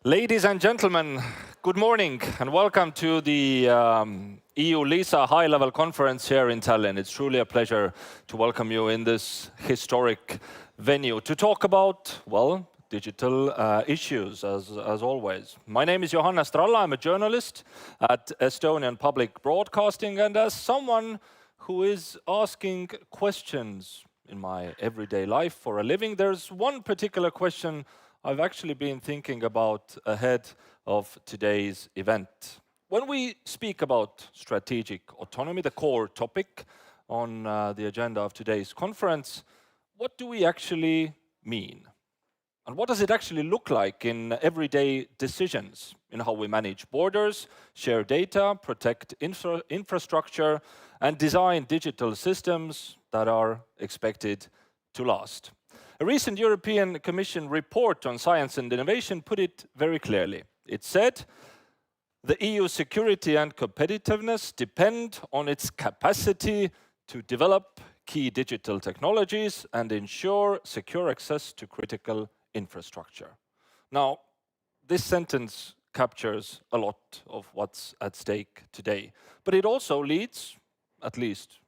Ladies and gentlemen, good morning and welcome to the EU LISA high-level conference here in Tallinn. It's truly a pleasure to welcome you in this historic venue to talk about, well, digital issues as always. My name is Johannes Tralla. I'm a journalist at Estonian Public Broadcasting, and as someone who is asking questions in my everyday life for a living, there's one particular question I've actually been thinking about ahead of today's event. When we speak about strategic autonomy, the core topic on the agenda of today's conference, what do we actually mean? And what does it actually look like in everyday decisions, in how we manage borders, share data, protect infrastructure, and design digital systems that are expected to last? A recent European Commission report on science and innovation put it very clearly. It said, the EU's security and competitiveness depend on its capacity to develop key digital technologies and ensure secure access to critical infrastructure. Now, this sentence captures a lot of what's at stake today, but it also leads, at least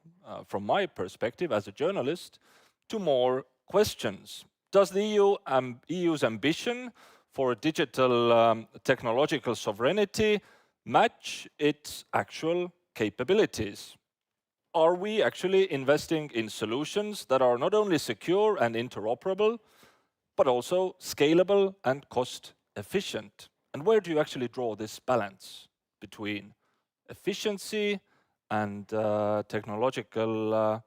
from my perspective as a journalist, to more questions. Does the EU's ambition for digital technological sovereignty match its actual capabilities? Are we actually investing in solutions that are not only secure and interoperable, but also scalable and cost efficient? And where do you actually draw this balance between efficiency and technological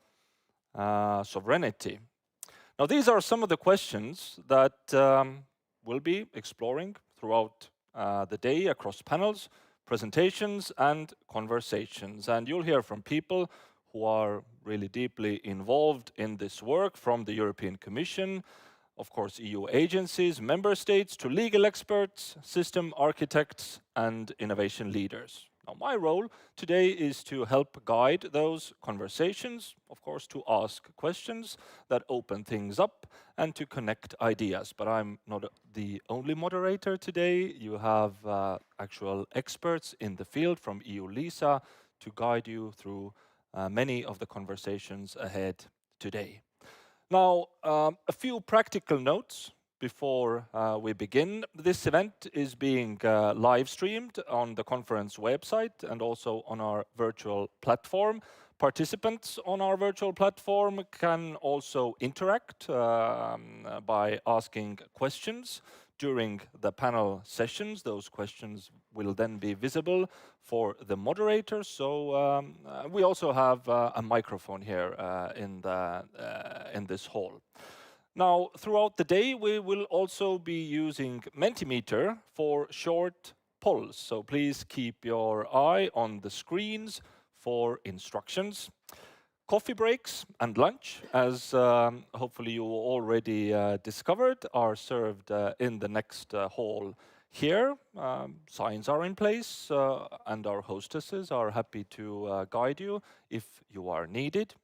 sovereignty? Now, these are some of the questions that we'll be exploring throughout the day across panels, presentations, and conversations. And you'll hear from people who are really deeply involved in this work, from the European Commission, of course, EU agencies, member states, to legal experts, system architects, and innovation leaders. Now, my role today is to help guide those conversations, of course, to ask questions that open things up and to connect ideas. But I'm not the only moderator today. You have actual experts in the field from EU LISA to guide you through many of the conversations ahead today. Now, a few practical notes before we begin. This event is being live streamed on the conference website and also on our virtual platform. Participants on our virtual platform can also interact by asking questions during the panel sessions. Those questions will then be visible for the moderator. So we also have a microphone here in this hall. Now, throughout the day, we will also be using Mentimeter for short polls. So please keep your eye on the screens for instructions. Coffee breaks and lunch, as hopefully you already discovered, are served in the next hall here. Signs are in place and our hostesses are happy to guide you if you are needed.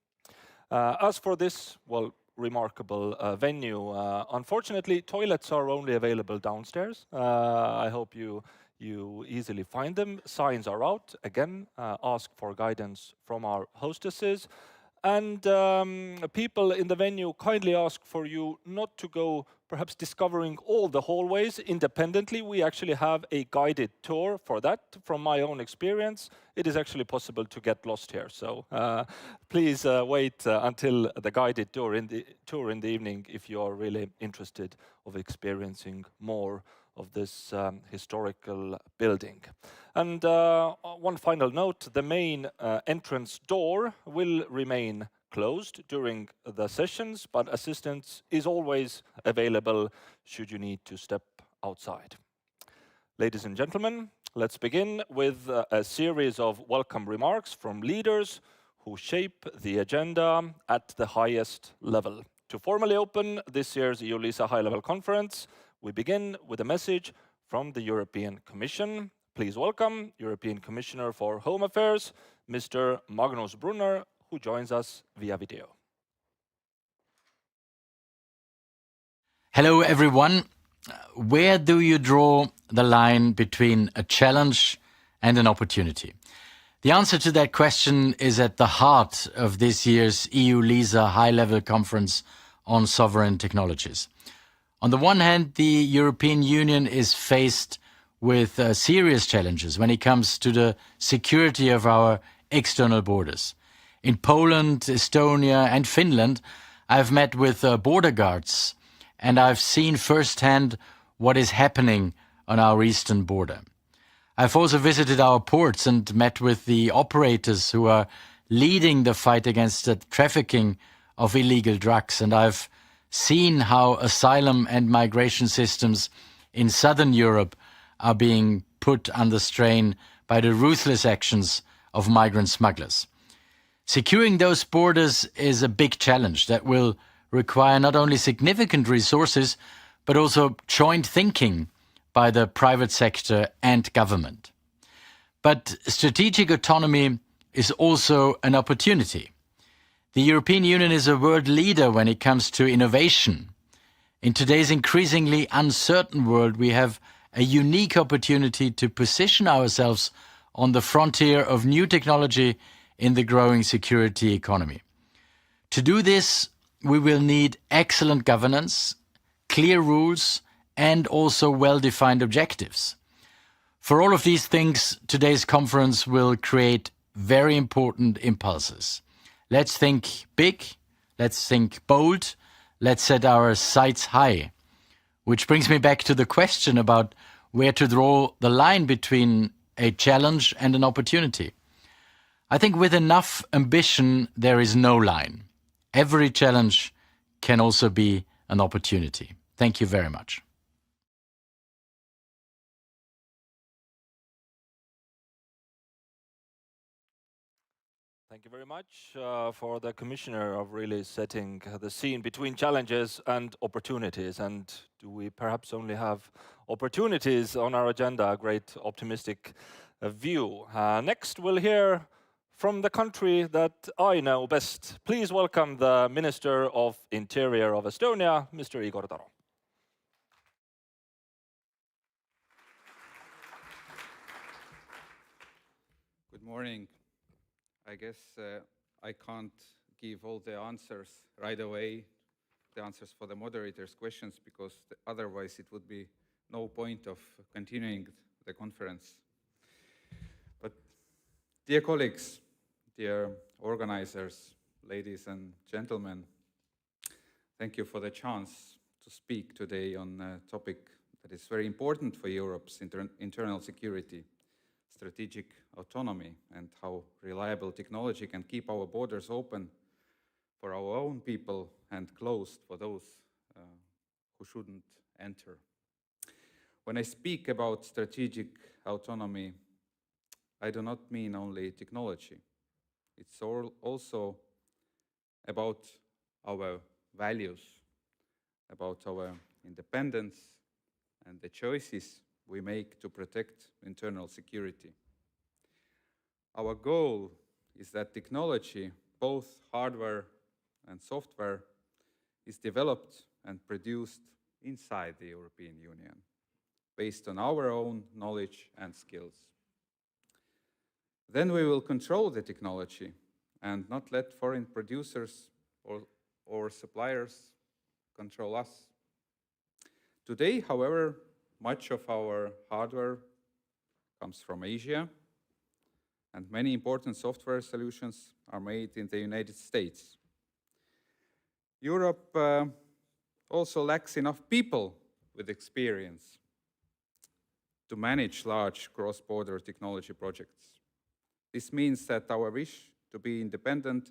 As for this, well, remarkable venue, unfortunately, toilets are only available downstairs. I hope you easily find them. Signs are out. Again, ask for guidance from our hostesses. And people in the venue kindly ask for you not to go perhaps discovering all the hallways independently. We actually have a guided tour for that. From my own experience, it is actually possible to get lost here. So please wait until the guided tour in the evening if you are really interested of experiencing more of this historical building. And one final note, the main entrance door will remain closed during the sessions, but assistance is always available should you need to step outside. Ladies and gentlemen, let's begin with a series of welcome remarks from leaders who shape the agenda at the highest level. To formally open this year's EU LISA high-level conference, we begin with a message from the European Commission. Please welcome European Commissioner for Home Affairs, Mr. Magnus Brunner, who joins us via video. Hello, everyone. Where do you draw the line between a challenge and an opportunity? The answer to that question is at the heart of this year's EU LISA high-level conference on sovereign technologies. On the one hand, the European Union is faced with serious challenges when it comes to the security of our external borders. In Poland, Estonia and Finland, I've met with border guards and I've seen firsthand what is happening on our eastern border. I've also visited our ports and met with the operators who are leading the fight against the trafficking of illegal drugs, and I've seen how asylum and migration systems in southern Europe are being put under strain by the ruthless actions of migrant smugglers. Securing those borders is a big challenge that will require not only significant resources, but also joint thinking by the private sector and government. But strategic autonomy is also an opportunity. The European Union is a world leader when it comes to innovation. In today's increasingly uncertain world, we have a unique opportunity to position ourselves on the frontier of new technology in the growing security economy. To do this, we will need excellent governance, clear rules, and also well-defined objectives. For all of these things, today's conference will create very important impulses. Let's think big, let's think bold, let's set our sights high. Which brings me back to the question about where to draw the line between a challenge and an opportunity. I think with enough ambition, there is no line. Every challenge can also be an opportunity. Thank you very much. Thank you very much for the Commissioner of really setting the scene between challenges and opportunities. And do we perhaps only have opportunities on our agenda? A great optimistic view. Next, we'll hear from the country that I know best. Please welcome the Minister of Interior of Estonia, Mr. Igor Taro. Good morning. I guess I can't give all the answers right away, the answers for the moderator's questions, because otherwise it would be no point of continuing the conference. But dear colleagues, dear organizers, ladies and gentlemen, thank you for the chance to speak today on a topic that is very important for Europe's internal security, strategic autonomy, and how reliable technology can keep our borders open for our own people and closed for those who shouldn't enter. When I speak about strategic autonomy, I do not mean only technology. It's also about our values, about our independence and the choices we make to protect internal security. Our goal is that technology, both hardware and software, is developed and produced inside the European Union, based on our own knowledge and skills. Then we will control the technology and not let foreign producers or suppliers control us. Today, however, much of our hardware comes from Asia, and many important software solutions are made in the United States. Europe also lacks enough people with experience to manage large cross-border technology projects. This means that our wish to be independent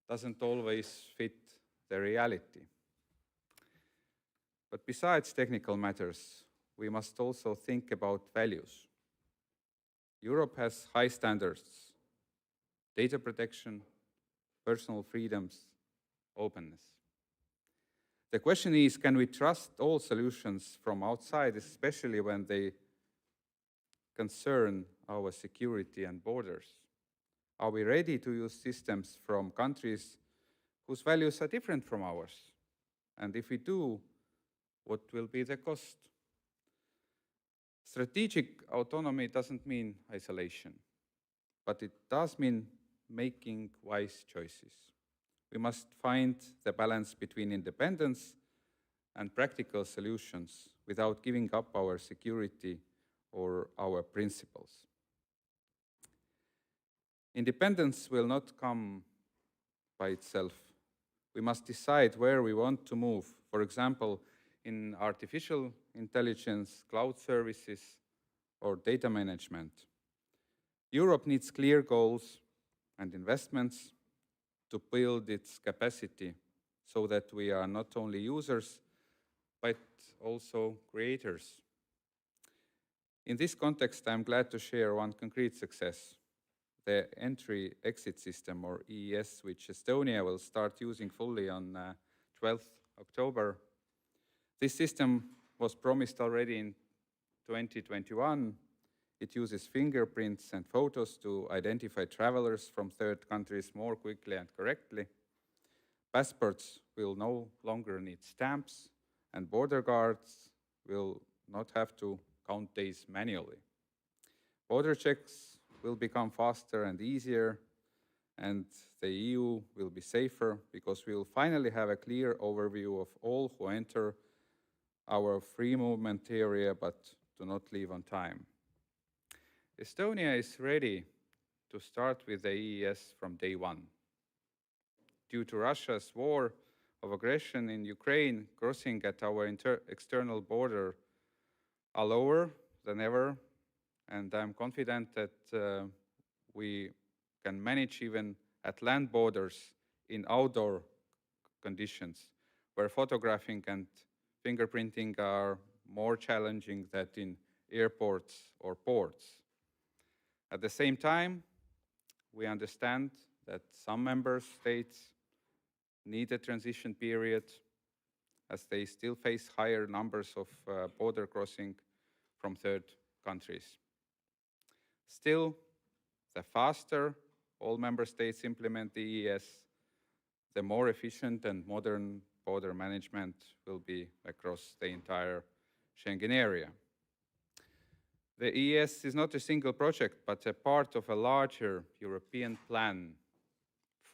doesn't always fit the reality. But besides technical matters, we must also think about values. Europe has high standards: data protection, personal freedoms, openness. The question is, can we trust all solutions from outside, especially when they concern our security and borders? Are we ready to use systems from countries whose values are different from ours? And if we do, what will be the cost? Strategic autonomy doesn't mean isolation, but it does mean making wise choices. We must find the balance between independence and practical solutions without giving up our security or our principles. Independence will not come by itself. We must decide where we want to move. For example, in artificial intelligence, cloud services, or data management. Europe needs clear goals and investments to build its capacity so that we are not only users, but also creators. In this context, I'm glad to share one concrete success, the entry-exit system, or EES, which Estonia will start using fully on 12th October. This system was promised already in 2021. It uses fingerprints and photos to identify travelers from third countries more quickly and correctly. Passports will no longer need stamps, and border guards will not have to count days manually. Border checks will become faster and easier, and the EU will be safer because we will finally have a clear overview of all who enter our free movement area but do not leave on time. Estonia is ready to start with the EES from day one. Due to Russia's war of aggression in Ukraine, crossing at our external border are lower than ever, and I'm confident that we can manage even at land borders in outdoor conditions, where photographing and fingerprinting are more challenging than in airports or ports. At the same time, we understand that some member states need a transition period as they still face higher numbers of border crossing from third countries. Still, the faster all member states implement the EES, the more efficient and modern border management will be across the entire Schengen area. The EES is not a single project, but a part of a larger European plan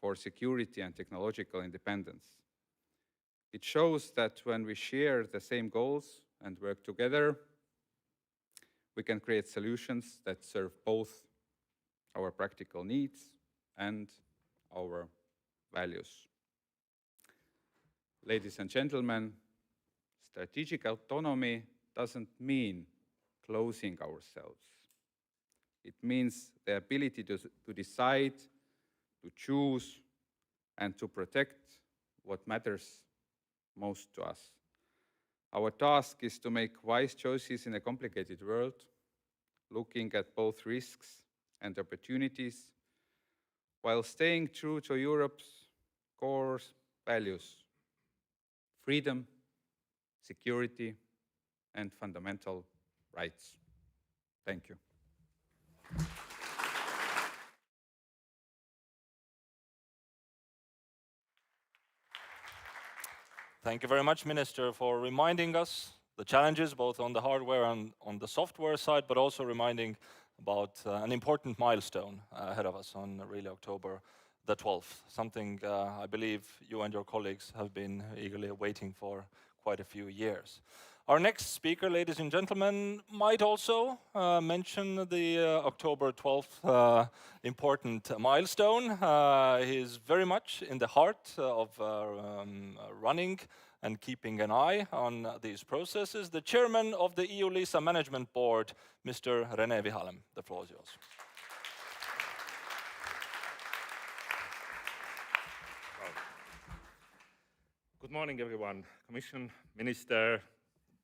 for security and technological independence. It shows that when we share the same goals and work together, we can create solutions that serve both our practical needs and our values. Ladies and gentlemen, strategic autonomy doesn't mean closing ourselves. It means the ability to decide, to choose, and to protect what matters most to us. Our task is to make wise choices in a complicated world, looking at both risks and opportunities, while staying true to Europe's core values: freedom, security, and fundamental rights. Thank you. Thank you very much, Minister, for reminding us the challenges both on the hardware and on the software side, but also reminding about an important milestone ahead of us on really October the 12th, something I believe you and your colleagues have been eagerly waiting for quite a few years. Our next speaker, ladies and gentlemen, might also mention the October 12th important milestone. He is very much in the heart of running and keeping an eye on these processes. The chairman of the EU LISA Management Board, Mr. Rene Vihalem. The floor is yours. Good morning, everyone. Commission, Minister,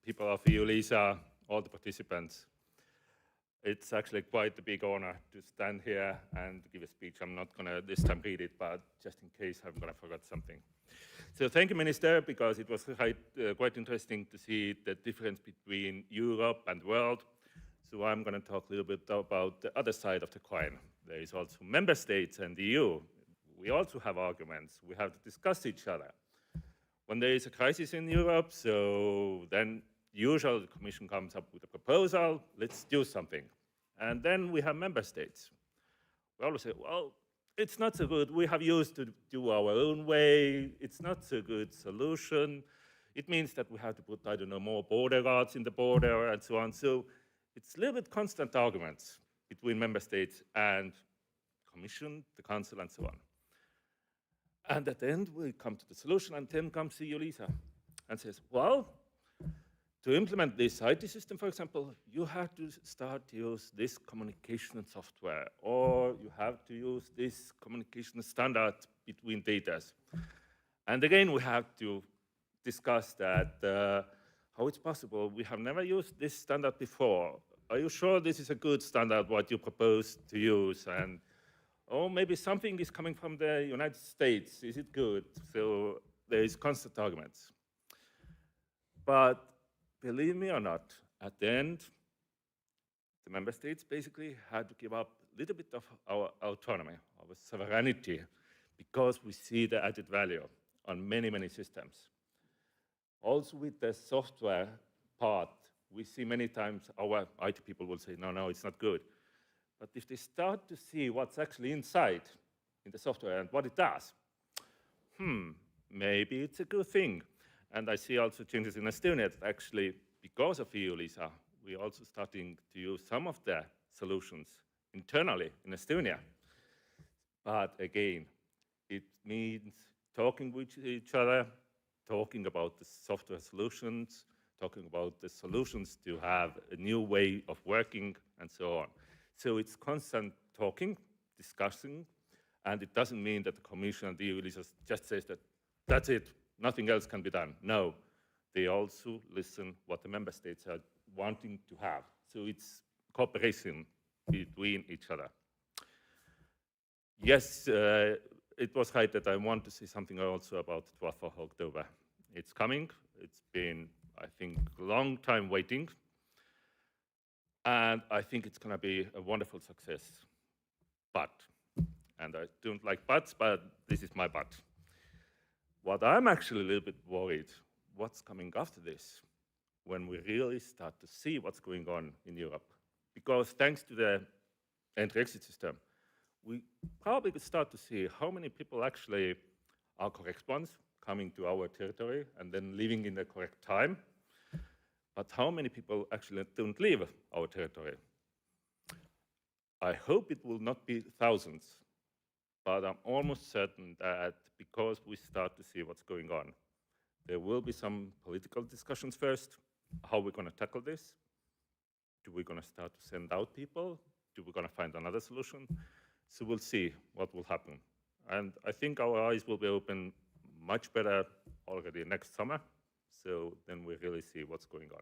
people of EU LISA, all the participants. It's actually quite a big honor to stand here and give a speech. I'm not going to this time read it, but just in case I'm going to forget something. So thank you, Minister, because it was quite interesting to see the difference between Europe and world. So I'm going to talk a little bit about the other side of the coin. There is also member states and the EU. We also have arguments. We have to discuss each other. When there is a crisis in Europe, so then usual, the Commission comes up with a proposal, let's do something. And then we have member states. We always say, well, it's not so good. We have used to do our own way. It's not so good solution. It means that we have to put, I don't know, more border guards in the border and so on. So it's a little bit constant arguments between member states and Commission, the Council, and so on. And at the end, we come to the solution, and then comes EU-LISA and says, well, to implement this IT system, for example, you have to start to use this communication software, or you have to use this communication standard between data. And again, we have to discuss that, how it's possible. We have never used this standard before. Are you sure this is a good standard, what you propose to use? And oh, maybe something is coming from the United States. Is it good? So there is constant arguments. But believe me or not, at the end, the member states basically had to give up a little bit of our autonomy, our sovereignty, because we see the added value on many, many systems. Also with the software part, we see many times our IT people will say, no, it's not good. But if they start to see what's actually inside in the software and what it does, maybe it's a good thing. And I see also changes in Estonia that actually, because of EU-LISA, we're also starting to use some of the solutions internally in Estonia. But again, it means talking with each other, talking about the software solutions, talking about the solutions to have a new way of working, and so on. So it's constant talking, discussing, and it doesn't mean that the Commission and the EU just says that that's it, nothing else can be done. No, they also listen what the member states are wanting to have. So it's cooperation between each other. Yes, it was right that I want to say something also about the 12th of October. It's coming. It's been, I think, a long time waiting. And I think it's going to be a wonderful success. But, and I don't like buts, but this is my but. What I'm actually a little bit worried, what's coming after this, when we really start to see what's going on in Europe. Because thanks to the entry-exit system, we probably could start to see how many people actually are correct ones coming to our territory and then leaving in the correct time, but how many people actually don't leave our territory. I hope it will not be thousands, but I'm almost certain that because we start to see what's going on, there will be some political discussions first, how we're going to tackle this. Do we going to start to send out people? Do we going to find another solution? So we'll see what will happen. And I think our eyes will be open much better already next summer. So then we really see what's going on.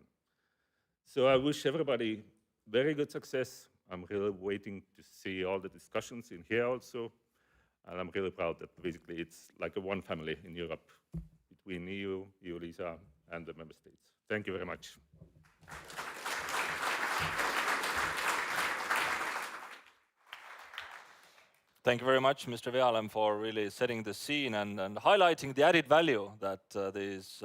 So I wish everybody very good success. I'm really waiting to see all the discussions in here also. And I'm really proud that basically it's like a one family in Europe between EU, EU-LISA, and the member states. Thank you very much. Thank you very much, Mr. Vealem, for really setting the scene and highlighting the added value that this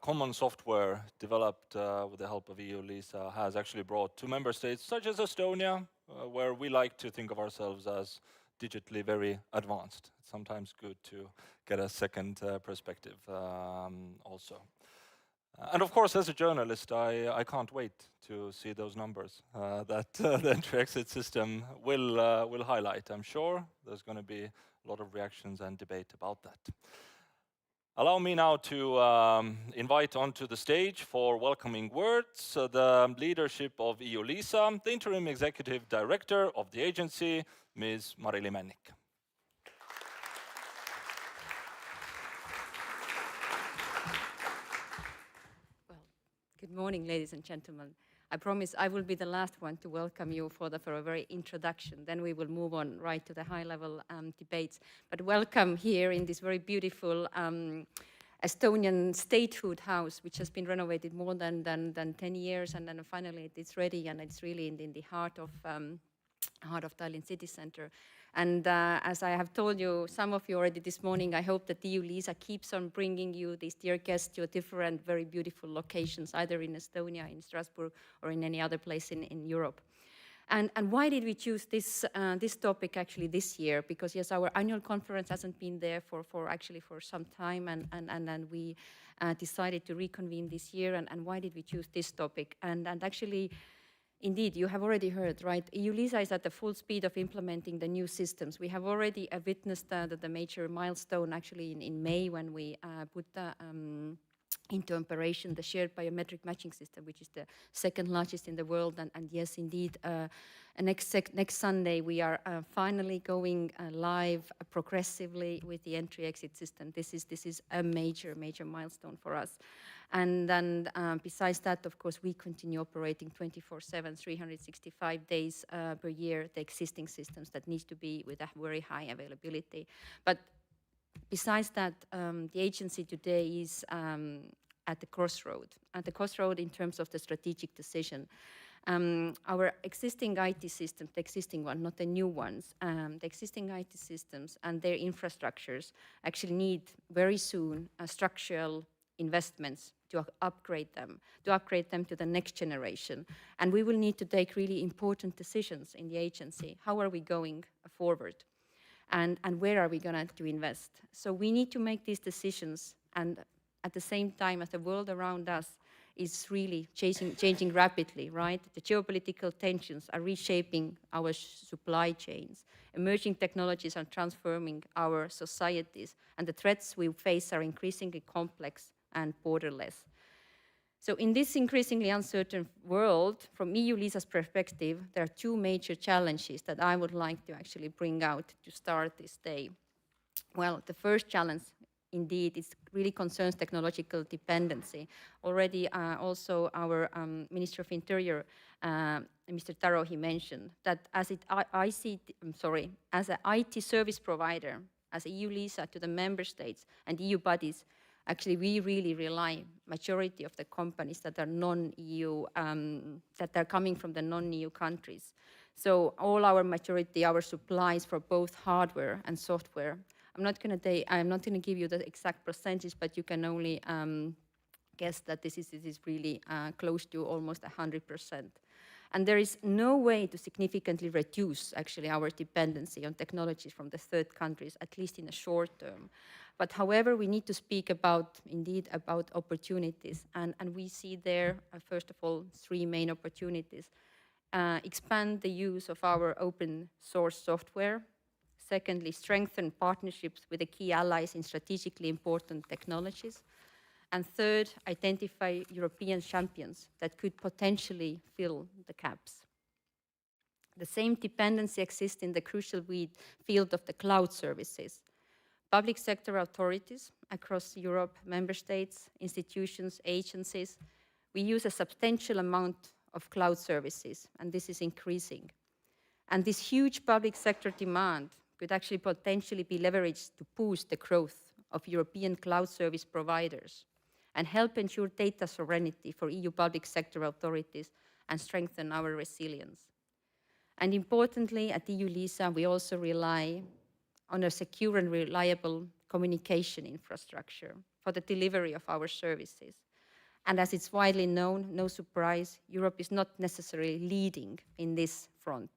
common software developed with the help of EU-LISA has actually brought to member states such as Estonia, where we like to think of ourselves as digitally very advanced. It's sometimes good to get a second perspective also. And of course, as a journalist, I can't wait to see those numbers that the entry-exit system will highlight. I'm sure there's going to be a lot of reactions and debate about that. Allow me now to invite onto the stage for welcoming words the leadership of EU-LISA, the Interim Executive Director of the agency, Ms. Marili Männik. Good morning, ladies and gentlemen. I promise I will be the last one to welcome you for a very introduction. Then we will move on right to the high-level debates. But welcome here in this very beautiful Estonian statehood house, which has been renovated more than 10 years, and then finally it's ready, and it's really in the heart of heart of Tallinn city center. And as I have told you, some of you already this morning, I hope that EU LISA keeps on bringing you, these dear guests, to different, very beautiful locations, either in Estonia, in Strasbourg, or in any other place in Europe. And why did we choose this topic actually this year? Because yes, our annual conference hasn't been there for some time, and we decided to reconvene this year. And why did we choose this topic? And actually, indeed, you have already heard, right? EU LISA is at the full speed of implementing the new systems. We have already witnessed the major milestone actually in May when we put into operation the shared biometric matching system, which is the second largest in the world. And yes, indeed, next Sunday we are finally going live progressively with the entry-exit system. This is a major milestone for us. And then besides that, of course, we continue operating 24/7, 365 days per year, the existing systems that needs to be with a very high availability. But besides that, the agency today is at the crossroad in terms of the strategic decision. Our existing IT systems, the existing one, not the new ones, the existing IT systems and their infrastructures actually need very soon structural investments to upgrade them to the next generation. And we will need to take really important decisions in the agency. How are we going forward? And where are we going to invest? So we need to make these decisions, and at the same time as the world around us is really changing rapidly, right? The geopolitical tensions are reshaping our supply chains. Emerging technologies are transforming our societies, and the threats we face are increasingly complex and borderless. So in this increasingly uncertain world, from EU LISA's perspective, there are two major challenges that I would like to actually bring out to start this day. Well, the first challenge, indeed, it really concerns technological dependency. Already also our Minister of Interior, Mr. Taro, he mentioned that as an IT service provider, as a EU LISA to the member states and EU bodies, actually we really rely majority of the companies that are non-EU, that are coming from the non-EU countries. So all our supplies for both hardware and software, I'm not going to give you the exact percentage, but you can only guess that this is really close to almost 100%. And there is no way to significantly reduce actually our dependency on technologies from the third countries, at least in the short term. But however, we need to speak about opportunities. And we see there, first of all, three main opportunities. Expand the use of our open source software. Secondly, strengthen partnerships with the key allies in strategically important technologies. And third, identify European champions that could potentially fill the gaps. The same dependency exists in the crucial field of the cloud services. Public sector authorities across Europe, member states, institutions, agencies, we use a substantial amount of cloud services, and this is increasing. And this huge public sector demand could actually potentially be leveraged to boost the growth of European cloud service providers and help ensure data sovereignty for EU public sector authorities and strengthen our resilience. And importantly, at EU LISA, we also rely on a secure and reliable communication infrastructure for the delivery of our services. And as it's widely known, no surprise, Europe is not necessarily leading in this front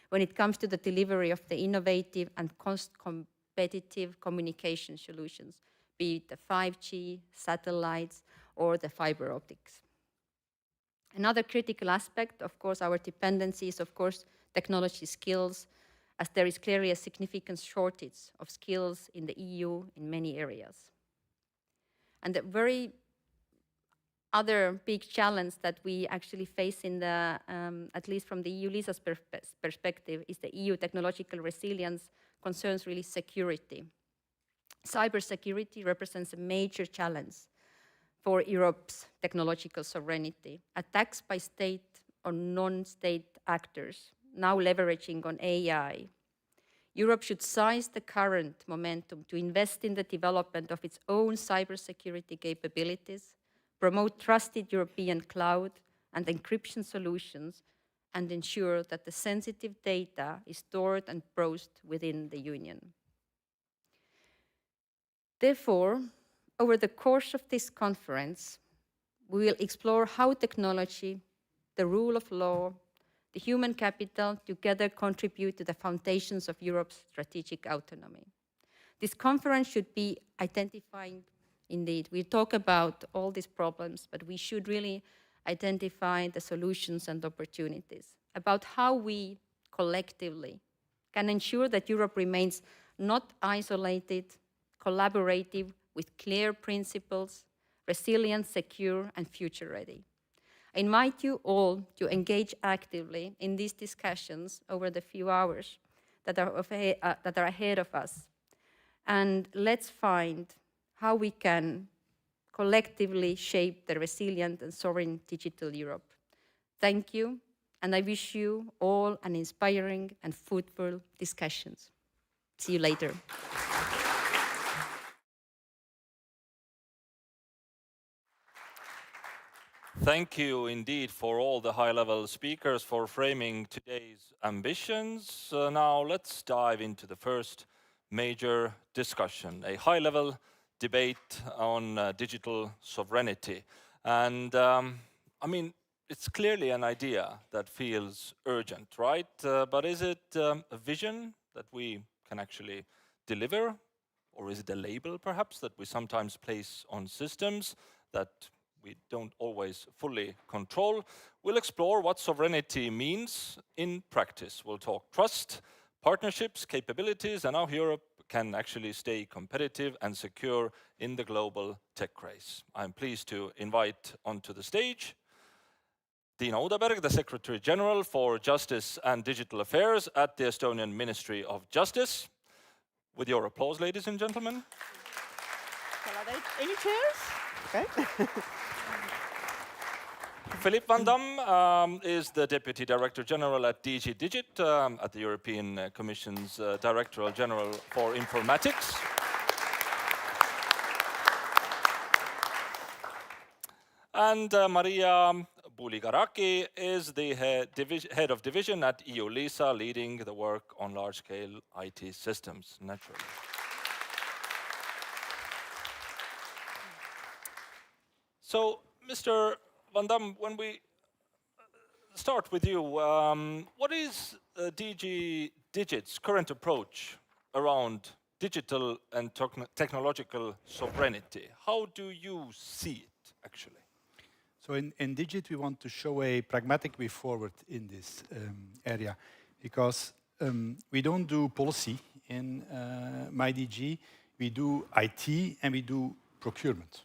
when it comes to the delivery of the innovative and cost-competitive communication solutions, be it the 5G, satellites, or the fiber optics. Another critical aspect, of course, our dependency is, of course, technology skills, as there is clearly a significant shortage of skills in the EU in many areas. And the very other big challenge that we actually face in the, at least from the EU LISA's perspective, is the EU technological resilience concerns really security. Cybersecurity represents a major challenge for Europe's technological sovereignty. Attacks by state or non-state actors, now leveraging on AI. Europe should seize the current momentum to invest in the development of its own cybersecurity capabilities, promote trusted European cloud and encryption solutions, and ensure that the sensitive data is stored and processed within the Union. Therefore, over the course of this conference, we will explore how technology, the rule of law, the human capital together contribute to the foundations of Europe's strategic autonomy. This conference should be identifying, indeed, we talk about all these problems, but we should really identify the solutions and opportunities about how we collectively can ensure that Europe remains not isolated, collaborative, with clear principles, resilient, secure, and future-ready. I invite you all to engage actively in these discussions over the few hours that are ahead of us. And let's find how we can collectively shape the resilient and sovereign digital Europe. Thank you, and I wish you all an inspiring and fruitful discussions. See you later. Thank you indeed for all the high-level speakers for framing today's ambitions. Now let's dive into the first major discussion, a high-level debate on digital sovereignty. And I mean, it's clearly an idea that feels urgent, right? But is it a vision that we can actually deliver? Or is it a label, perhaps, that we sometimes place on systems that we don't always fully control? We'll explore what sovereignty means in practice. We'll talk trust, partnerships, capabilities, and how Europe can actually stay competitive and secure in the global tech race. I'm pleased to invite onto the stage Tiina Udeberg, the Secretary General for Justice and Digital Affairs at the Estonian Ministry of Justice. With your applause, ladies and gentlemen. Any chairs? Okay. Philippe Van Dam is the Deputy Director General at DG Digit at the European Commission's Directorate General for Informatics. And Maria Buligaraki is the head of division at EU LISA, leading the work on large-scale IT systems, naturally. So, Mr. Van Dam, when we start with you, what is DG Digit's current approach around digital and technological sovereignty? How do you see it, actually? So in Digit, we want to show a pragmatic way forward in this area, because we don't do policy in my DG. We do IT and we do procurement.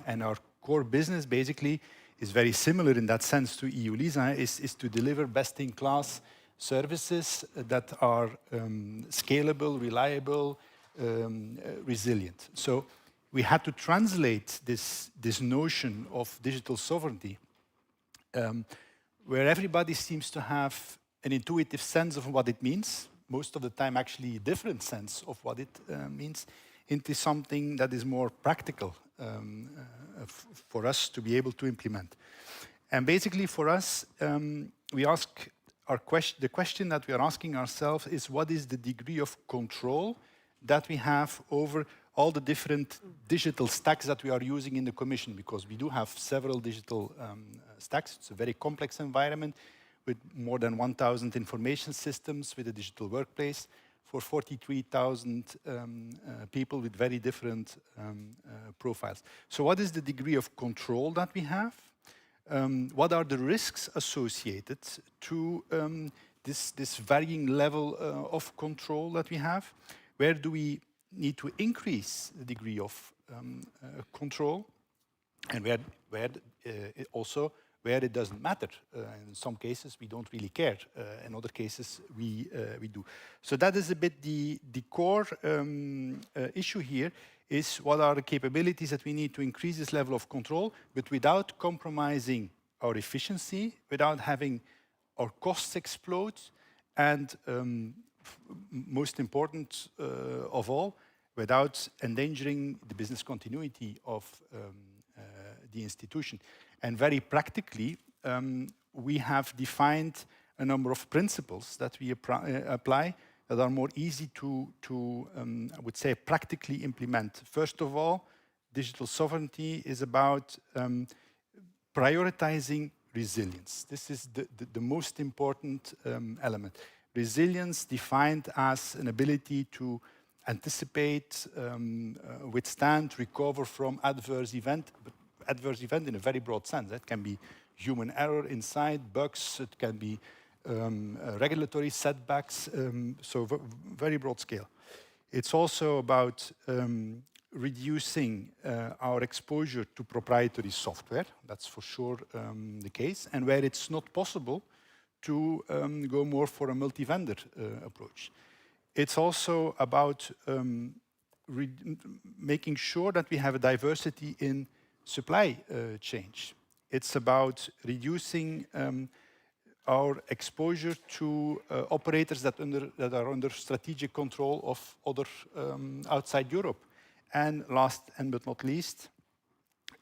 And our core business basically is very similar in that sense to EU LISA, is to deliver best-in-class services that are scalable, reliable, resilient. So we had to translate this notion of digital sovereignty, where everybody seems to have an intuitive sense of what it means, most of the time actually a different sense of what it means, into something that is more practical for us to be able to implement. And basically for us, we ask the question that we are asking ourselves is, what is the degree of control that we have over all the different digital stacks that we are using in the Commission, because we do have several digital stacks. It's a very complex environment with more than 1,000 information systems, with a digital workplace for 43,000 people with very different profiles. So what is the degree of control that we have? What are the risks associated to this varying level of control that we have? Where do we need to increase the degree of control, and where it doesn't matter. In some cases we don't really care, in other cases we do. So that is a bit the core issue here, is what are the capabilities that we need to increase this level of control, but without compromising our efficiency, without having our costs explode, and most important of all, without endangering the business continuity of the institution. And very practically, we have defined a number of principles that we apply that are more easy to I would say, practically implement. First of all, digital sovereignty is about prioritizing resilience. This is the most important element. Resilience defined as an ability to anticipate, withstand, recover from adverse event, but adverse event in a very broad sense. That can be human error inside, bugs, it can be regulatory setbacks, so very broad scale. It's also about reducing our exposure to proprietary software. That's for sure the case. And where it's not possible to go more for a multi-vendor approach. It's also about making sure that we have a diversity in supply chains. It's about reducing our exposure to operators that are under strategic control of other outside Europe. And last but not least,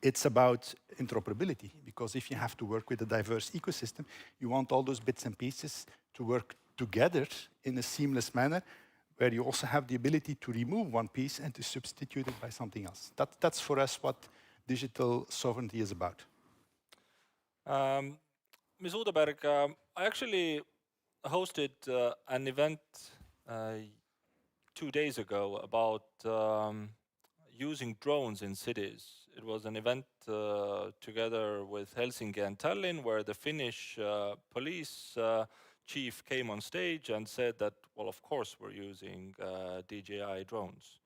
it's about interoperability, because if you have to work with a diverse ecosystem, you want all those bits and pieces to work together in a seamless manner, where you also have the ability to remove one piece and to substitute it by something else. That's for us what digital sovereignty is about. Ms. Udeberg, I actually hosted an event 2 days ago about using drones in cities. It was an event together with Helsinki and Tallinn, where the Finnish police chief came on stage and said that, well, of course we're using DJI drones.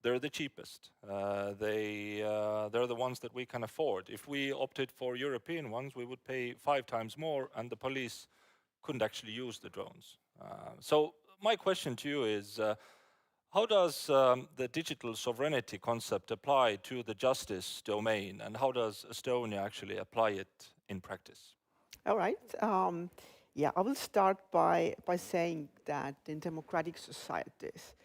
They're the cheapest. They're the ones that we can afford. If we opted for European ones, we would pay 5 times more, and the police couldn't actually use the drones. So my question to you is, how does the digital sovereignty concept apply to the justice domain, and how does Estonia actually apply it in practice? All right. Yeah, I will start by saying that in democratic societies,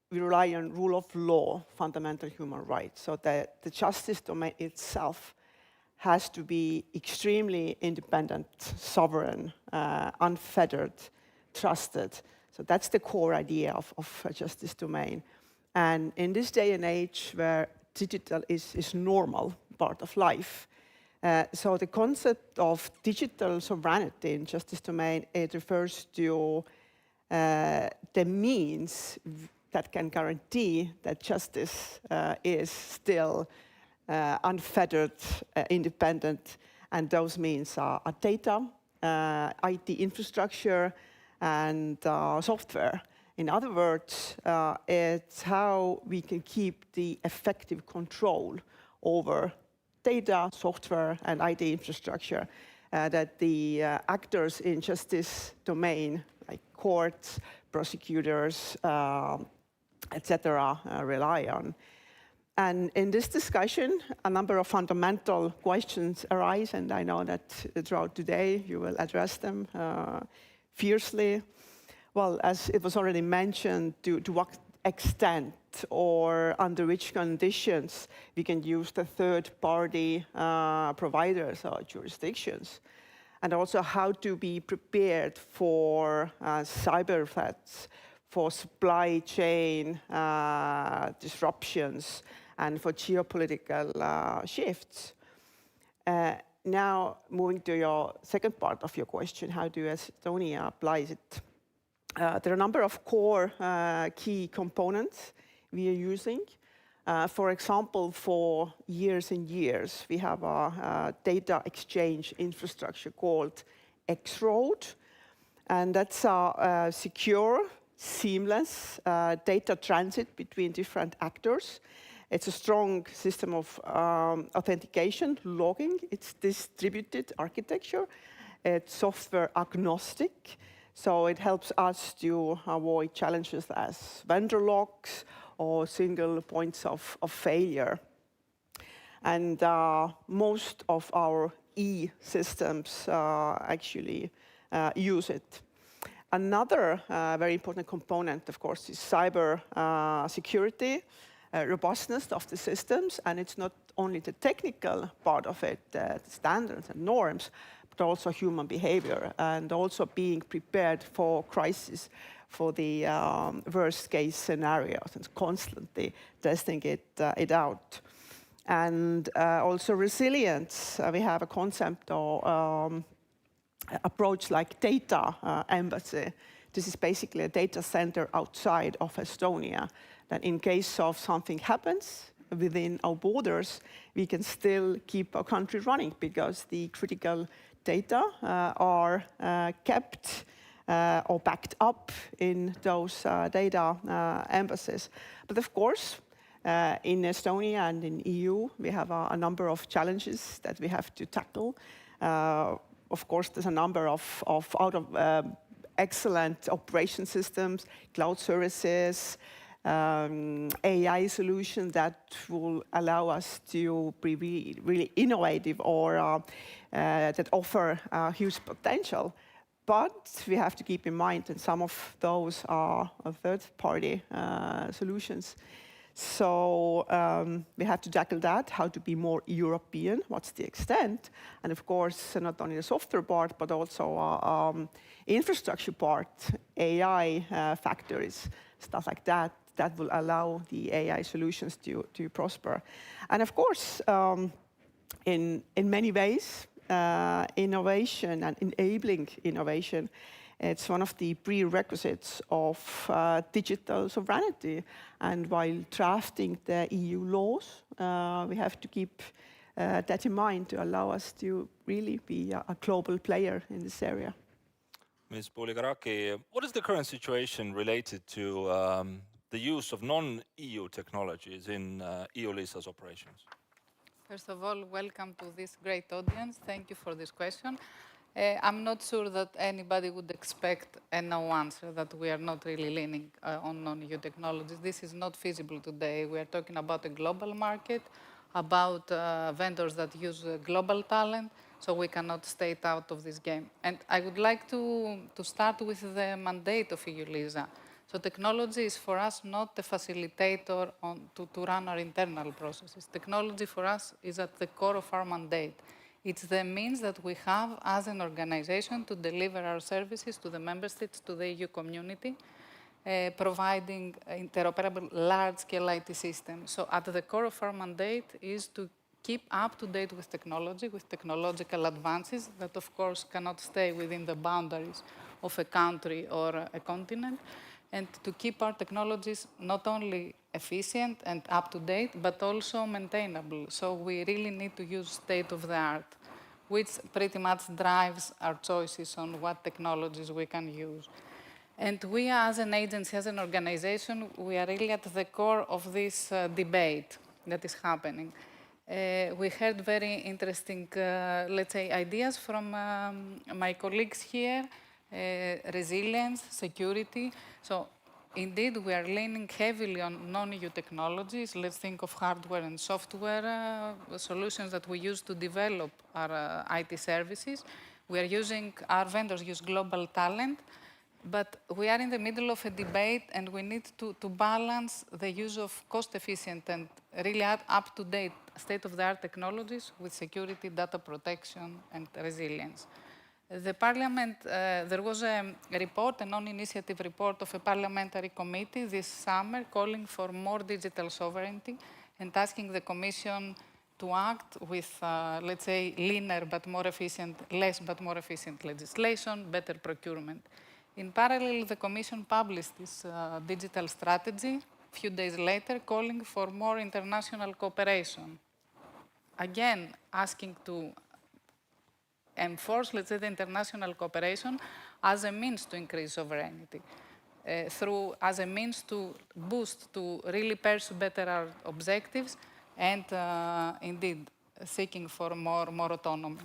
we rely on rule of law, fundamental human rights, so that the justice domain itself has to be extremely independent, sovereign, unfettered, trusted. So that's the core idea of a justice domain. And in this day and age where digital is normal part of life, so the concept of digital sovereignty in justice domain, it refers to the means that can guarantee that justice is still unfettered, independent, and those means are data, IT infrastructure, and software. In other words, it's how we can keep the effective control over data, software, and IT infrastructure that the actors in justice domain, like courts, prosecutors, etc., rely on. And in this discussion, a number of fundamental questions arise, and I know that throughout today you will address them fiercely. Well, as it was already mentioned, to what extent or under which conditions we can use the third-party providers or jurisdictions, and also how to be prepared for cyber threats, for supply chain disruptions, and for geopolitical shifts. Now, moving to your second part of your question, how do Estonia applies it? There are a number of core key components we are using. For example, for years and years, we have a data exchange infrastructure called X-Road, and that's a secure, seamless data transit between different actors. It's a strong system of authentication, logging. It's distributed architecture. It's software agnostic, so it helps us to avoid challenges as vendor locks or single points of failure. And most of our e-systems actually use it. Another very important component, of course, is cyber security, robustness of the systems, and it's not only the technical part of it, the standards and norms, but also human behavior, and also being prepared for crisis, for the worst case scenarios, and constantly testing it out. And also resilience. We have a concept or approach like data embassy. This is basically a data center outside of Estonia, that in case of something happens within our borders, we can still keep our country running because the critical data are kept or backed up in those data embassies. But of course, in Estonia and in EU, we have a number of challenges that we have to tackle. Of course, there's a number of excellent operation systems, cloud services, AI solutions that will allow us to be really innovative or that offer huge potential. But we have to keep in mind that some of those are third-party solutions. So we have to tackle that, how to be more European, what's the extent, and of course, not only the software part, but also infrastructure part, AI factories, stuff like that, that will allow the AI solutions to prosper. And of course, in many ways, innovation and enabling innovation, it's one of the prerequisites of digital sovereignty. And while drafting the EU laws, we have to keep that in mind to allow us to really be a global player in this area. Ms. Puligaraki, what is the current situation related to the use of non-EU technologies in EU-LISA's operations? First of all, welcome to this great audience. Thank you for this question. I'm not sure that anybody would expect a no answer, that we are not really leaning on non-EU technologies. This is not feasible today. We are talking about a global market, about vendors that use global talent, so we cannot stay out of this game. And I would like to start with the mandate of EU-LISA. So technology is for us not a facilitator to run our internal processes. Technology for us is at the core of our mandate. It's the means that we have as an organization to deliver our services to the member states, to the EU community, providing interoperable large-scale IT systems. So at the core of our mandate is to keep up to date with technology, with technological advances that, of course, cannot stay within the boundaries of a country or a continent, and to keep our technologies not only efficient and up to date, but also maintainable. So we really need to use state of the art, which pretty much drives our choices on what technologies we can use. And we as an agency, as an organization, we are really at the core of this debate that is happening. We heard very interesting, let's say, ideas from my colleagues here, resilience, security. So indeed, we are leaning heavily on non-EU technologies. Let's think of hardware and software solutions that we use to develop our IT services. Our vendors use global talent, but we are in the middle of a debate and we need to balance the use of cost-efficient and really up-to-date state-of-the-art technologies with security, data protection, and resilience. The Parliament, there was a report, a non-initiative report of a parliamentary committee this summer calling for more digital sovereignty and asking the Commission to act with, let's say, leaner but more efficient, less but more efficient legislation, better procurement. In parallel, the Commission published this digital strategy a few days later calling for more international cooperation. Again, asking to enforce, let's say, the international cooperation as a means to increase sovereignty, as a means to boost, to really pursue better our objectives, and indeed seeking for more autonomy,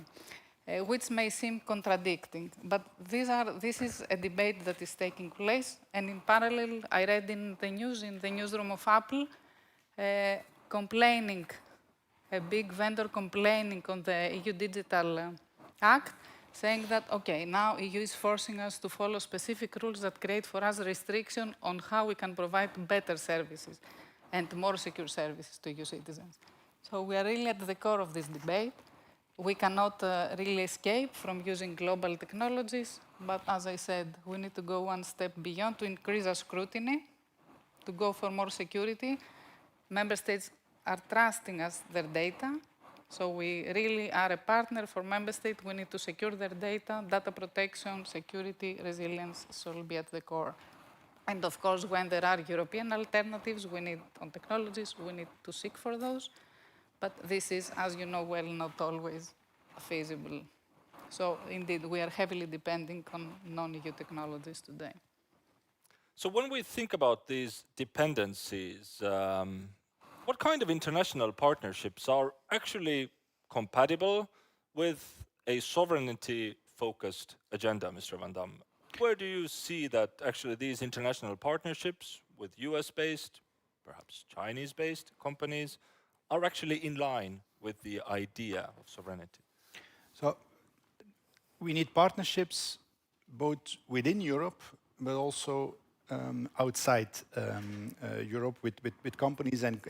which may seem contradicting. But this is a debate that is taking place, and in parallel, I read in the news, in the newsroom of Apple, complaining, a big vendor complaining on the EU Digital Act, saying that, okay, now EU is forcing us to follow specific rules that create for us restriction on how we can provide better services and more secure services to EU citizens. So we are really at the core of this debate. We cannot really escape from using global technologies, but as I said, we need to go one step beyond to increase our scrutiny, to go for more security. Member states are trusting us their data, so we really are a partner for member states. We need to secure their data, data protection, security, resilience should be at the core. And of course, when there are European alternatives, we need on technologies, we need to seek for those. But this is, as you know well, not always feasible. So indeed, we are heavily depending on non-EU technologies today. So when we think about these dependencies, what kind of international partnerships are actually compatible with a sovereignty-focused agenda, Mr. Van Dam? Where do you see that actually these international partnerships with US-based, perhaps Chinese-based companies are actually in line with the idea of sovereignty? So we need partnerships both within Europe, but also outside Europe with companies and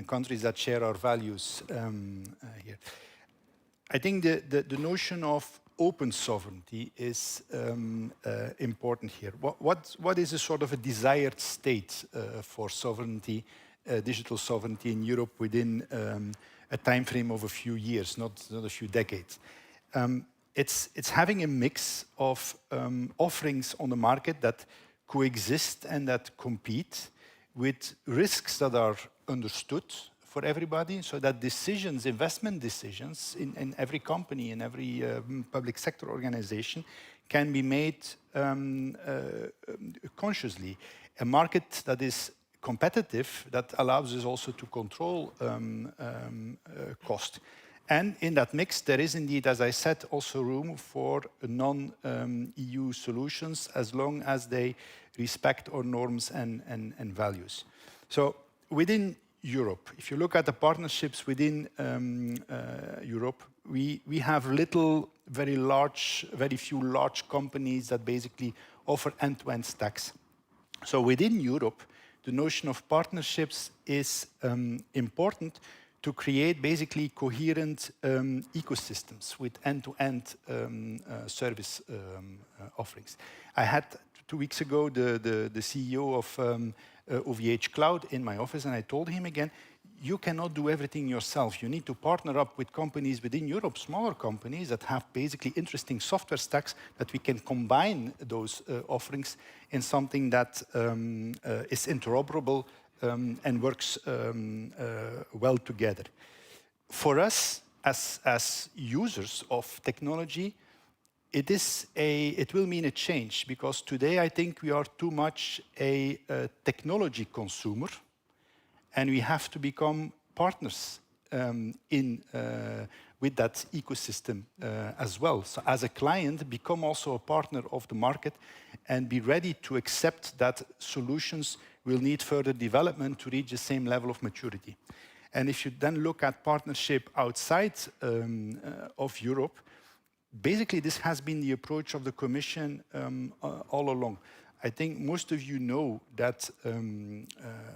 countries that share our values here. I think the notion of open sovereignty is important here. What is a sort of a desired state for sovereignty, digital sovereignty in Europe within a time frame of a few years, not a few decades? It's having a mix of offerings on the market that coexist and that compete with risks that are understood for everybody, so that decisions, investment decisions in every company, in every public sector organization can be made consciously. A market that is competitive, that allows us also to control cost. And in that mix, there is indeed, as I said, also room for non-EU solutions as long as they respect our norms and values. So within Europe, if you look at the partnerships within Europe, we have very few large companies that basically offer end-to-end stacks. So within Europe, the notion of partnerships is important to create basically coherent ecosystems with end-to-end service offerings. I had 2 weeks ago the CEO of OVH Cloud in my office, and I told him again, you cannot do everything yourself. You need to partner up with companies within Europe, smaller companies that have basically interesting software stacks that we can combine those offerings in something that is interoperable and works well together. For us, as users of technology, it will mean a change, because today I think we are too much a technology consumer, and we have to become partners with that ecosystem as well. So as a client, become also a partner of the market and be ready to accept that solutions will need further development to reach the same level of maturity. And if you then look at partnership outside of Europe, basically this has been the approach of the Commission all along. I think most of you know that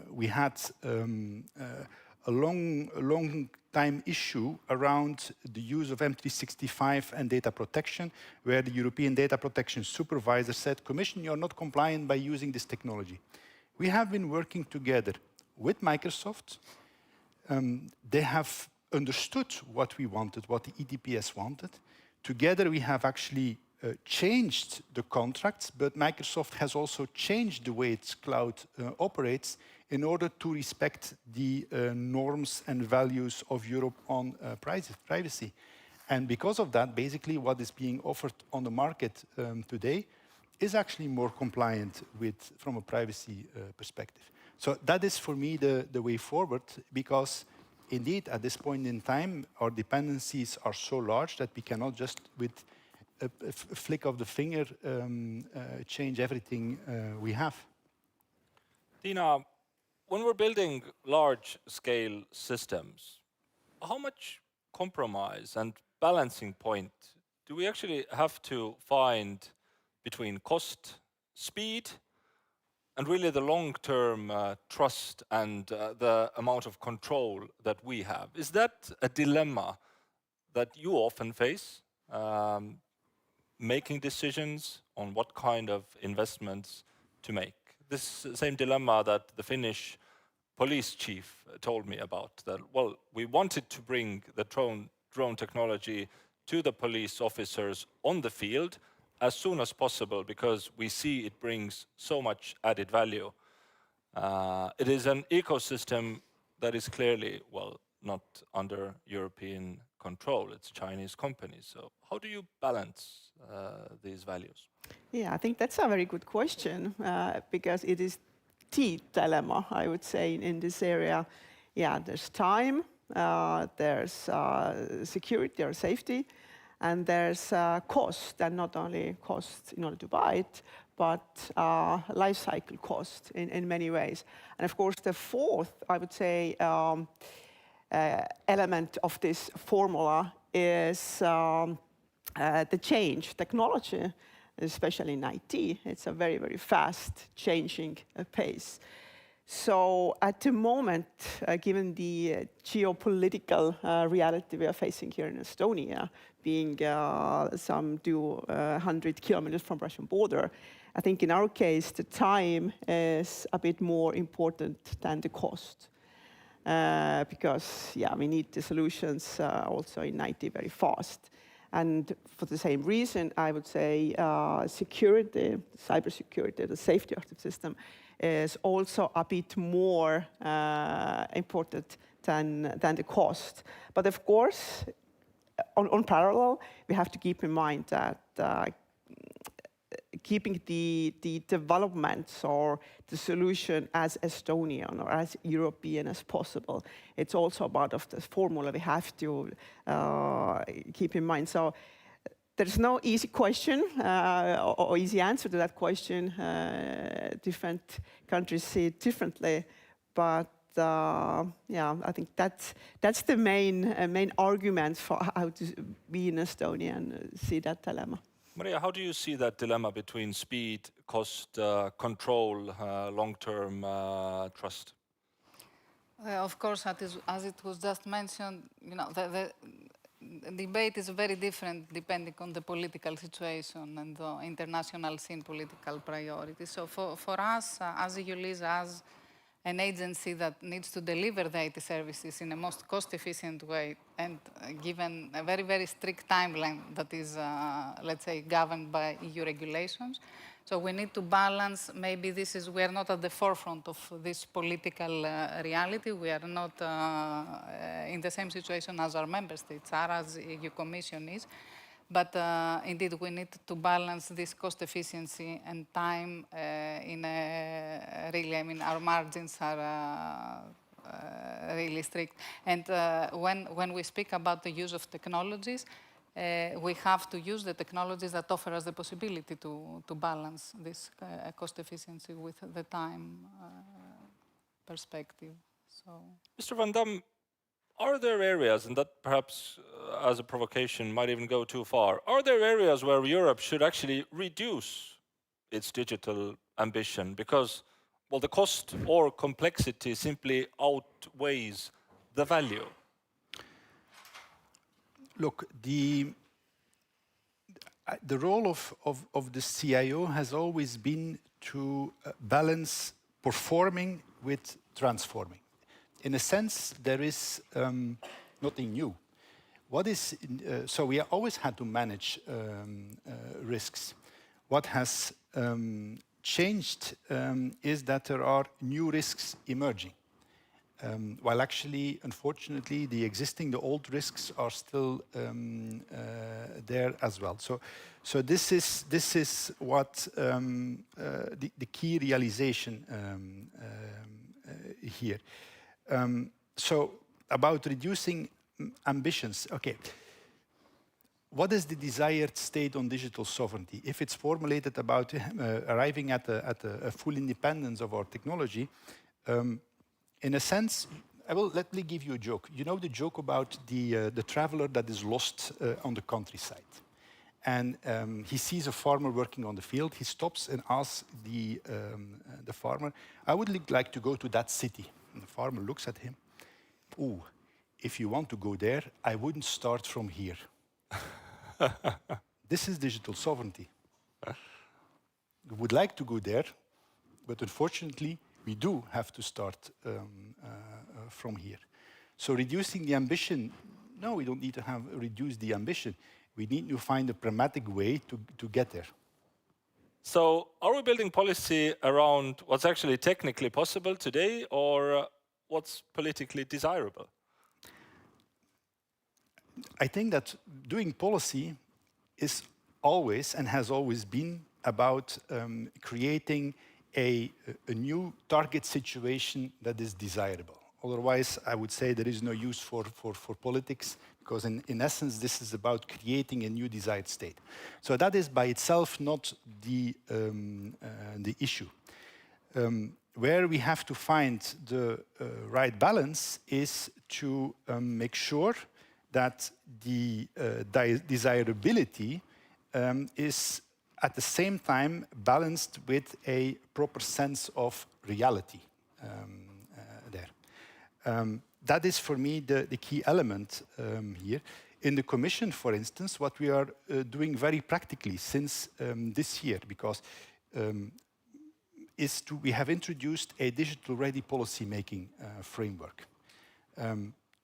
we had a long time issue around the use of M365 and data protection, where the European Data Protection Supervisor said, Commission, you're not compliant by using this technology. We have been working together with Microsoft. They have understood what we wanted, what the EDPS wanted. Together we have actually changed the contracts, but Microsoft has also changed the way its cloud operates in order to respect the norms and values of Europe on privacy. And because of that, basically what is being offered on the market today is actually more compliant from a privacy perspective. So that is for me the way forward, because indeed at this point in time our dependencies are so large that we cannot just with a flick of the finger change everything we have. Dina, when we're building large-scale systems, how much compromise and balancing point do we actually have to find between cost, speed, and really the long-term trust and the amount of control that we have? Is that a dilemma that you often face, making decisions on what kind of investments to make. This same dilemma that the Finnish police chief told me about, that, well, we wanted to bring the drone technology to the police officers on the field as soon as possible because we see it brings so much added value. It is an ecosystem that is clearly, well, not under European control. It's Chinese companies. So how do you balance these values? Yeah, I think that's a very good question because it is the dilemma, I would say, in this area. Yeah, there's time, there's security or safety, and there's cost, and not only cost in order to buy it, but life cycle cost in many ways. And of course, the fourth, I would say, element of this formula is the change. Technology, especially in IT, it's a very, very fast changing pace. So at the moment, given the geopolitical reality we are facing here in Estonia, being some 200 kilometers from Russian border, I think in our case, the time is a bit more important than the cost. Because, yeah, we need the solutions also in IT very fast. And for the same reason, I would say security, cybersecurity, the safety of the system is also a bit more important than the cost. But of course, on parallel, we have to keep in mind that keeping the developments or the solution as Estonian or as European as possible, it's also a part of the formula we have to keep in mind. So there's no easy question or easy answer to that question. Different countries see it differently, but yeah, I think that's the main argument for how to be in Estonia and see that dilemma. Maria, how do you see that dilemma between speed, cost, control, long-term trust? Of course, as it was just mentioned, the debate is very different depending on the political situation and the international scene political priorities. So for us, as EULISA, as an agency that needs to deliver the IT services in a most cost-efficient way and given a very, very strict timeline that is, let's say, governed by EU regulations. So we need to balance, maybe we are not at the forefront of this political reality. We are not in the same situation as our member states are, as EU Commission is. But indeed, we need to balance this cost efficiency and time in a really, I mean, our margins are really strict. And when we speak about the use of technologies, we have to use the technologies that offer us the possibility to balance this cost efficiency with the time perspective. So, Mr. Van Dam, are there areas, and that perhaps as a provocation might even go too far, are there areas where Europe should actually reduce its digital ambition because, well, the cost or complexity simply outweighs the value? Look, the role of the CIO has always been to balance performing with transforming. In a sense, there is nothing new. So we always had to manage risks. What has changed is that there are new risks emerging. While actually, unfortunately, the old risks are still there as well. So this is what the key realization here. So about reducing ambitions, okay. What is the desired state on digital sovereignty? If it's formulated about arriving at a full independence of our technology, in a sense, let me give you a joke. You know the joke about the traveler that is lost on the countryside. And he sees a farmer working on the field. He stops and asks the farmer, I would like to go to that city. And the farmer looks at him. Ooh, if you want to go there, I wouldn't start from here. This is digital sovereignty. We would like to go there, but unfortunately, we do have to start from here. So reducing the ambition, no, we don't need to reduce the ambition. We need to find a pragmatic way to get there. So are we building policy around what's actually technically possible today or what's politically desirable? I think that doing policy is always and has always been about creating a new target situation that is desirable. Otherwise, I would say there is no use for politics, because in essence, this is about creating a new desired state. So that is by itself not the issue. Where we have to find the right balance is to make sure that the desirability is at the same time balanced with a proper sense of reality there. That is for me the key element here. In the Commission, for instance, what we are doing very practically since this year, because we have introduced a digital-ready policy-making framework.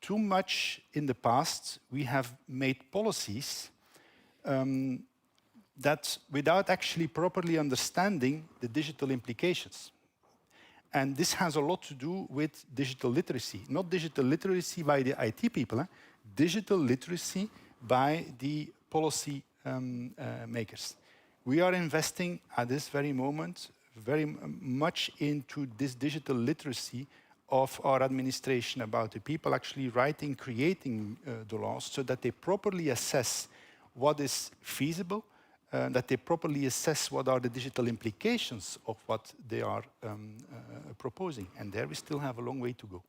Too much in the past, we have made policies that without actually properly understanding the digital implications. And this has a lot to do with digital literacy. Not digital literacy by the IT people, digital literacy by the policy makers. We are investing at this very moment very much into this digital literacy of our administration, about the people actually writing, creating the laws, so that they properly assess what is feasible, that they properly assess what are the digital implications of what they are proposing. And there we still have a long way to go.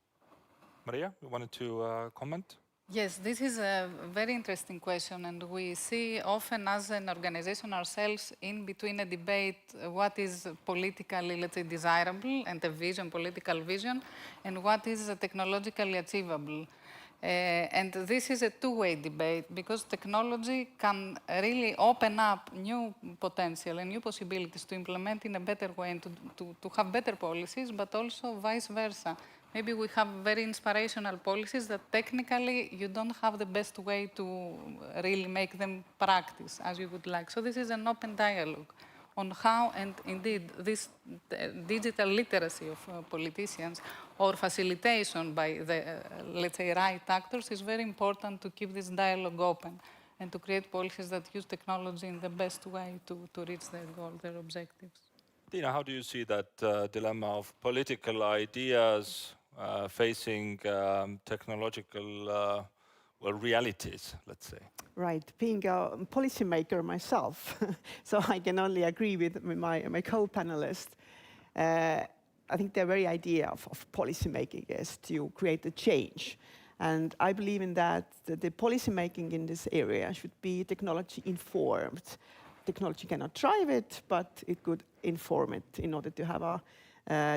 Maria, you wanted to comment? Yes, this is a very interesting question, and we see often as an organization ourselves in between a debate what is politically, let's say, desirable and a vision, political vision, and what is technologically achievable. And this is a two-way debate, because technology can really open up new potential and new possibilities to implement in a better way and to have better policies, but also vice versa. Maybe we have very inspirational policies that technically you don't have the best way to really make them practice as you would like. So this is an open dialogue on how, and indeed, this digital literacy of politicians or facilitation by the, let's say, right actors is very important to keep this dialogue open and to create policies that use technology in the best way to reach their goal, their objectives. Dina, how do you see that dilemma of political ideas facing technological realities, let's say? Right, being a policymaker myself, so I can only agree with my co-panelist. I think the very idea of policymaking is to create a change. And I believe in that the policymaking in this area should be technology informed. Technology cannot drive it, but it could inform it in order to have a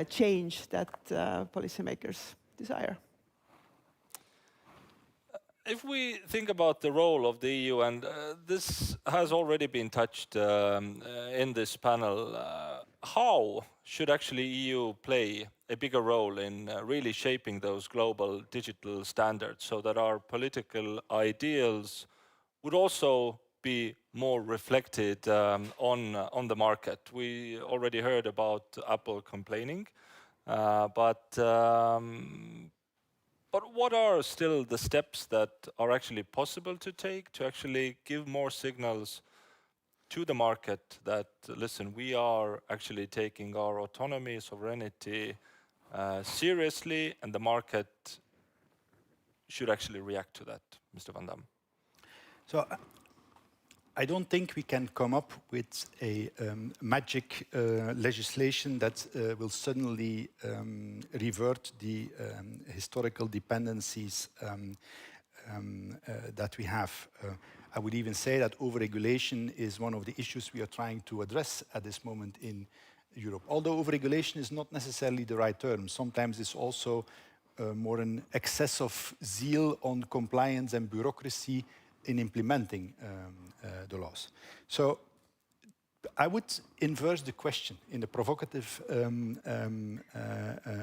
change that policymakers desire. If we think about the role of the EU, and this has already been touched in this panel, how should actually EU play a bigger role in really shaping those global digital standards so that our political ideals would also be more reflected on the market? We already heard about Apple complaining, but what are still the steps that are actually possible to take to actually give more signals to the market that, listen, we are actually taking our autonomy, sovereignty seriously, and the market should actually react to that, Mr. Van Dam? So I don't think we can come up with a magic legislation that will suddenly revert the historical dependencies that we have. I would even say that overregulation is one of the issues we are trying to address at this moment in Europe. Although overregulation is not necessarily the right term. Sometimes it's also more an excess of zeal on compliance and bureaucracy in implementing the laws. So I would inverse the question in a provocative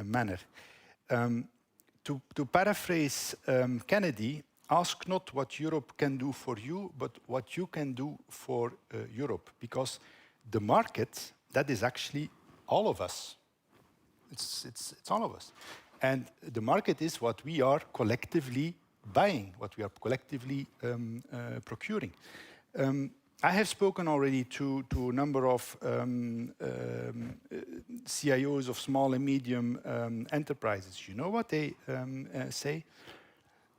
manner. To paraphrase Kennedy, ask not what Europe can do for you, but what you can do for Europe. Because the market, that is actually all of us. It's all of us. And the market is what we are collectively buying, what we are collectively procuring. I have spoken already to a number of CIOs of small and medium enterprises. You know what they say?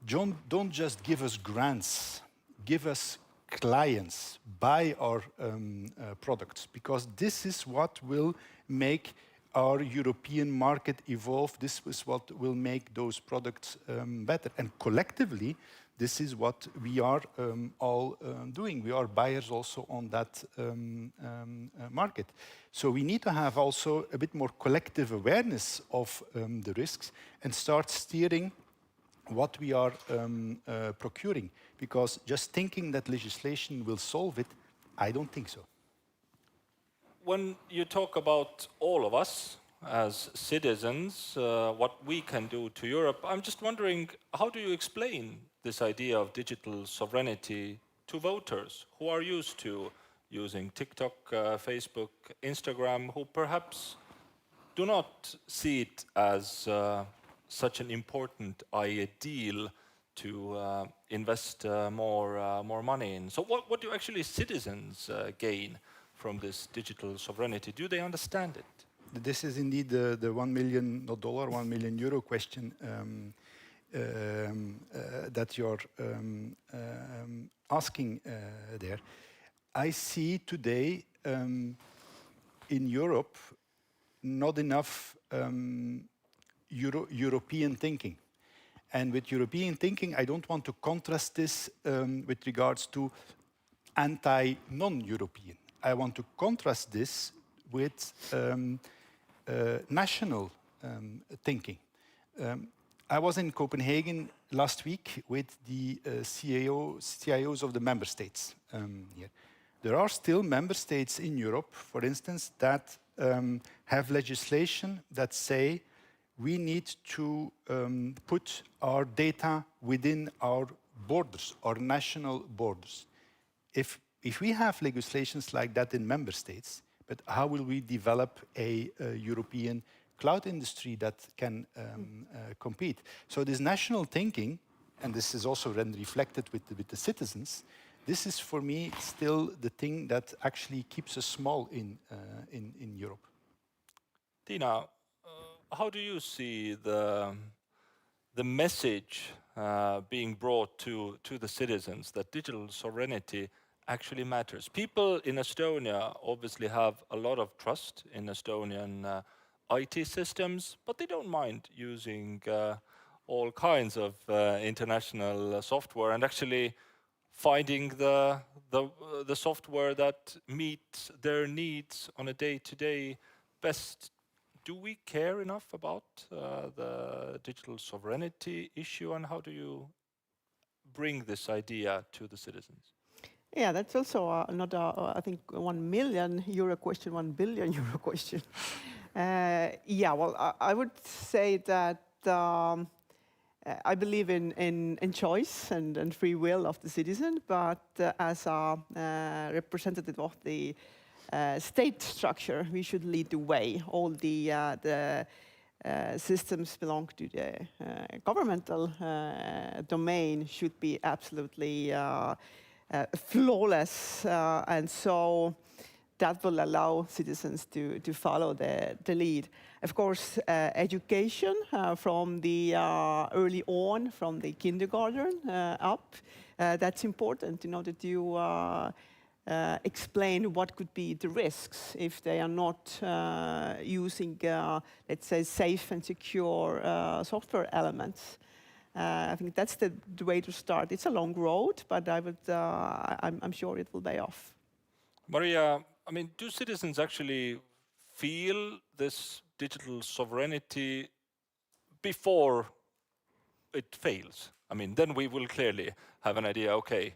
Don't just give us grants, give us clients, buy our products, because this is what will make our European market evolve. This is what will make those products better. And collectively, this is what we are all doing. We are buyers also on that market. So we need to have also a bit more collective awareness of the risks and start steering what we are procuring. Because just thinking that legislation will solve it, I don't think so. When you talk about all of us as citizens, what we can do to Europe, I'm just wondering, how do you explain this idea of digital sovereignty to voters who are used to using TikTok, Facebook, Instagram, who perhaps do not see it as such an important ideal to invest more money in? So what do actually citizens gain from this digital sovereignty? Do they understand it? This is indeed the $1 million, not dollar, €1 million question that you're asking there. I see today in Europe not enough European thinking. And with European thinking, I don't want to contrast this with regards to anti-non-European. I want to contrast this with national thinking. I was in Copenhagen last week with the CIOs of the member states here. There are still member states in Europe, for instance, that have legislation that say we need to put our data within our borders, our national borders. If we have legislations like that in member states, but how will we develop a European cloud industry that can compete? So this national thinking, and this is also then reflected with the citizens, this is for me still the thing that actually keeps us small in Europe. Tiina, how do you see the message being brought to the citizens that digital sovereignty actually matters? People in Estonia obviously have a lot of trust in Estonian IT systems, but they don't mind using all kinds of international software and actually finding the software that meets their needs on a day-to-day best. Do we care enough about the digital sovereignty issue, and how do you bring this idea to the citizens? Yeah, that's also another, I think, €1 million question, €1 billion question. Yeah, well, I would say that I believe in choice and free will of the citizen, but as a representative of the state structure, we should lead the way. All the systems belong to the governmental domain should be absolutely flawless, and so that will allow citizens to follow the lead. Of course, education from the early on, from the kindergarten up, that's important in order to explain what could be the risks if they are not using, let's say, safe and secure software elements. I think that's the way to start. It's a long road, but I'm sure it will pay off. Maria, I mean, do citizens actually feel this digital sovereignty before it fails, I mean, then we will clearly have an idea, okay,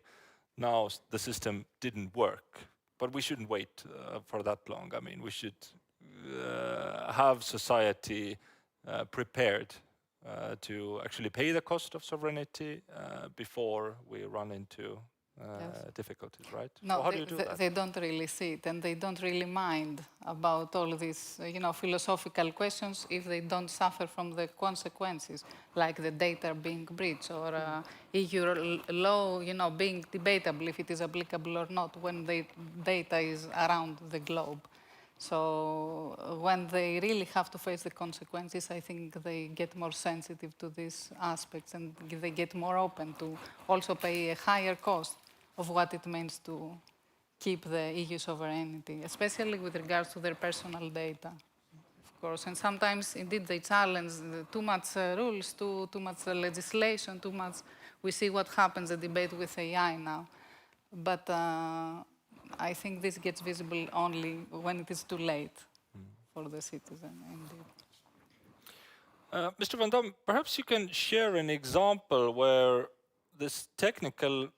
now the system didn't work. But we shouldn't wait for that long. I mean, we should have society prepared to actually pay the cost of sovereignty before we run into difficulties, right? No, so how do you do that? They don't really see it, and they don't really mind about all these, philosophical questions if they don't suffer from the consequences, like the data being breached or EU law, being debatable if it is applicable or not when the data is around the globe. So when they really have to face the consequences, I think they get more sensitive to these aspects and they get more open to also pay a higher cost of what it means to keep the EU sovereignty, especially with regards to their personal data, of course. And sometimes, indeed, they challenge too much rules, too much legislation, too much. We see what happens, the debate with AI now. But I think this gets visible only when it is too late for the citizen, indeed. Mr. Van Dam, perhaps you can share an example where this technical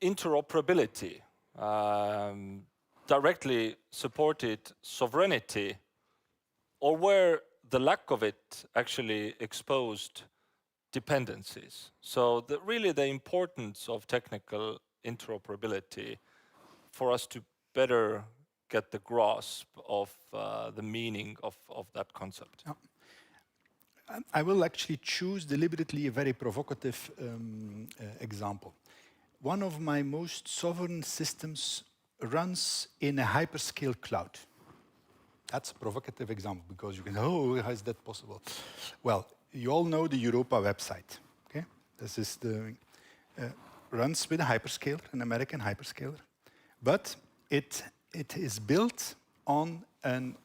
interoperability directly supported sovereignty, or where the lack of it actually exposed dependencies. So really the importance of technical interoperability for us to better get the grasp of the meaning of that concept. Yeah. I will actually choose deliberately a very provocative example. One of my most sovereign systems runs in a hyperscale cloud. That's a provocative example because you can, how is that possible? Well, you all know the Europa website. Okay, this is the runs with a hyperscaler, an American hyperscaler, but it is built on an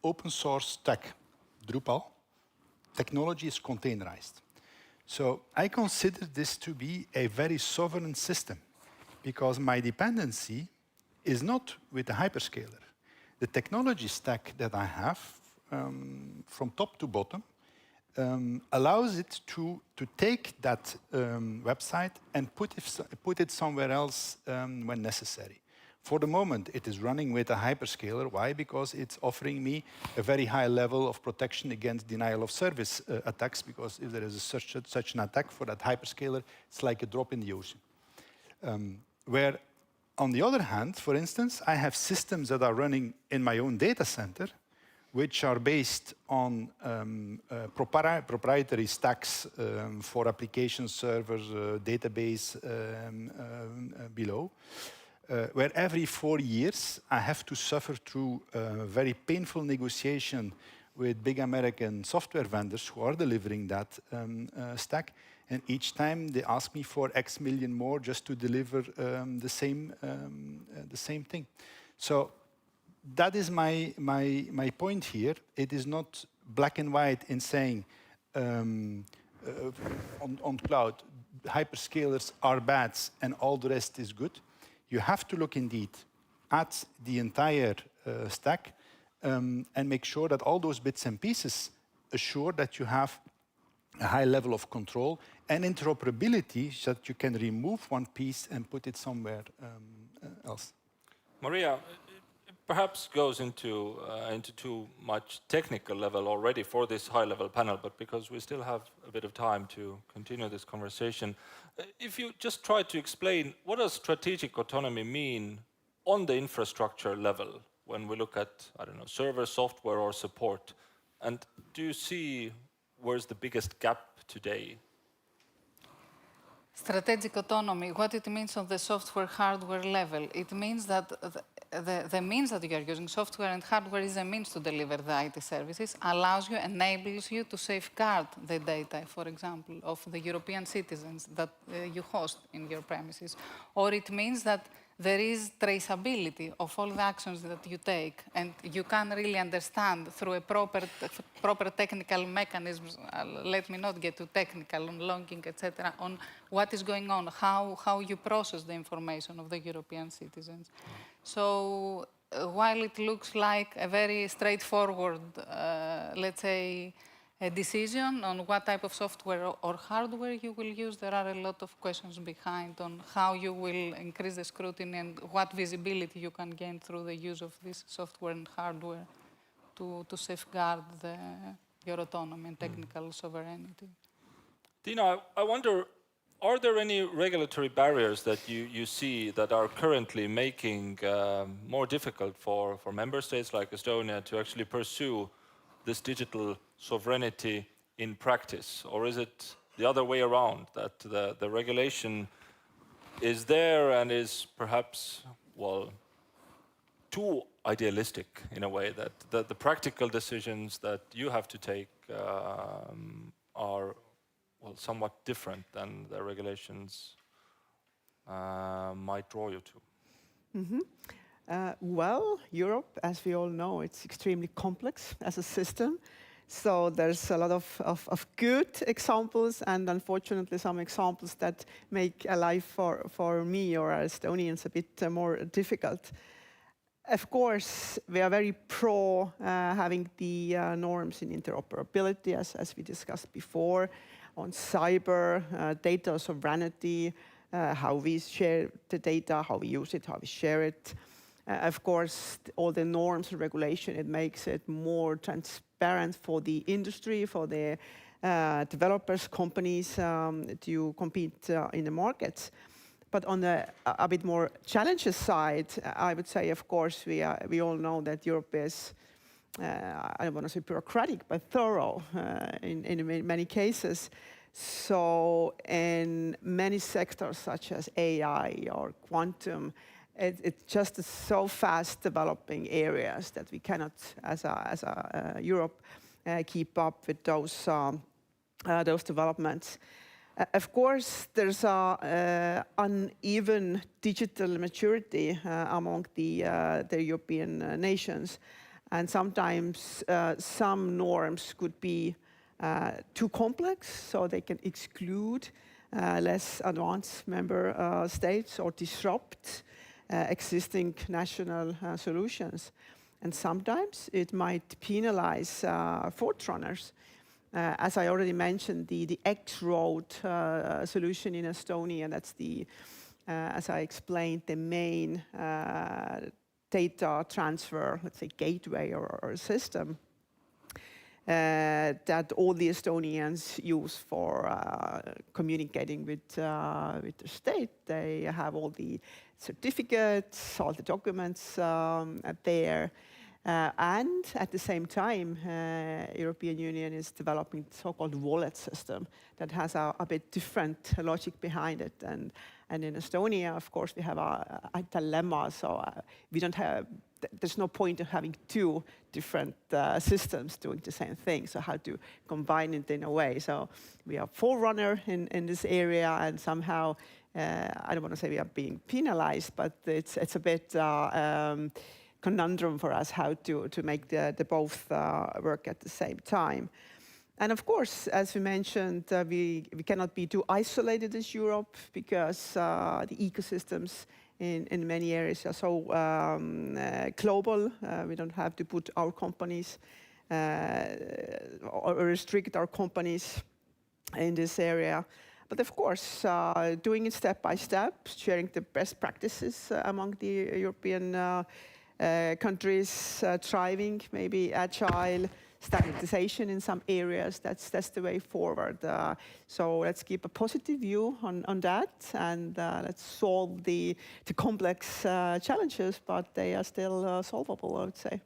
open source stack, Drupal. Technology is containerized. So I consider this to be a very sovereign system because my dependency is not with the hyperscaler. The technology stack that I have from top to bottom allows it to take that website and put it somewhere else when necessary. For the moment, it is running with a hyperscaler. Why? Because it's offering me a very high level of protection against denial of service attacks, because if there is such an attack for that hyperscaler, it's like a drop in the ocean. Where, on the other hand, for instance, I have systems that are running in my own data center, which are based on proprietary stacks for application servers, database below. Where every 4 years I have to suffer through a very painful negotiation with big American software vendors who are delivering that stack. And each time they ask me for X million more just to deliver the same thing. So that is my point here. It is not black and white in saying on cloud, hyperscalers are bad and all the rest is good. You have to look indeed at the entire stack and make sure that all those bits and pieces assure that you have a high level of control and interoperability so that you can remove one piece and put it somewhere else. Maria, it perhaps goes into too much technical level already for this high-level panel, but because we still have a bit of time to continue this conversation, if you just try to explain what does strategic autonomy mean on the infrastructure level when we look at, I don't know, server, software, or support, and do you see where's the biggest gap today? Strategic autonomy, what it means on the software hardware level, it means that the means that you are using, software and hardware, is a means to deliver the IT services, allows you, enables you to safeguard the data, for example, of the European citizens that you host in your premises. Or it means that there is traceability of all the actions that you take, and you can really understand through a proper technical mechanisms, let me not get too technical on logging, etc., on what is going on, how you process the information of the European citizens. So while it looks like a very straightforward, let's say, decision on what type of software or hardware you will use. There are a lot of questions behind on how you will increase the scrutiny and what visibility you can gain through the use of this software and hardware to safeguard your autonomy and technical sovereignty. Dina, I wonder, are there any regulatory barriers that you see that are currently making more difficult for member states like Estonia to actually pursue this digital sovereignty in practice? Or is it the other way around, that the regulation is there and is perhaps, well, too idealistic in a way, that the practical decisions that you have to take are, well, somewhat different than the regulations might draw you to? Well, Europe, as we all know, it's extremely complex as a system. So there's a lot of good examples and unfortunately some examples that make life for me or Estonians a bit more difficult. Of course, we are very pro having the norms in interoperability, as we discussed before, on cyber, data sovereignty, how we share the data, how we use it, how we share it. Of course, all the norms and regulation, it makes it more transparent for the industry, for the developers, companies to compete in the markets. But on the a bit more challenges side, I would say, of course, we all know that Europe is, I don't want to say bureaucratic, but thorough in many cases. So in many sectors, such as AI or quantum, it's just so fast developing areas that we cannot, as a Europe, keep up with those developments. Of course, there's uneven digital maturity among the European nations, and sometimes some norms could be too complex, so they can exclude less advanced member states or disrupt existing national solutions. And sometimes it might penalize forerunners. As I already mentioned, the X-Road solution in Estonia, that's the, as I explained, the main data transfer, let's say, gateway or system that all the Estonians use for communicating with the state. They have all the certificates, all the documents there. And at the same time, European Union is developing so-called wallet system that has a bit different logic behind it. And in Estonia, of course, we have a dilemma. So we don't have, there's no point in having two different systems doing the same thing. So how to combine it in a way. So we are forerunner in this area, and somehow, I don't want to say we are being penalized, but it's a bit conundrum for us how to make the both work at the same time. And of course, as we mentioned, we cannot be too isolated as Europe, because the ecosystems in many areas are so global. We don't have to put our companies or restrict our companies in this area. But of course, doing it step by step, sharing the best practices among the European countries, thriving, maybe agile, standardization in some areas, that's the way forward. So let's keep a positive view on that, and let's solve the complex challenges, but they are still solvable, I would say.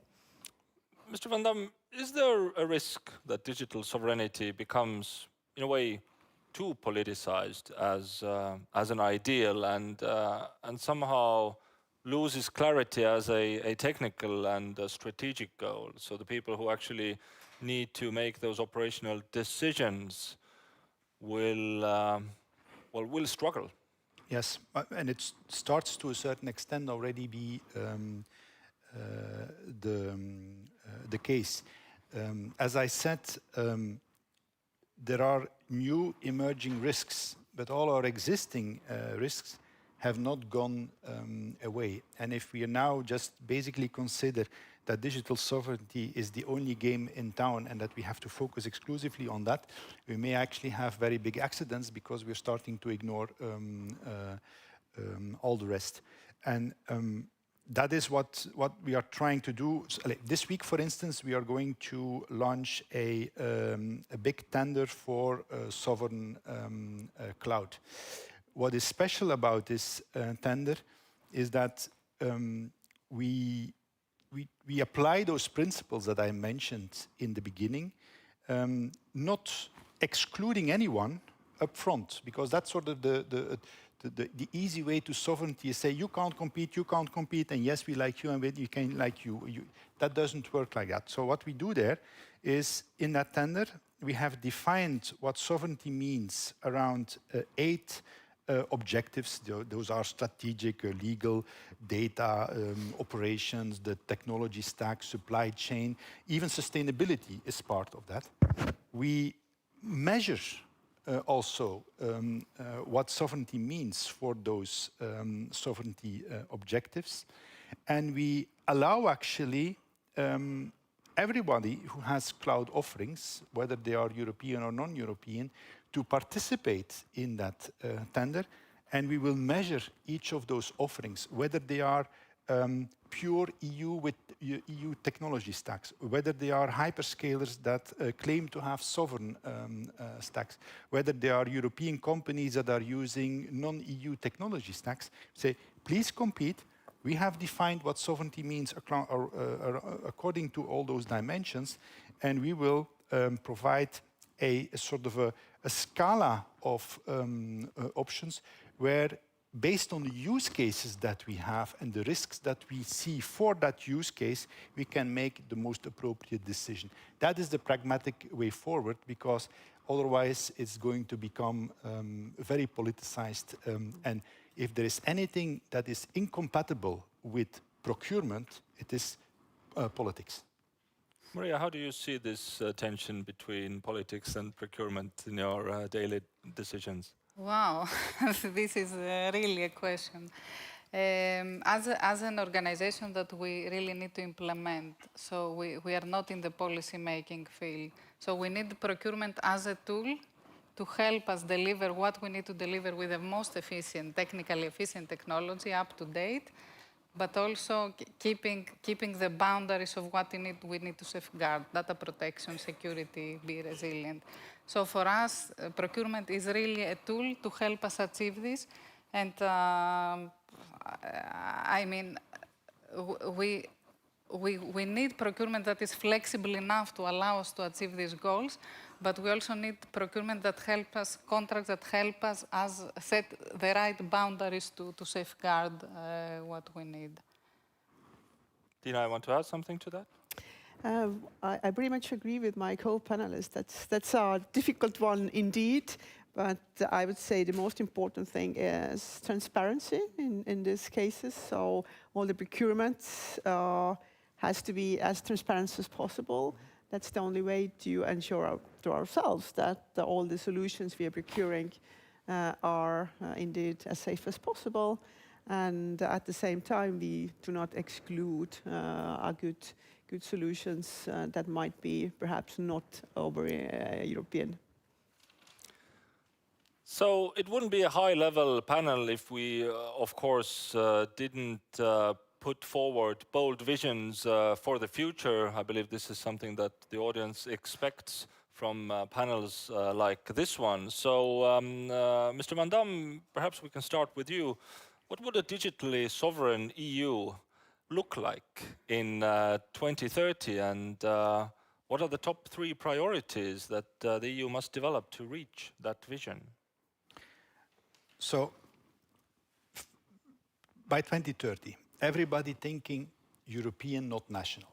Mr. Van Dam, is there a risk that digital sovereignty becomes, in a way, too politicized as an ideal, and somehow loses clarity as a technical and a strategic goal? So the people who actually need to make those operational decisions will struggle. Yes, and it starts to a certain extent already be the case. As I said, there are new emerging risks, but all our existing risks have not gone away. And if we now just basically consider that digital sovereignty is the only game in town and that we have to focus exclusively on that, we may actually have very big accidents because we're starting to ignore all the rest. And that is what we are trying to do. So, this week, for instance, we are going to launch a big tender for sovereign cloud. What is special about this tender is that we apply those principles that I mentioned in the beginning, not excluding anyone up front, because that's sort of the easy way to sovereignty is say, you can't compete, and yes, we like you, and we can like you. That doesn't work like that. So what we do there is, in that tender, we have defined what sovereignty means around 8 objectives. Those are strategic, legal, data, operations, the technology stack, supply chain, even sustainability is part of that. We measure also what sovereignty means for those sovereignty objectives. And we allow actually everybody who has cloud offerings, whether they are European or non-European, to participate in that tender. And we will measure each of those offerings, whether they are pure EU with EU technology stacks, whether they are hyperscalers that claim to have sovereign stacks, whether they are European companies that are using non-EU technology stacks. Say, please compete. We have defined what sovereignty means according to all those dimensions, and we will provide a sort of a scala of options where, based on the use cases that we have and the risks that we see for that use case, we can make the most appropriate decision. That is the pragmatic way forward, because otherwise it's going to become very politicized. And if there is anything that is incompatible with procurement, it is politics. Maria, how do you see this tension between politics and procurement in your daily decisions? Wow, this is really a question. As an organization that we really need to implement, so we are not in the policy-making field. So we need procurement as a tool to help us deliver what we need to deliver with the most efficient, technically efficient technology up to date, but also keeping the boundaries of what we need to safeguard, data protection, security, be resilient. So for us, procurement is really a tool to help us achieve this. And I mean, we need procurement that is flexible enough to allow us to achieve these goals, but we also need procurement that help us, contracts that help us set the right boundaries to safeguard what we need. Dina, I want to add something to that? I pretty much agree with my co-panelists. That's a difficult one indeed, but I would say the most important thing is transparency in these cases. So all the procurement has to be as transparent as possible. That's the only way to ensure to ourselves that all the solutions we are procuring are indeed as safe as possible. And at the same time, we do not exclude good solutions that might be perhaps not over European. So it wouldn't be a high-level panel if we, of course, didn't put forward bold visions for the future. I believe this is something that the audience expects from panels like this one. So, Mr. Van Dam, perhaps we can start with you. What would a digitally sovereign EU look like in 2030, and what are the top 3 priorities that the EU must develop to reach that vision? So, by 2030, everybody thinking European, not national.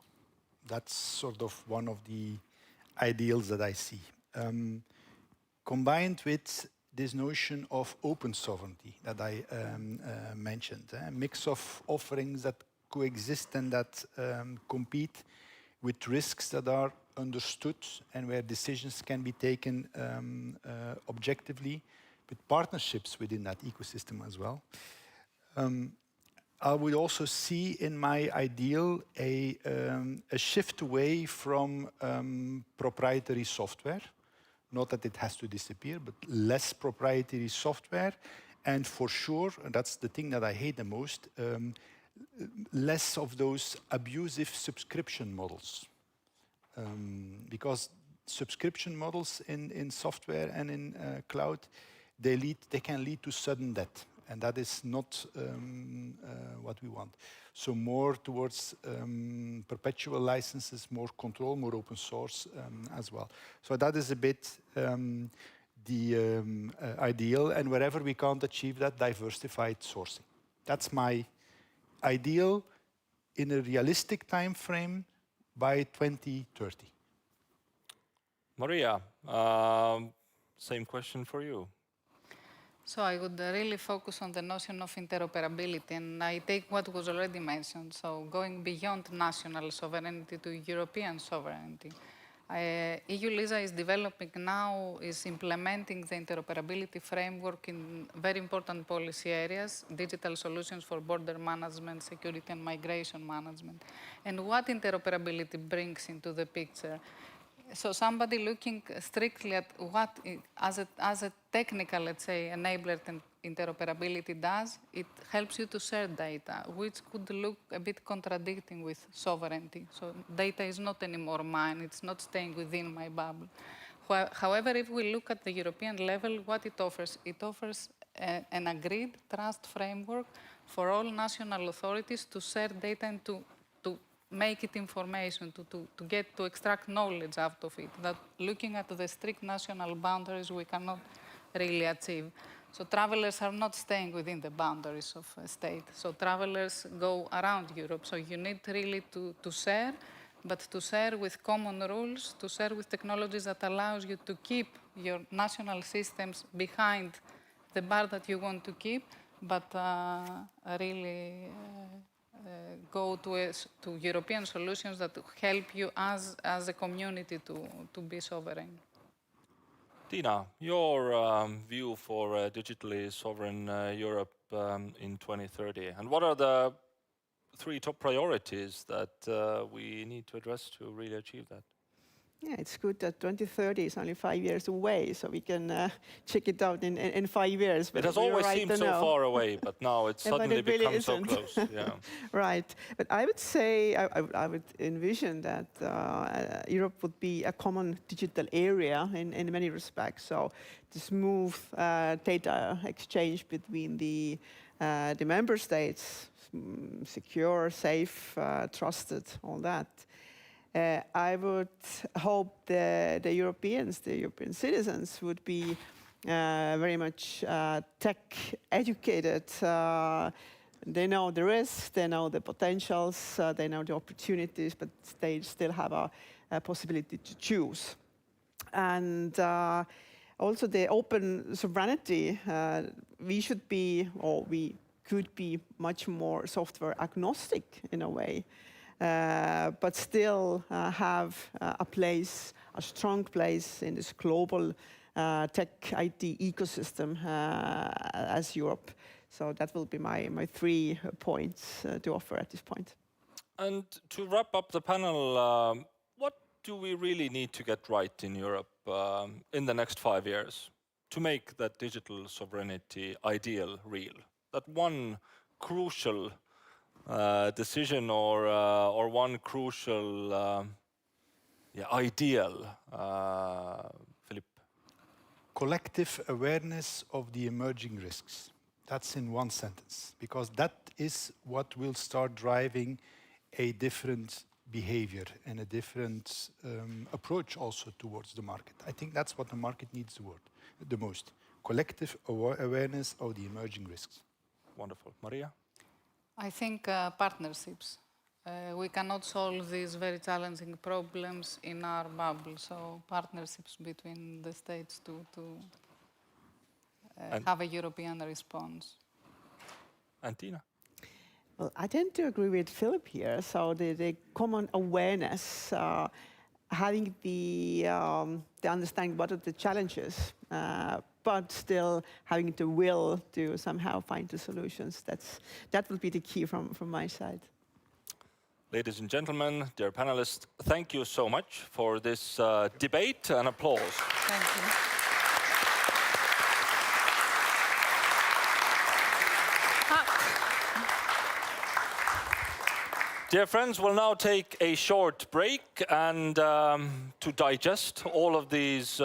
That's sort of one of the ideals that I see. Combined with this notion of open sovereignty that I mentioned, a mix of offerings that coexist and that compete with risks that are understood and where decisions can be taken objectively, with partnerships within that ecosystem as well. I would also see in my ideal a shift away from proprietary software. Not that it has to disappear, but less proprietary software. And for sure, and that's the thing that I hate the most, less of those abusive subscription models. Because subscription models in software and in cloud, they can lead to sudden death. And that is not what we want. So more towards perpetual licenses, more control, more open source as well. So that is a bit the ideal. And wherever we can't achieve that, diversified sourcing. That's my ideal in a realistic time frame by 2030. Maria, same question for you. So I would really focus on the notion of interoperability, and I take what was already mentioned, so going beyond national sovereignty to European sovereignty. EU-LISA is developing now, is implementing the interoperability framework in very important policy areas, digital solutions for border management, security and migration management. And what interoperability brings into the picture? So somebody looking strictly at what, as a technical, let's say, enabler interoperability does, it helps you to share data, which could look a bit contradicting with sovereignty. So data is not anymore mine, it's not staying within my bubble. However, if we look at the European level, what it offers an agreed trust framework for all national authorities to share data and to make it information, to extract knowledge out of it, that looking at the strict national boundaries we cannot really achieve. So travelers are not staying within the boundaries of a state. So travelers go around Europe. So you need really to share, but to share with common rules, to share with technologies that allows you to keep your national systems behind the bar that you want to keep, but really go to European solutions that help you as a community to be sovereign. Tiina, your view for digitally sovereign Europe in 2030, and what are the 3 top priorities that we need to address to really achieve that? Yeah, it's good that 2030 is only 5 years away, so we can check it out in 5 years. It has always seemed so far away, but now it's suddenly it really become so isn't. close. Yeah. Right, but I would say, I would envision that Europe would be a common digital area in many respects. So the smooth data exchange between the member states, secure, safe, trusted, all that. I would hope the European citizens would be very much tech educated. They know the risks, they know the potentials, they know the opportunities, but they still have a possibility to choose. And also the open sovereignty, we should be, or we could be much more software agnostic in a way. But still have a strong place in this global tech IT ecosystem as Europe. So that will be my 3 points to offer at this point. And to wrap up the panel, what do we really need to get right in Europe in the next 5 years to make that digital sovereignty ideal real? That one crucial decision or one crucial ideal, Philippe? Collective awareness of the emerging risks. That's in one sentence, because that is what will start driving a different behavior and a different approach also towards the market. I think that's what the market needs the most. Collective awareness of the emerging risks. Wonderful. Maria? I think partnerships. We cannot solve these very challenging problems in our bubble, so partnerships between the states to have a European response. And Tiina? Well, I tend to agree with Philip here. So the common awareness, having the understanding what are the challenges, but still having the will to somehow find the solutions. That will be the key from my side. Ladies and gentlemen, dear panelists, thank you so much for this debate, and applause. Thank you. Dear friends, we'll now take a short break and to digest all of these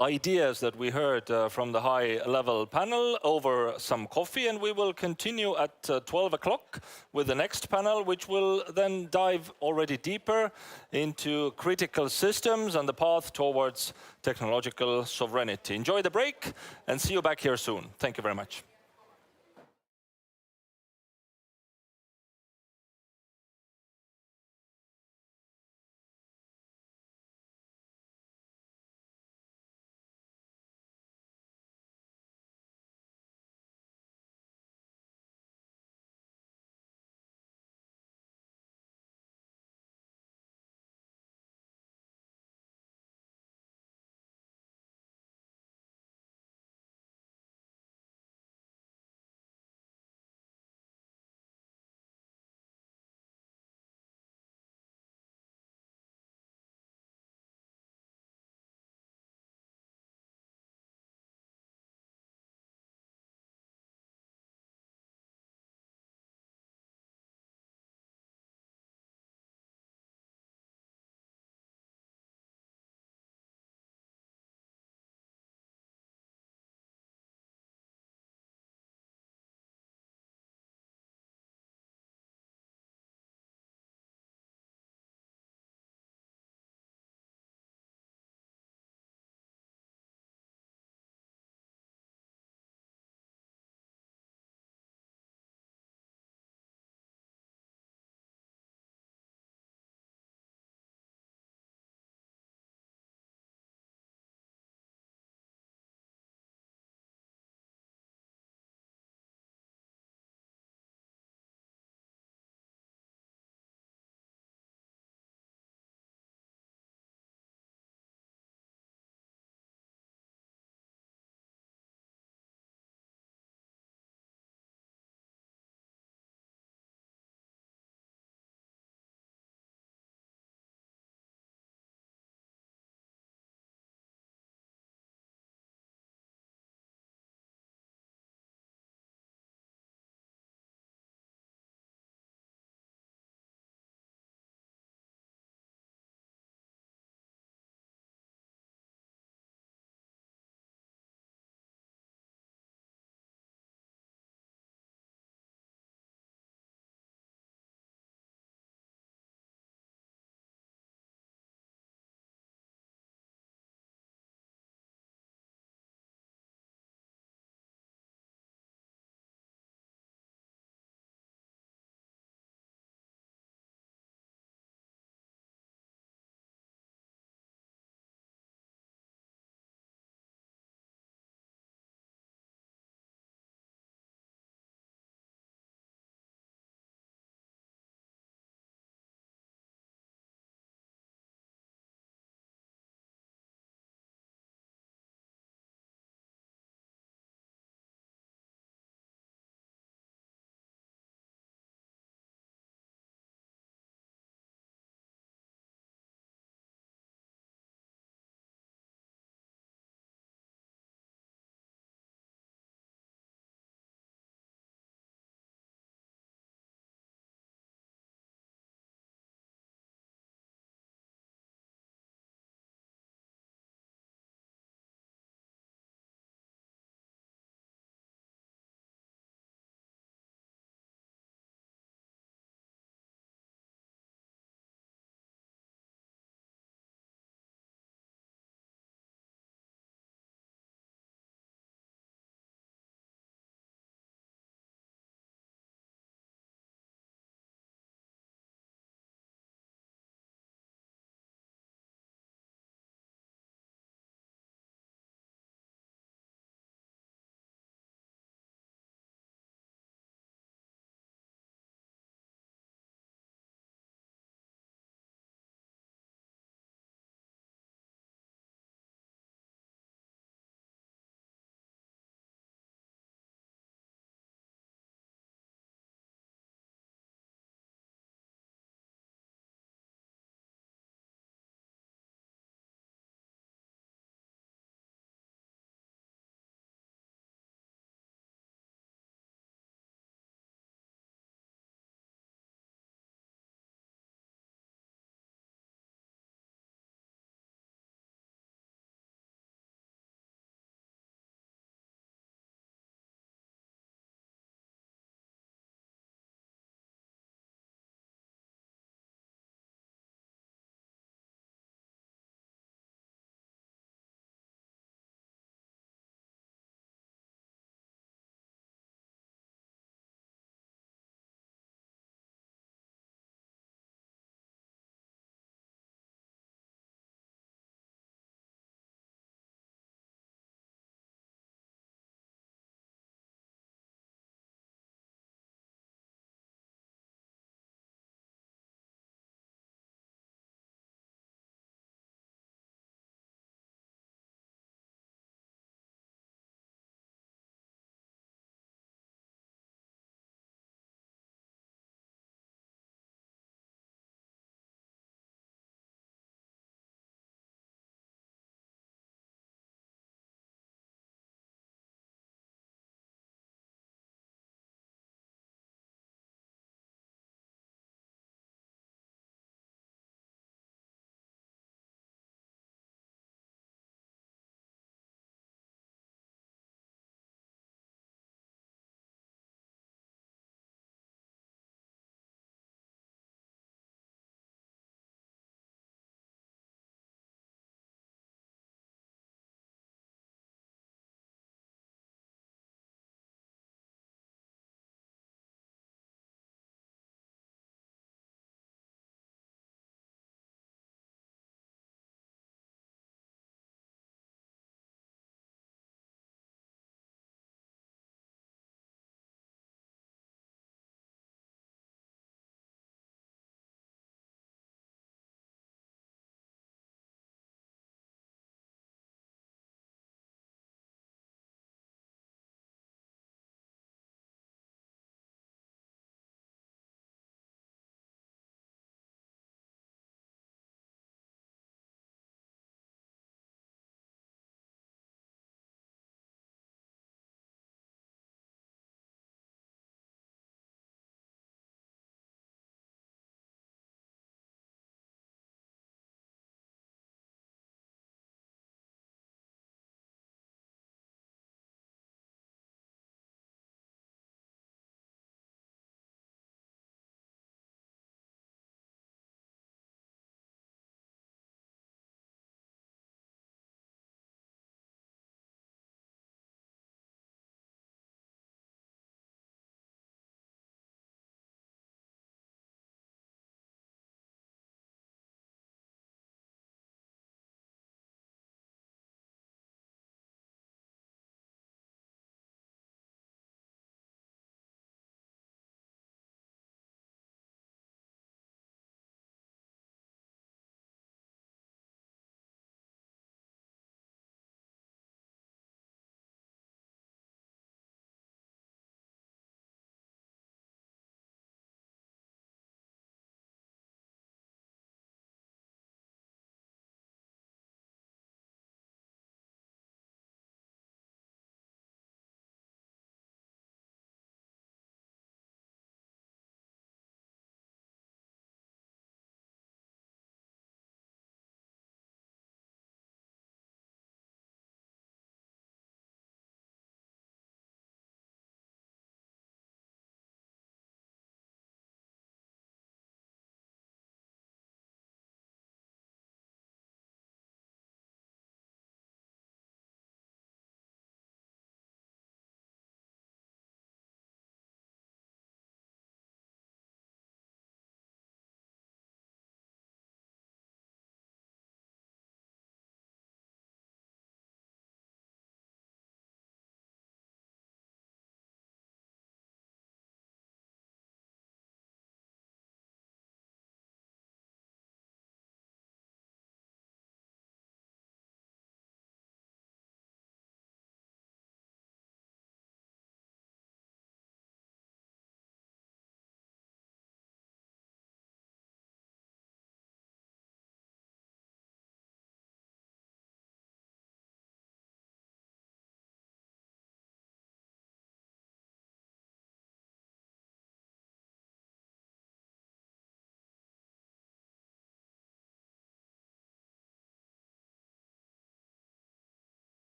ideas that we heard from the high-level panel over some coffee, and we will continue at 12 o'clock with the next panel, which will then dive already deeper into critical systems and the path towards technological sovereignty. Enjoy the break and see you back here soon. Thank you very much.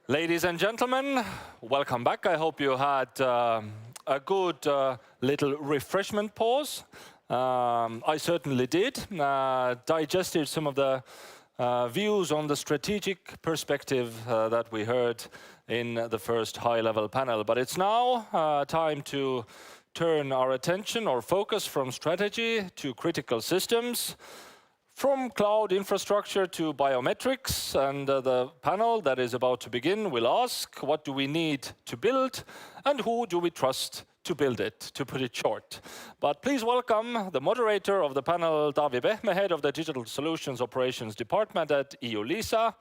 Ladies and gentlemen, welcome back. I hope you had a good little refreshment pause. I certainly did. Digested some of the views on the strategic perspective that we heard in the first high-level panel. But it's now time to turn our attention or focus from strategy to critical systems, from cloud infrastructure to biometrics. And the panel that is about to begin will ask, what do we need to build and who do we trust to build it, to put it short. But please welcome the moderator of the panel, Taavi Pehme, head of the Digital Solutions Operations Department at EU-LISA.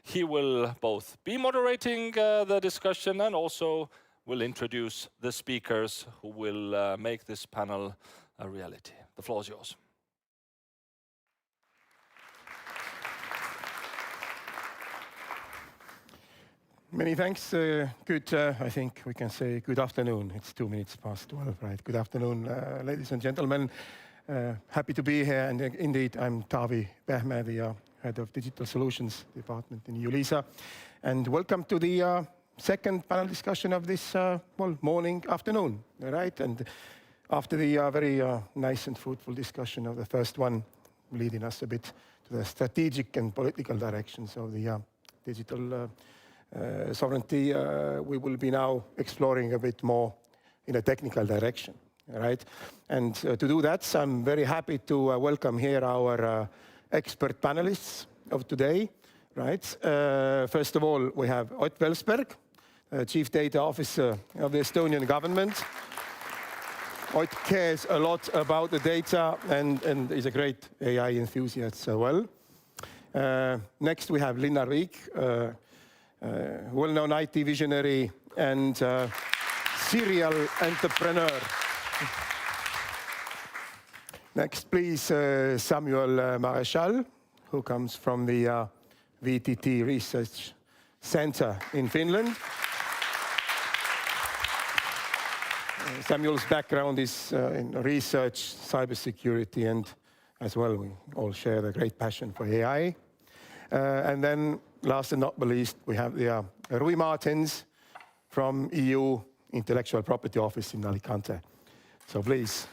He will both be moderating the discussion and also will introduce the speakers who will make this panel a reality. The floor is yours. Many thanks. I think we can say good afternoon. It's 2 minutes past 12, right? Good afternoon, ladies and gentlemen. Happy to be here. And indeed, I'm Taavi Pehme, the head of Digital Solutions Department in EU-LISA. And welcome to the second panel discussion of this morning, afternoon, right? And after the very nice and fruitful discussion of the first one, leading us a bit to the strategic and political directions of the digital sovereignty, we will be now exploring a bit more in a technical direction, right? And to do that, I'm very happy to welcome here our expert panelists of today, right? First of all, we have Ott Welsberg, Chief Data Officer of the Estonian government. Ott cares a lot about the data and is a great AI enthusiast as well. Next, we have Linnar Viik, well-known IT visionary and serial entrepreneur. Next, please, Samuel Marechal, who comes from the VTT Research Center in Finland. Samuel's background is in research, cybersecurity, and as well, we all share the great passion for AI. And then, last and not least, we have the Rui Martins from EU Intellectual Property Office in Alicante. So please.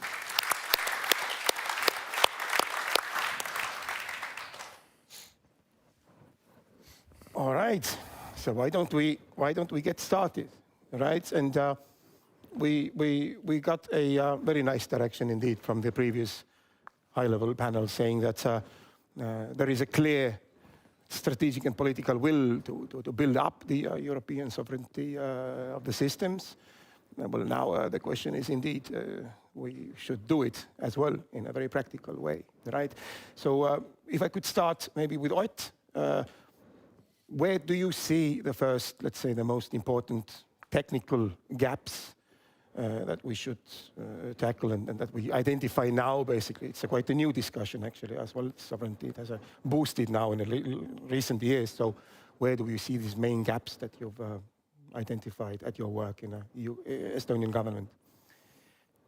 All right. So why don't we get started, right? And we got a very nice direction indeed from the previous high-level panel, saying that there is a clear strategic and political will to build up the European sovereignty of the systems. Well, now the question is indeed, we should do it as well in a very practical way, right? So if I could start maybe with Ott, where do you see the first, let's say, the most important technical gaps that we should tackle and that we identify now, basically? It's quite a new discussion, actually, as well. Sovereignty it has boosted now in the recent years. So where do you see these main gaps that you've identified at your work in the Estonian government?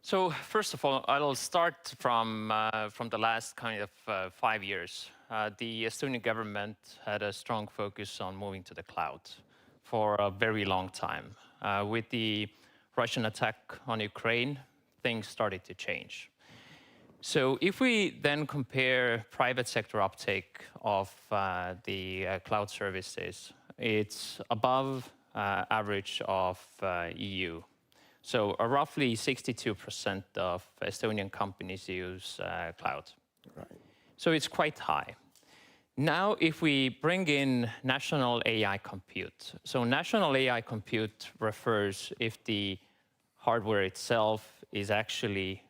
So first of all, I'll start from the last kind of 5 years. The Estonian government had a strong focus on moving to the cloud for a very long time. With the Russian attack on Ukraine, things started to change. So if we then compare private sector uptake of the cloud services, it's above average of EU. So roughly 62% of Estonian companies use cloud. Right. So it's quite high. Now, if we bring in national AI compute, so national AI compute refers if the hardware itself is actually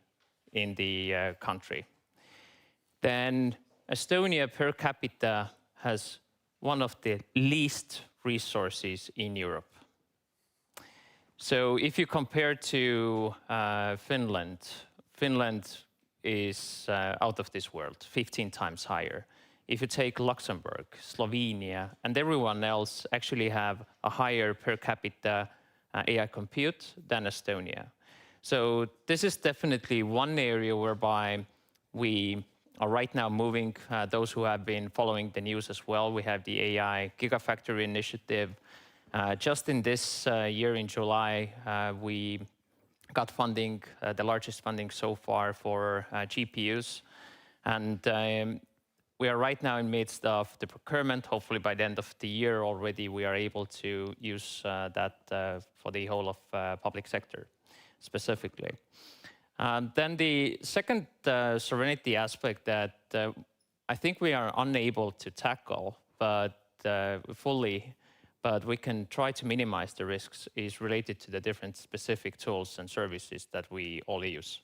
in the country. Then Estonia per capita has one of the least resources in Europe. So if you compare to Finland, Finland is out of this world, 15 times higher. If you take Luxembourg, Slovenia, and everyone else actually have a higher per capita AI compute than Estonia. So this is definitely one area whereby we are right now moving. Those who have been following the news as well, we have the AI Gigafactory initiative. Just in this year, in July, we got funding, the largest funding so far for GPUs. And we are right now in midst of the procurement. Hopefully by the end of the year already we are able to use that for the whole of public sector specifically. Then the second sovereignty aspect that I think we are unable to tackle fully, but we can try to minimize the risks, is related to the different specific tools and services that we all use.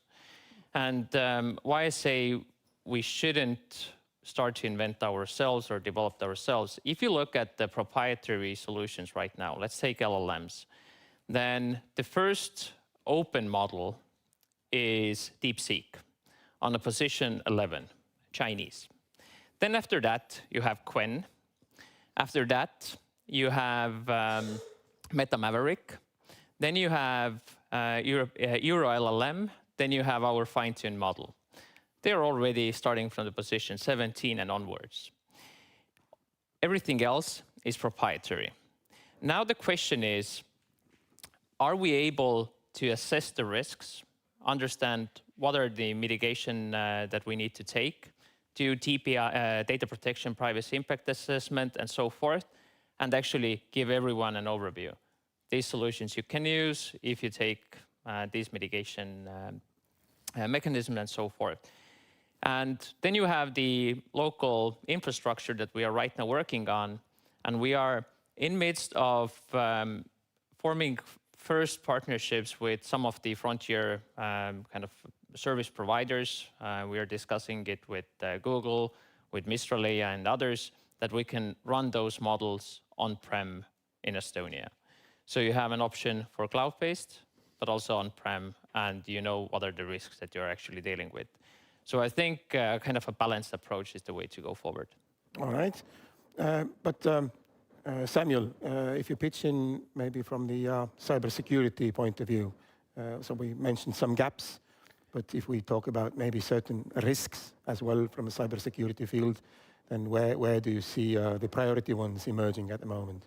And why I say we shouldn't start to invent ourselves or develop ourselves, if you look at the proprietary solutions right now, let's take LLMs, then the first open model is DeepSeek on the position 11, Chinese. Then after that, you have Qwen. After that, you have Meta Maverick. Then you have Euro LLM. Then you have our fine-tuned model. They're already starting from the position 17 and onwards. Everything else is proprietary. Now the question is, are we able to assess the risks, understand what are the mitigation that we need to take, do TPI, data protection, privacy impact assessment, and so forth, and actually give everyone an overview. These solutions you can use if you take these mitigation mechanisms and so forth. And then you have the local infrastructure that we are right now working on, and we are in midst of forming first partnerships with some of the frontier kind of service providers. We are discussing it with Google, with Mistral AI and others, that we can run those models on-prem in Estonia. So you have an option for cloud-based, but also on-prem, and you know what are the risks that you're actually dealing with. So I think kind of a balanced approach is the way to go forward. All right. Samuel, if you pitch in maybe from the cybersecurity point of view, so we mentioned some gaps, but if we talk about maybe certain risks as well from a cybersecurity field, then where do you see the priority ones emerging at the moment?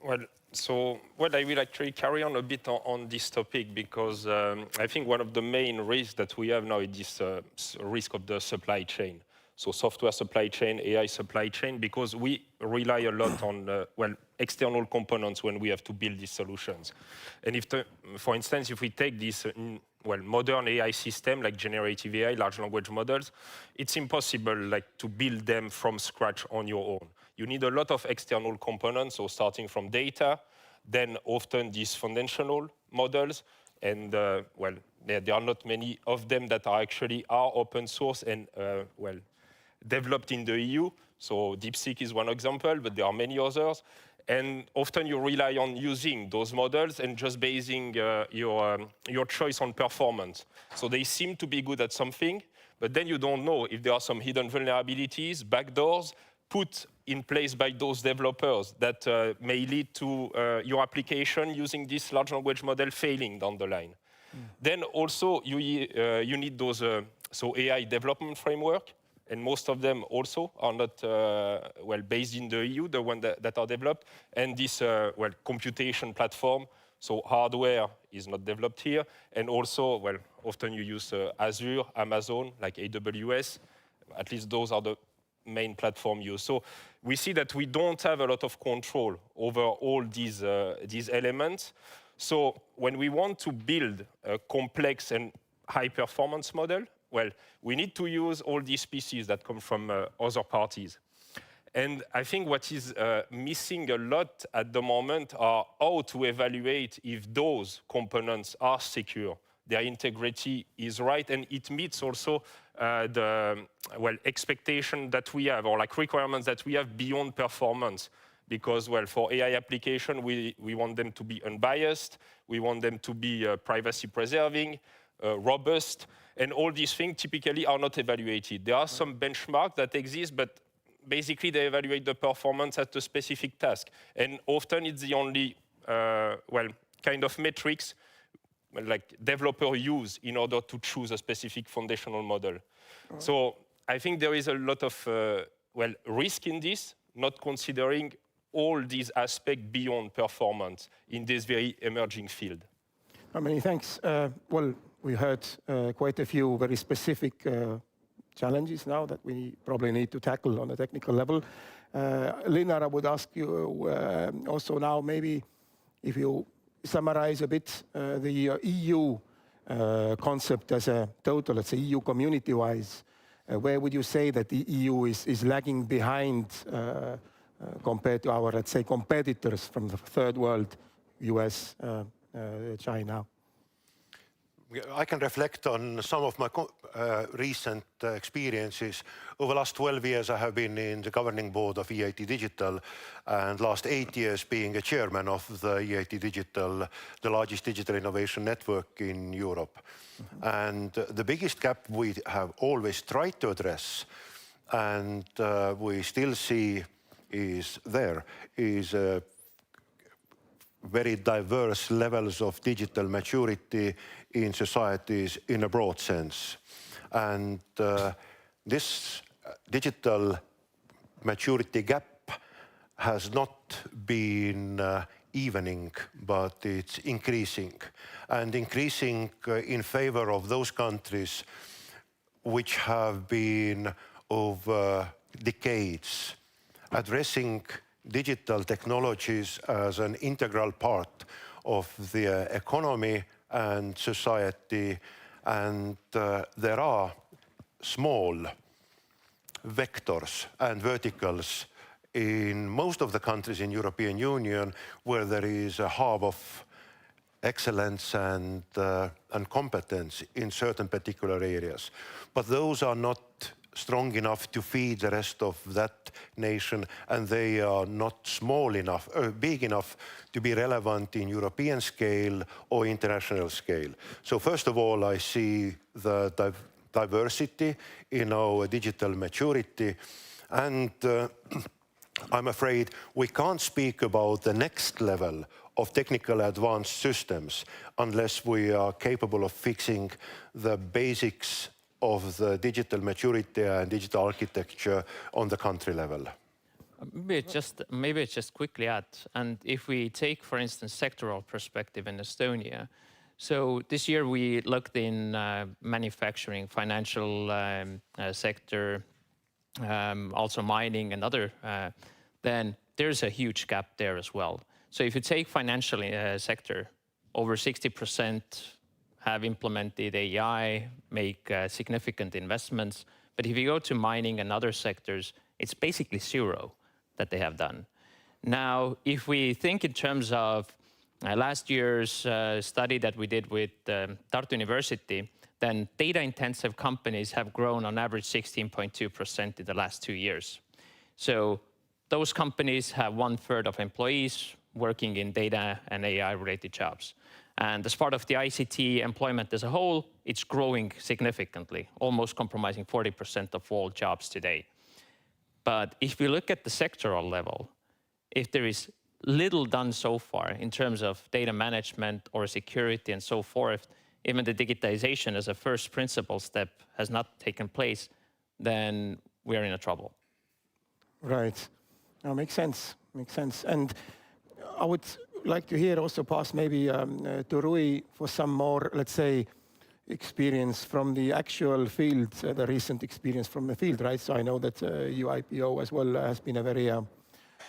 I will actually carry on a bit on this topic because I think one of the main risks that we have now is this risk of the supply chain. So software supply chain, AI supply chain, because we rely a lot on external components when we have to build these solutions. And for instance, if we take this modern AI system like generative AI, large language models, it's impossible to build them from scratch on your own. You need a lot of external components, so starting from data, then often these foundational models, and there are not many of them that are open source and developed in the EU. So DeepSeek is one example, but there are many others. And often you rely on using those models and just basing your choice on performance. So they seem to be good at something, but then you don't know if there are some hidden vulnerabilities, backdoors, put in place by those developers that may lead to your application using this large language model failing down the line. Then also you need those AI development framework, and most of them also are not based in the EU, the ones that are developed, and this computation platform. So hardware is not developed here, and also often you use Azure, Amazon, like AWS. At least those are the main platform used. So we see that we don't have a lot of control over all these elements. So when we want to build a complex and high-performance model, we need to use all these pieces that come from other parties. And I think what is missing a lot at the moment are how to evaluate if those components are secure, their integrity is right, and it meets also the expectation that we have, or requirements that we have beyond performance. Because for AI application, we want them to be unbiased, we want them to be privacy preserving, robust, and all these things typically are not evaluated. There are some benchmarks that exist, but basically they evaluate the performance at a specific task. And often it's the only kind of metrics developer use in order to choose a specific foundational model. So I think there is a lot of risk in this, not considering all these aspects beyond performance in this very emerging field? Many thanks. Well, we heard quite a few very specific challenges now that we probably need to tackle on a technical level. Linnar, I would ask you also now maybe if you summarize a bit the EU concept as a total, let's say EU community-wise, where would you say that the EU is lagging behind compared to our, let's say, competitors from the third world, US, China? I can reflect on some of my recent experiences. Over the last 12 years, I have been in the governing board of EIT Digital, and last 8 years being a chairman of the EIT Digital, the largest digital innovation network in Europe. And the biggest gap we have always tried to address, and we still see is very diverse levels of digital maturity in societies in a broad sense. And this digital maturity gap has not been evening, but it's increasing. And increasing in favor of those countries which have been over decades addressing digital technologies as an integral part of the economy and society, and there are small vectors and verticals in most of the countries in European Union where there is a hub of excellence and competence in certain particular areas. But those are not strong enough to feed the rest of that nation, and they are not small enough, big enough to be relevant in European scale or international scale. So first of all, I see the diversity in our digital maturity, and I'm afraid we can't speak about the next level of technical advanced systems unless we are capable of fixing the basics of the digital maturity and digital architecture on the country level. Maybe just quickly add, and if we take, for instance, sectoral perspective in Estonia, so this year we looked in manufacturing, financial sector, also mining and other, then there's a huge gap there as well. So if you take financial sector, over 60% have implemented AI, make significant investments. But if you go to mining and other sectors, it's basically zero that they have done. Now, if we think in terms of last year's study that we did with Tartu University, then data-intensive companies have grown on average 16.2% in the last 2 years. So those companies have 1/3 of employees working in data and AI-related jobs. And as part of the ICT employment as a whole, it's growing significantly, almost comprising 40% of all jobs today. But if we look at the sectoral level, if there is little done so far in terms of data management or security and so forth, even the digitization as a first principle step has not taken place, then we are in a trouble. Right. Makes sense. Makes sense. And I would like to hear also pass maybe to Rui for some more, let's say, experience from the actual field, the recent experience from the field, right? So I know that UIPO as well has been a very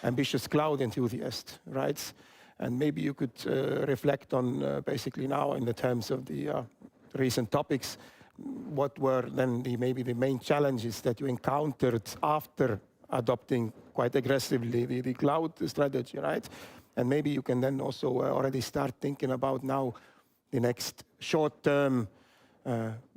ambitious cloud enthusiast, right? And maybe you could reflect on basically now in the terms of the recent topics, what were then maybe the main challenges that you encountered after adopting quite aggressively the cloud strategy, right? And maybe you can then also already start thinking about now the next short-term,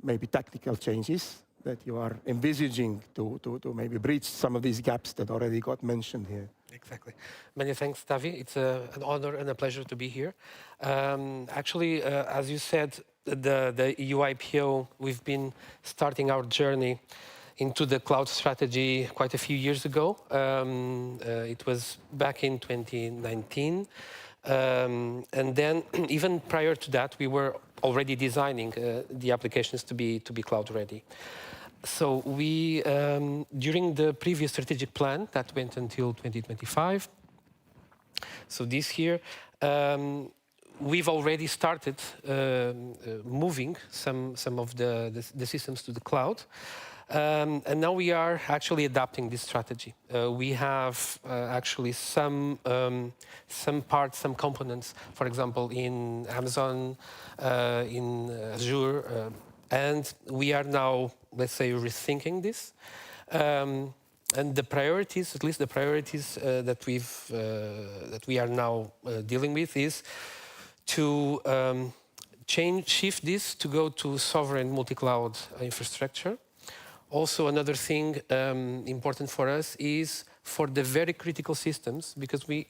maybe tactical changes that you are envisaging to maybe bridge some of these gaps that already got mentioned here. Exactly. Many thanks, Tavi. It's an honor and a pleasure to be here. Actually, as you said, the EU IPO, we've been starting our journey into the cloud strategy quite a few years ago. It was back in 2019. And then even prior to that, we were already designing the applications to be cloud ready. So we, during the previous strategic plan that went until 2025, So this year, we've already started moving some of the systems to the cloud. And now we are actually adapting this strategy. We have actually some parts, some components, for example, in Amazon, in Azure, and we are now, let's say, rethinking this. And the priorities, at least the priorities that we are now dealing with, is to shift this to go to sovereign multi-cloud infrastructure. Also, another thing important for us is for the very critical systems, because we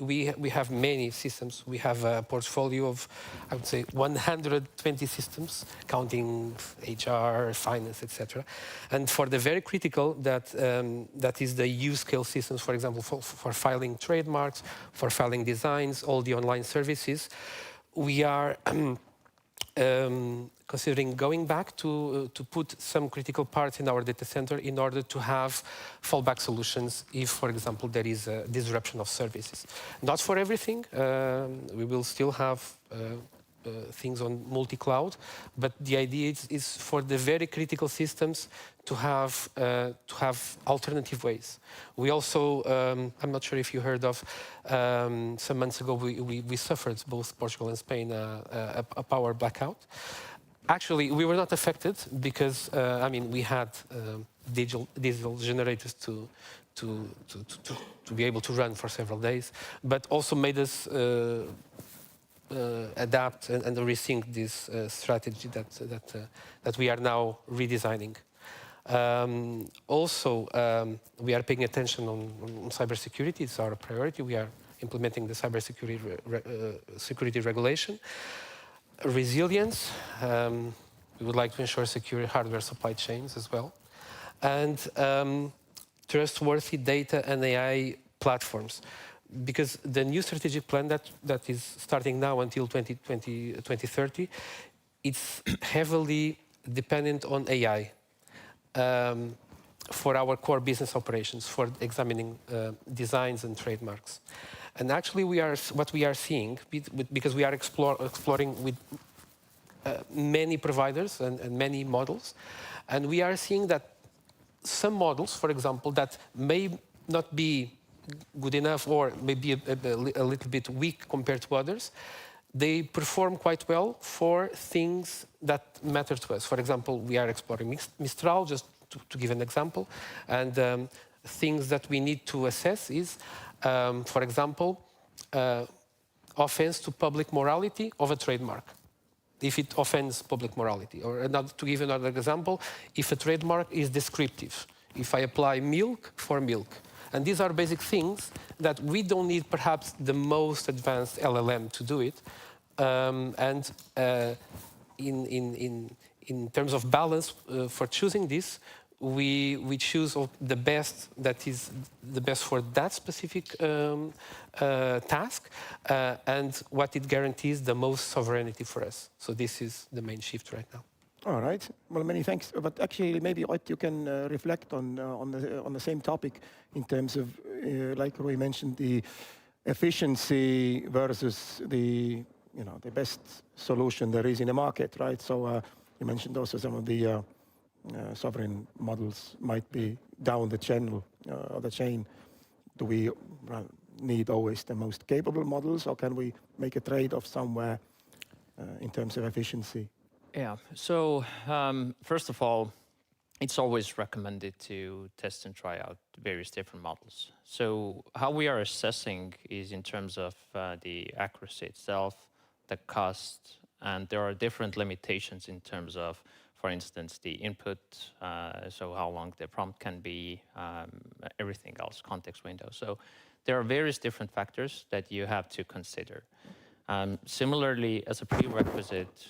have many systems. We have a portfolio of, I would say, 120 systems, counting HR, finance, etc. And for the very critical, that is the use-scale systems, for example, for filing trademarks, for filing designs, all the online services, we are considering going back to put some critical parts in our data center in order to have fallback solutions if, for example, there is a disruption of services. Not for everything. We will still have things on multi-cloud, but the idea is for the very critical systems to have alternative ways. We also, I'm not sure if you heard of, some months ago we suffered, both Portugal and Spain, a power blackout. Actually, we were not affected because I mean we had diesel generators to be able to run for several days, but also made us adapt and rethink this strategy that we are now redesigning. Also, we are paying attention on cybersecurity. It's our priority. We are implementing the cybersecurity security regulation. Resilience. We would like to ensure secure hardware supply chains as well. And trustworthy data and AI platforms. Because the new strategic plan that is starting now until 2030, it's heavily dependent on AI for our core business operations, for examining designs and trademarks. And actually, what we are seeing, because we are exploring with many providers and many models, and we are seeing that some models, for example, that may not be good enough or maybe a little bit weak compared to others, they perform quite well for things that matter to us. For example, we are exploring Mistral, just to give an example, and things that we need to assess is, for example, offense to public morality of a trademark, if it offends public morality. Or to give another example, if a trademark is descriptive, if I apply milk for milk. And these are basic things that we don't need perhaps the most advanced LLM to do it. In terms of balance for choosing this, we choose the best that is the best for that specific task and what it guarantees the most sovereignty for us. So this is the main shift right now. All right. Well, many thanks. But actually, maybe Ott, you can reflect on the same topic in terms of, like Roy mentioned, the efficiency versus the best solution there is in the market, right? So you mentioned also some of the sovereign models might be down the channel or the chain. Do we need always the most capable models, or can we make a trade-off somewhere in terms of efficiency? Yeah, so first of all, it's always recommended to test and try out various different models. So how we are assessing is in terms of the accuracy itself, the cost, and there are different limitations in terms of, for instance, the input, so how long the prompt can be, everything else, context window. So there are various different factors that you have to consider. Similarly, as a prerequisite,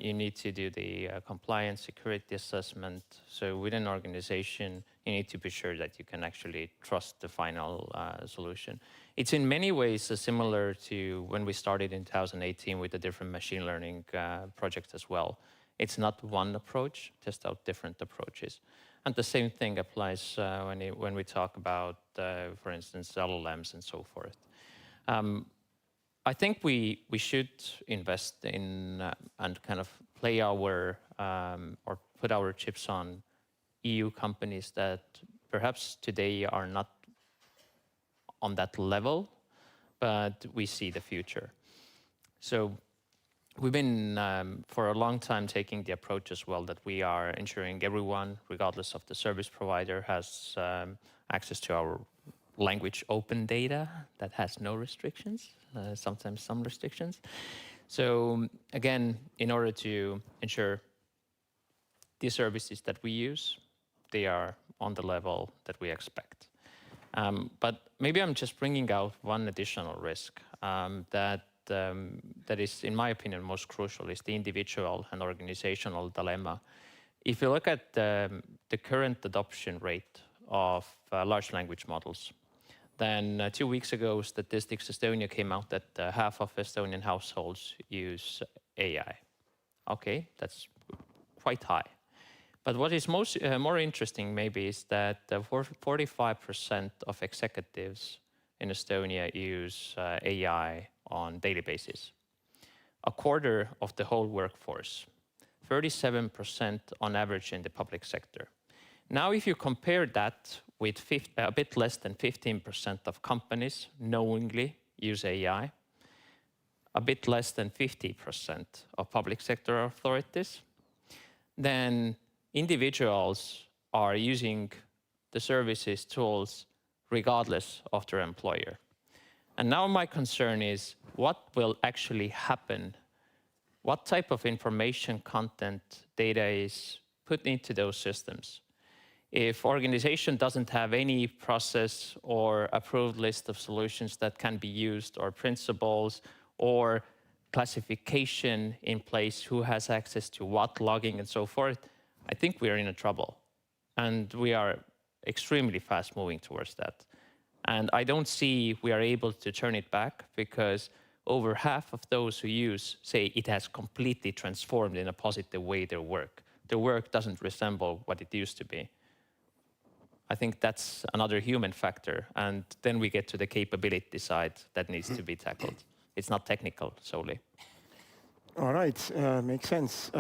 you need to do the compliance security assessment. So within an organization, you need to be sure that you can actually trust the final solution. It's in many ways similar to when we started in 2018 with the different machine learning projects as well. It's not one approach, test out different approaches. And the same thing applies when we talk about, for instance, LLMs and so forth. I think we should invest in and kind of play our or put our chips on EU companies that perhaps today are not on that level, but we see the future. So we've been for a long time taking the approach as well that we are ensuring everyone, regardless of the service provider, has access to our language open data that has no restrictions, sometimes some restrictions. So again, in order to ensure the services that we use, they are on the level that we expect. But maybe I'm just bringing out one additional risk that is, in my opinion, most crucial, is the individual and organizational dilemma. If you look at the current adoption rate of large language models, then 2 weeks ago, Statistics Estonia came out that half of Estonian households use AI. Okay, that's quite high. But what is more interesting maybe is that 45% of executives in Estonia use AI on a daily basis. A quarter of the whole workforce, 37% on average in the public sector. Now, if you compare that with a bit less than 15% of companies knowingly use AI, a bit less than 50% of public sector authorities, then individuals are using the services, tools, regardless of their employer. And now my concern is what will actually happen? What type of information, content, data is put into those systems? If organization doesn't have any process or approved list of solutions that can be used or principles or classification in place, who has access to what, logging and so forth, I think we are in trouble. And we are extremely fast moving towards that. And I don't see we are able to turn it back because over half of those who use say it has completely transformed in a positive way their work. Their work doesn't resemble what it used to be. I think that's another human factor. And then we get to the capability side that needs to be tackled. It's not technical solely. All right, makes sense.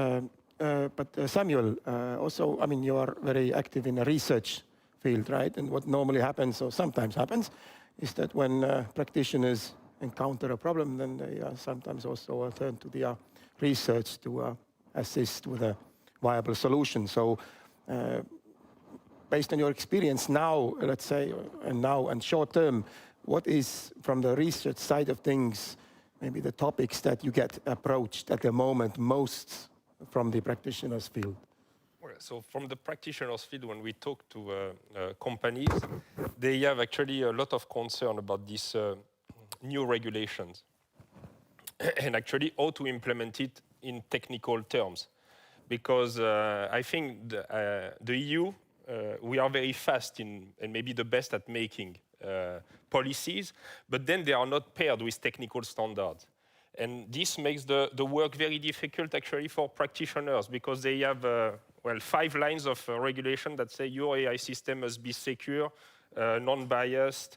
But Samuel, also, I mean, you are very active in the research field, right? And what normally happens, or sometimes happens, is that when practitioners encounter a problem, then they sometimes also turn to the research to assist with a viable solution. So based on your experience now, let's say, and short term, what is, from the research side of things, maybe the topics that you get approached at the moment most from the practitioners' field? So from the practitioners' field, when we talk to companies, they have actually a lot of concern about these new regulations and actually how to implement it in technical terms. Because I think the EU, we are very fast and maybe the best at making policies, but then they are not paired with technical standards. And this makes the work very difficult actually for practitioners because they have, 5 lines of regulation that say your AI system must be secure, non-biased,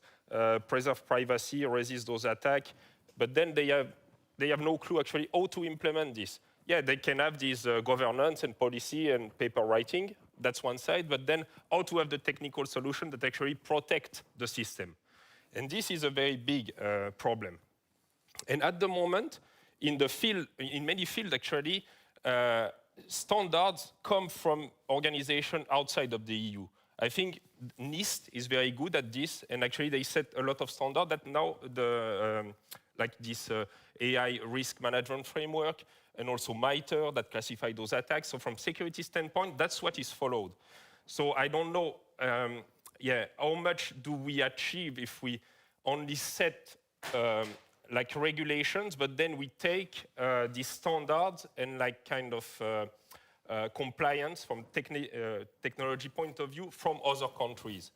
preserve privacy, resist those attacks. But then they have no clue actually how to implement this. Yeah, they can have this governance and policy and paper writing. That's one side. But then how to have the technical solution that actually protect the system. And this is a very big problem. And at the moment, in many fields actually, standards come from organizations outside of the EU. I think NIST is very good at this, and actually they set a lot of standards that now like this AI risk management framework, and also MITRE that classify those attacks. So from security standpoint, that's what is followed. So I don't know, how much do we achieve if we only set like regulations, but then we take these standards and like kind of compliance from technology point of view from other countries.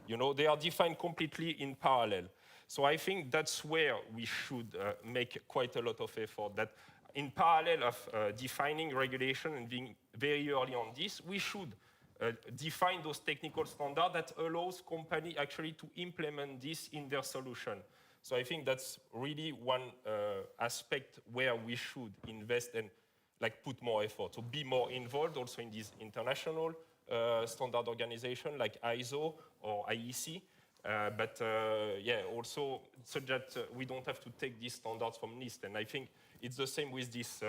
You know, they are defined completely in parallel. So I think that's where we should make quite a lot of effort. That in parallel of defining regulation and being very early on this, we should define those technical standards that allows company actually to implement this in their solution. So I think that's really one aspect where we should invest and like put more effort, so be more involved also in these international standard organization like ISO or IEC. But also so that we don't have to take these standards from NIST. And I think it's the same with this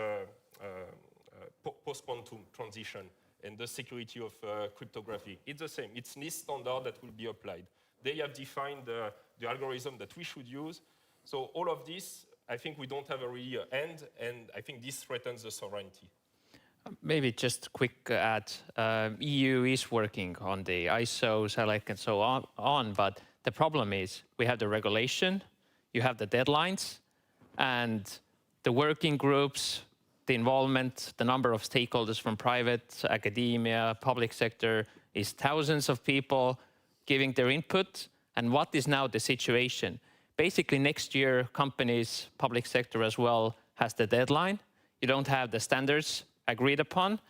post-quantum transition and the security of cryptography. It's the same. It's NIST standard that will be applied. They have defined the algorithm that we should use. So all of this, I think we don't have a real end, and I think this threatens the sovereignty. Maybe just a quick add. EU is working on the ISO, SELEC, and so on, but the problem is we have the regulation, you have the deadlines, and the working groups, the involvement, the number of stakeholders from private, academia, public sector is thousands of people giving their input. And what is now the situation? Basically, next year, companies, public sector as well, has the deadline. You don't have the standards agreed upon.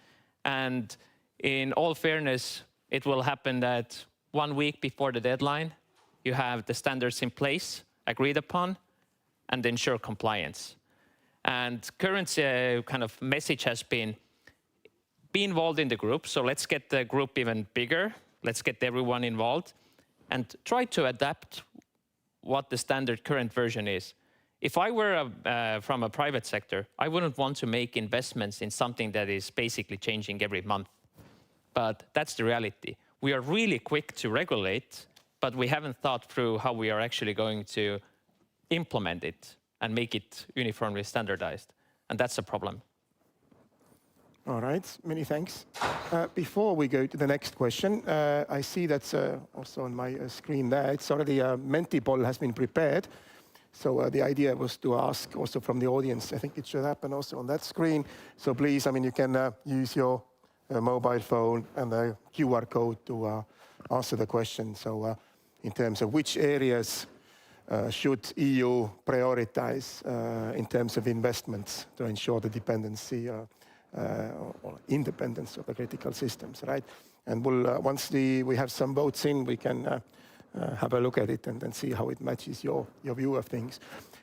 And in all fairness, it will happen that 1 week before the deadline, you have the standards in place, agreed upon, and ensure compliance. And current kind of message has been, be involved in the group. So let's get the group even bigger. Let's get everyone involved and try to adapt what the standard current version is. If I were from a private sector, I wouldn't want to make investments in something that is basically changing every month. But that's the reality. We are really quick to regulate, but we haven't thought through how we are actually going to implement it and make it uniformly standardized. And that's a problem. All right, many thanks. Before we go to the next question, I see that's also on my screen there. It's already a Menti poll has been prepared. So the idea was to ask also from the audience. I think it should happen also on that screen. So please, I mean, you can use your mobile phone and the QR code to answer the question. So in terms of which areas should EU prioritize in terms of investments to ensure the dependency or independence of the critical systems, right? And we'll, once we have some votes in, we can have a look at it and then see how it matches your view of things.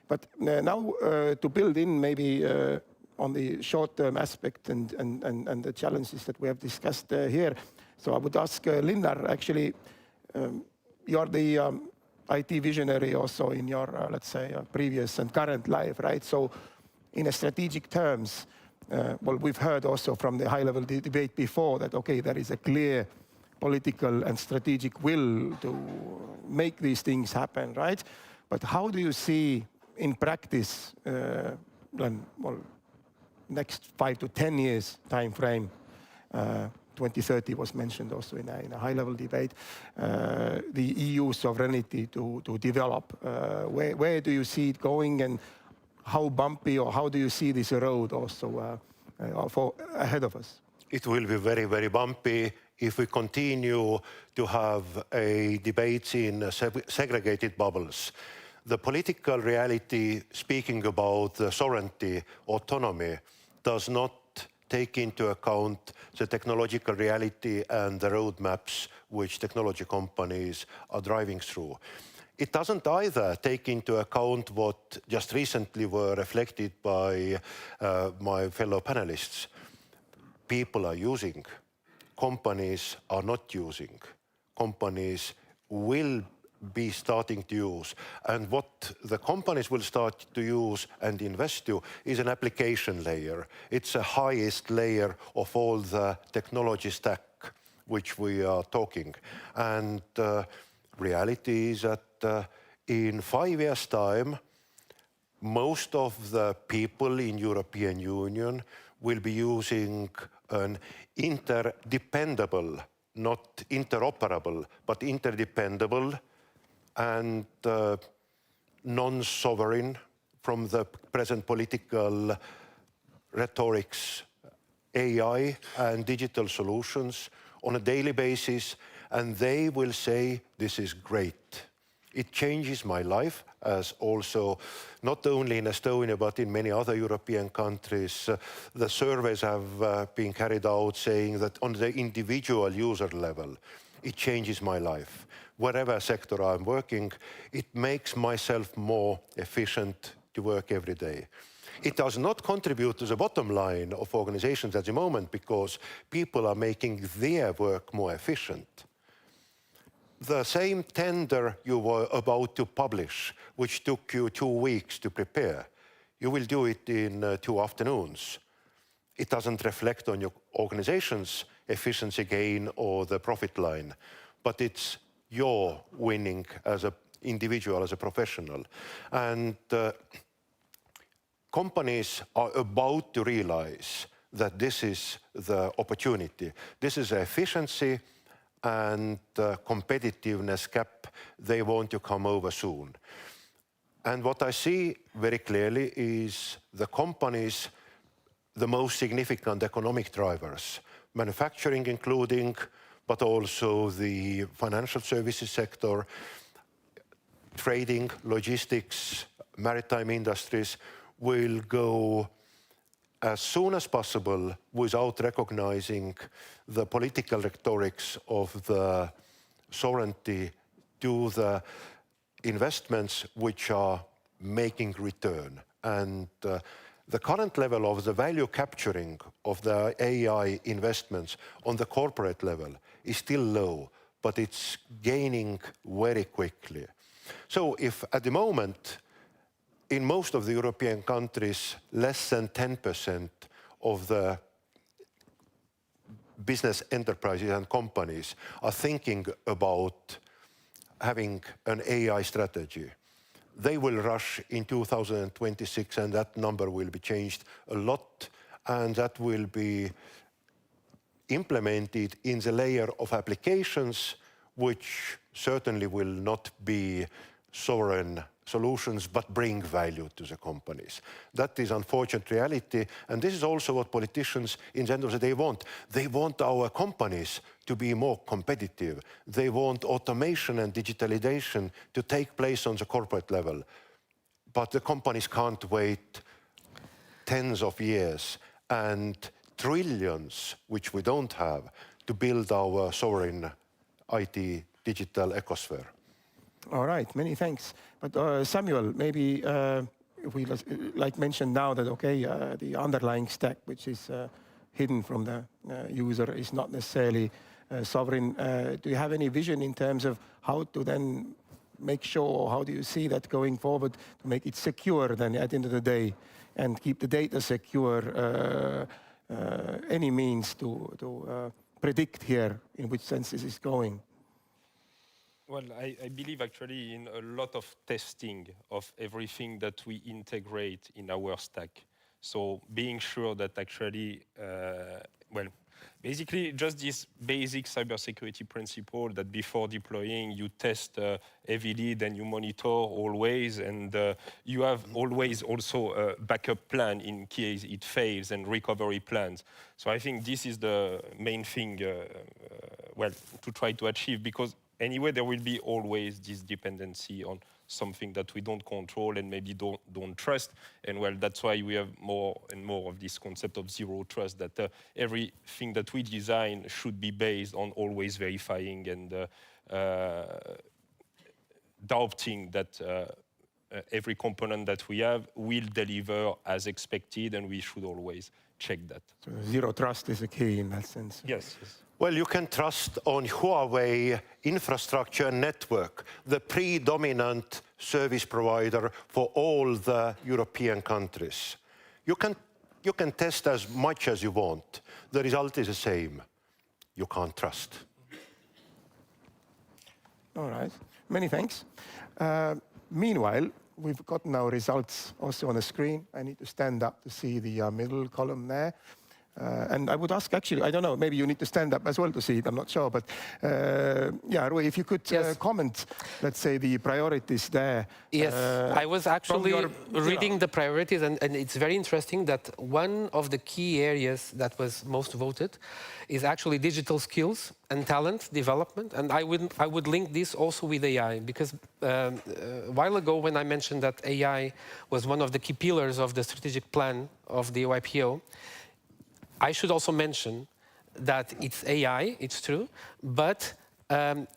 But now to build in maybe on the short-term aspect and the challenges that we have discussed here. So I would ask Linnar, actually, you're the IT visionary also in your, let's say, previous and current life, right? So in a strategic terms, well, we've heard also from the high-level debate before that, okay, there is a clear political and strategic will to make these things happen, right? But how do you see in practice, well, next 5 to 10 years time frame, 2030 was mentioned also in a high-level debate, the EU sovereignty to develop. Where do you see it going, and how bumpy, or how do you see this road also for ahead of us? It will be very, very bumpy if we continue to have a debate in segregated bubbles. The political reality, speaking about sovereignty, autonomy, does not take into account the technological reality and the roadmaps which technology companies are driving through. It doesn't either take into account what just recently were reflected by my fellow panelists. People are using, companies are not using, companies will be starting to use. And what the companies will start to use and invest to is an application layer. It's the highest layer of all the technology stack which we are talking. And reality is that in 5 years' time, most of the people in European Union will be using an interdependable, not interoperable, but interdependable and non-sovereign from the present political rhetorics, AI and digital solutions on a daily basis, and they will say, this is great. It changes my life, as also not only in Estonia, but in many other European countries, the surveys have been carried out saying that on the individual user level, it changes my life. wherever sector I'm working, it makes myself more efficient to work every day. It does not contribute to the bottom line of organizations at the moment because people are making their work more efficient. The same tender you were about to publish, which took you 2 weeks to prepare, you will do it in 2 afternoons. It doesn't reflect on your organization's efficiency gain or the profit line, but it's your winning as an individual, as a professional. And companies are about to realize that this is the opportunity. This is the efficiency and competitiveness gap they want to come over soon. And what I see very clearly is the companies, the most significant economic drivers, manufacturing including, but also the financial services sector, trading, logistics, maritime industries, will go as soon as possible without recognizing the political rhetorics of the sovereignty to the investments which are making return. And the current level of the value capturing of the AI investments on the corporate level is still low, but it's gaining very quickly. So if at the moment, in most of the European countries, less than 10% of the business enterprises and companies are thinking about having an AI strategy, they will rush in 2026 and that number will be changed a lot, and that will be implemented in the layer of applications which certainly will not be sovereign solutions but bring value to the companies. That is unfortunate reality, and this is also what politicians in the end of the day want. They want our companies to be more competitive. They want automation and digitalization to take place on the corporate level. But the companies can't wait tens of years and trillions, which we don't have, to build our sovereign IT digital ecosphere. All right, many thanks. But Samuel, maybe if we like mentioned now that, okay, the underlying stack, which is hidden from the user, is not necessarily sovereign. Do you have any vision in terms of how to then make sure, or how do you see that going forward to make it secure then at the end of the day and keep the data secure? Any means to predict here in which sense this is going? Well, I believe actually in a lot of testing of everything that we integrate in our stack. So being sure that actually, well, basically just this basic cybersecurity principle that before deploying, you test heavily, then you monitor always, and you have always also a backup plan in case it fails and recovery plans. So I think this is the main thing, well, to try to achieve, because anyway, there will be always this dependency on something that we don't control and maybe don't trust. And well, that's why we have more and more of this concept of zero trust, that everything that we design should be based on always verifying and doubting that every component that we have will deliver as expected, and we should always check that. So zero trust is a key in that sense. Yes. Yes. Well, you can trust on Huawei infrastructure network, the predominant service provider for all the European countries. You can test as much as you want. The result is the same. You can't trust. All right, many thanks. Meanwhile, we've gotten our results also on the screen. I need to stand up to see the middle column there. And I would ask, actually, I don't know, maybe you need to stand up as well to see it, I'm not sure. But yeah, Rui, if you could comment, let's say, the priorities there. Yes, I was actually reading the priorities, and it's very interesting that one of the key areas that was most voted is actually digital skills and talent development. And I would link this also with AI, because a while ago when I mentioned that AI was one of the key pillars of the strategic plan of the EUIPO, I should also mention that it's AI, it's true, but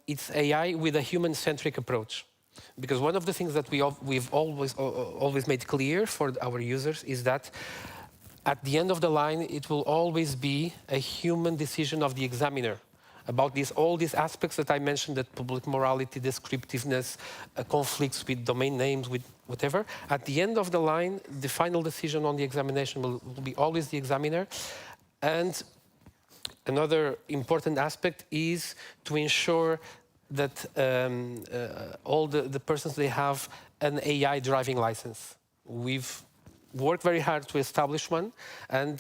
it's AI with a human-centric approach. Because one of the things that we've always made clear for our users is that at the end of the line, it will always be a human decision of the examiner about all these aspects that I mentioned, that public morality, descriptiveness, conflicts with domain names, with whatever. At the end of the line, the final decision on the examination will be always the examiner. And another important aspect is to ensure that all the persons, they have an AI driving license. We've worked very hard to establish one, and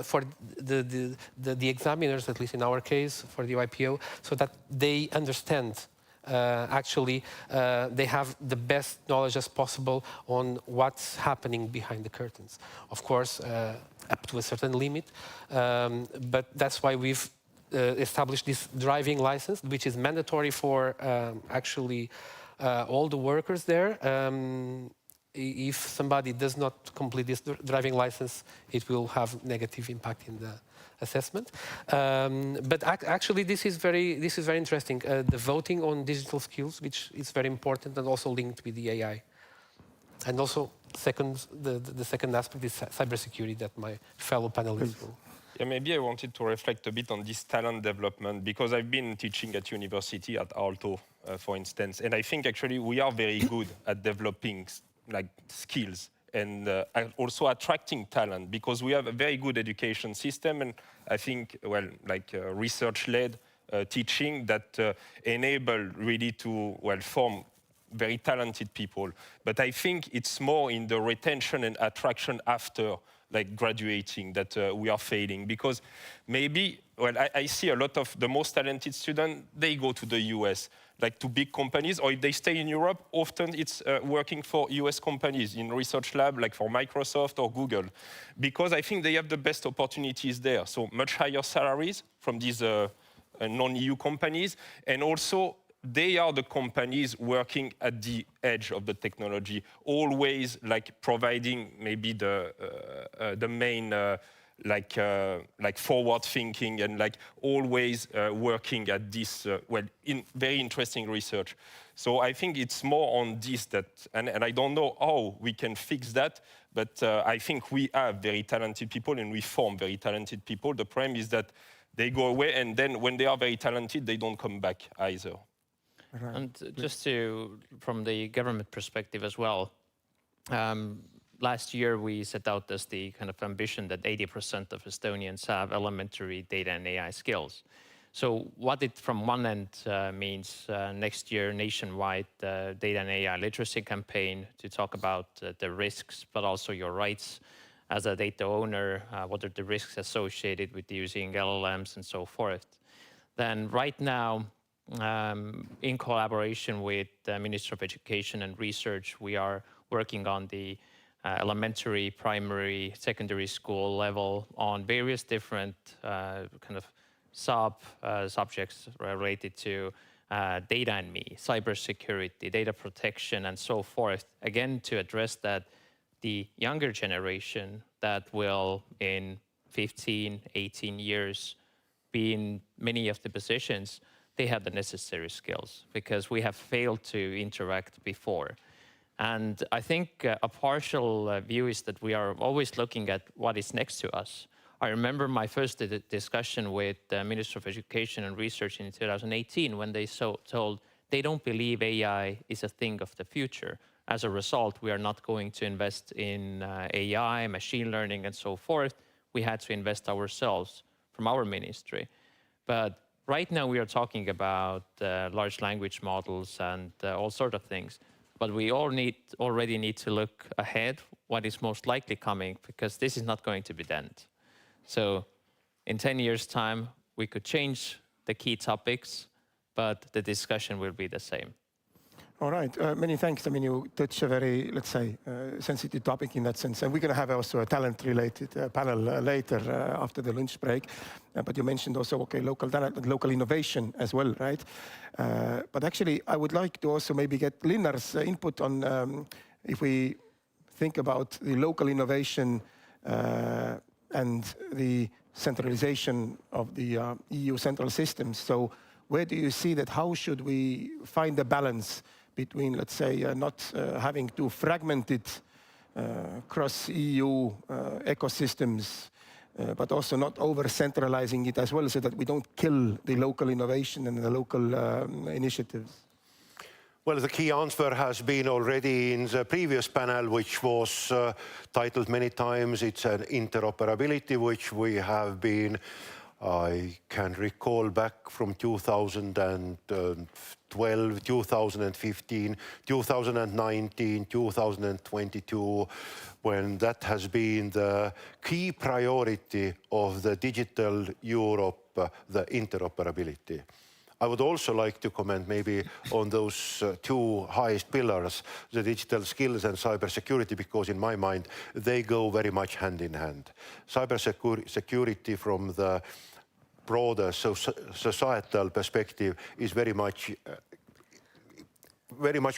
for the examiners, at least in our case, for the UIPO, so that they understand, they have the best knowledge as possible on what's happening behind the curtains. Of course, up to a certain limit, but that's why we've established this driving license, which is mandatory for all the workers there. If somebody does not complete this driving license, it will have negative impact in the assessment. But actually, this is very interesting. The voting on digital skills, which is very important and also linked with the AI. And also, the second aspect is cybersecurity that my fellow panelists will. Yeah, maybe I wanted to reflect a bit on this talent development, because I've been teaching at university at Aalto, for instance, and I think actually we are very good at developing skills and also attracting talent, because we have a very good education system, and I think, research-led teaching that enable really to, form very talented people. But I think it's more in the retention and attraction after graduating that we are failing, because maybe, I see a lot of the most talented students, they go to the US, to big companies, or if they stay in Europe, often it's working for US companies in research lab, like for Microsoft or Google, because I think they have the best opportunities there. So much higher salaries from these non-EU companies, and also they are the companies working at the edge of the technology, always providing maybe the main forward thinking, and always working at this in very interesting research. So I think it's more on this and I don't know how we can fix that, but I think we have very talented people and we form very talented people. The problem is that they go away, and then when they are very talented, they don't come back either. Right. And just from the government perspective as well, last year we set out as the kind of ambition that 80% of Estonians have elementary data and AI skills. So what it from one end means next year nationwide data and AI literacy campaign to talk about the risks, but also your rights as a data owner, what are the risks associated with using LLMs and so forth. Then right now, in collaboration with the Ministry of Education and Research, we are working on the elementary, primary, secondary school level on various different kind of subjects related to data and me, cybersecurity, data protection, and so forth. Again, to address that the younger generation that will in 15, 18 years be in many of the positions, they have the necessary skills, because we have failed to interact before. And I think a partial view is that we are always looking at what is next to us. I remember my first discussion with the Minister of Education and Research in 2018, when they told they don't believe AI is a thing of the future. As a result, we are not going to invest in AI, machine learning, and so forth. We had to invest ourselves from our ministry. But right now we are talking about large language models and all sorts of things. But we already need to look ahead what is most likely coming, because this is not going to be the end. So in 10 years' time, we could change the key topics, but the discussion will be the same. All right, many thanks. I mean, you touch a very, let's say, sensitive topic in that sense. And we're going to have also a talent-related panel later after the lunch break. But you mentioned also, okay, local talent, local innovation as well, right? But actually, I would like to also maybe get Linnar's input on if we think about the local innovation and the centralization of the EU central systems. So where do you see that? How should we find the balance between, let's say, not having to fragment it across EU ecosystems, but also not over-centralizing it as well, so that we don't kill the local innovation and the local initiatives? Well, the key answer has been already in the previous panel, which was titled many times. It's an interoperability, which we have been, I can recall back from 2012, 2015, 2019, 2022, when that has been the key priority of the Digital Europe, the interoperability. I would also like to comment maybe on those two highest pillars, the digital skills and cybersecurity, because in my mind, they go very much hand in hand. Cybersecurity from the broader societal perspective is very much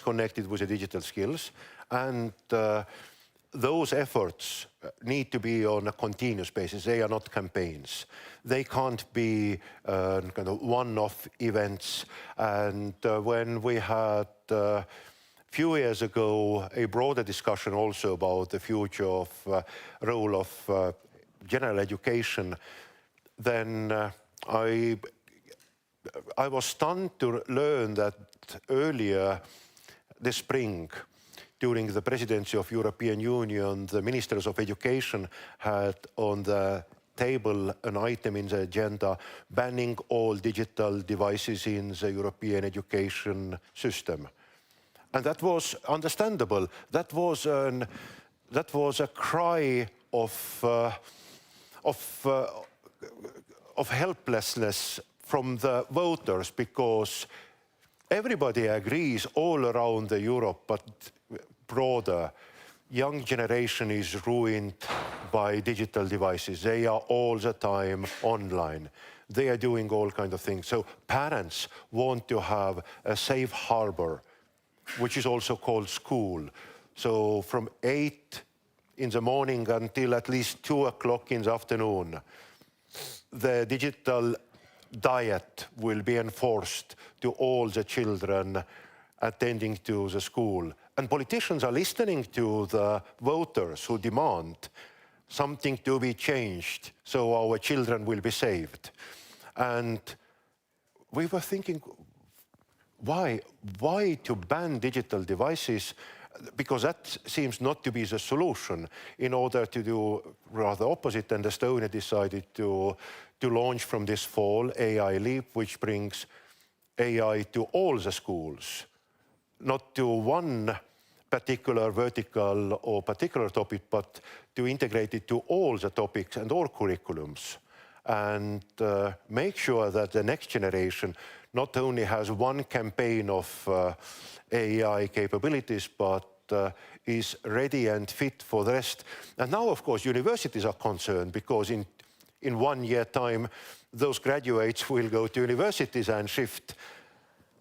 connected with the digital skills. And those efforts need to be on a continuous basis. They are not campaigns. They can't be kind of one-off events. And when we had a few years ago a broader discussion also about the future of role of general education, then I was stunned to learn that earlier this spring, during the presidency of European Union, the ministers of education had on the table an item in the agenda banning all digital devices in the European education system. And that was understandable. That was a cry of helplessness from the voters, because everybody agrees all around Europe, but broader, young generation is ruined by digital devices. They are all the time online. They are doing all kinds of things. So parents want to have a safe harbor, which is also called school. So from 8 in the morning until at least 2 o'clock in the afternoon, the digital diet will be enforced to all the children attending to the school. And politicians are listening to the voters who demand something to be changed so our children will be saved. And we were thinking, why to ban digital devices? Because that seems not to be the solution. In order to do rather opposite, and Estonia decided to launch from this fall AI Leap, which brings AI to all the schools, not to one particular vertical or particular topic, but to integrate it to all the topics and all curriculums, and make sure that the next generation not only has one campaign of AI capabilities, but is ready and fit for the rest. And now, of course, universities are concerned, because in 1 year time, those graduates will go to universities and shift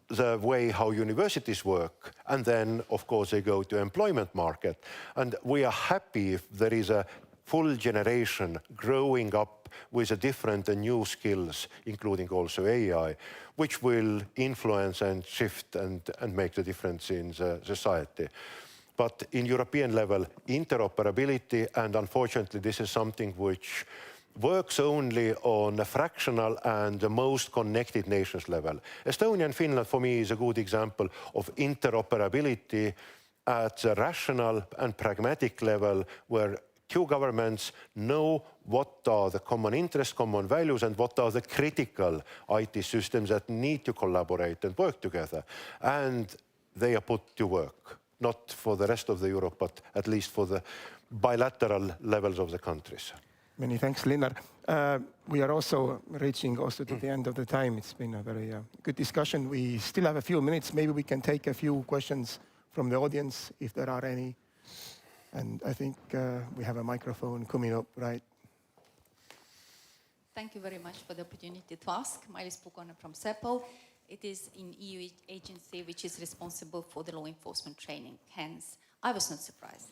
the way how universities work. And then, of course, they go to employment market. And we are happy if there is a full generation growing up with a different and new skills, including also AI, which will influence and shift and make the difference in the society. But in European level, interoperability, and unfortunately this is something which works only on a fractional and the most connected nations level. Estonia and Finland, for me, is a good example of interoperability at the rational and pragmatic level, where two governments know what are the common interests, common values, and what are the critical IT systems that need to collaborate and work together. And they are put to work, not for the rest of the Europe, but at least for the bilateral levels of the countries. Many thanks, Linnar. We are also reaching to the end of the time. It's been a very good discussion. We still have a few minutes. Maybe we can take a few questions from the audience, if there are any. And I think we have a microphone coming up, right? Thank you very much for the opportunity to ask. Mailis Pukone from CEPOL. It is an EU agency which is responsible for the law enforcement training. Hence, I was not surprised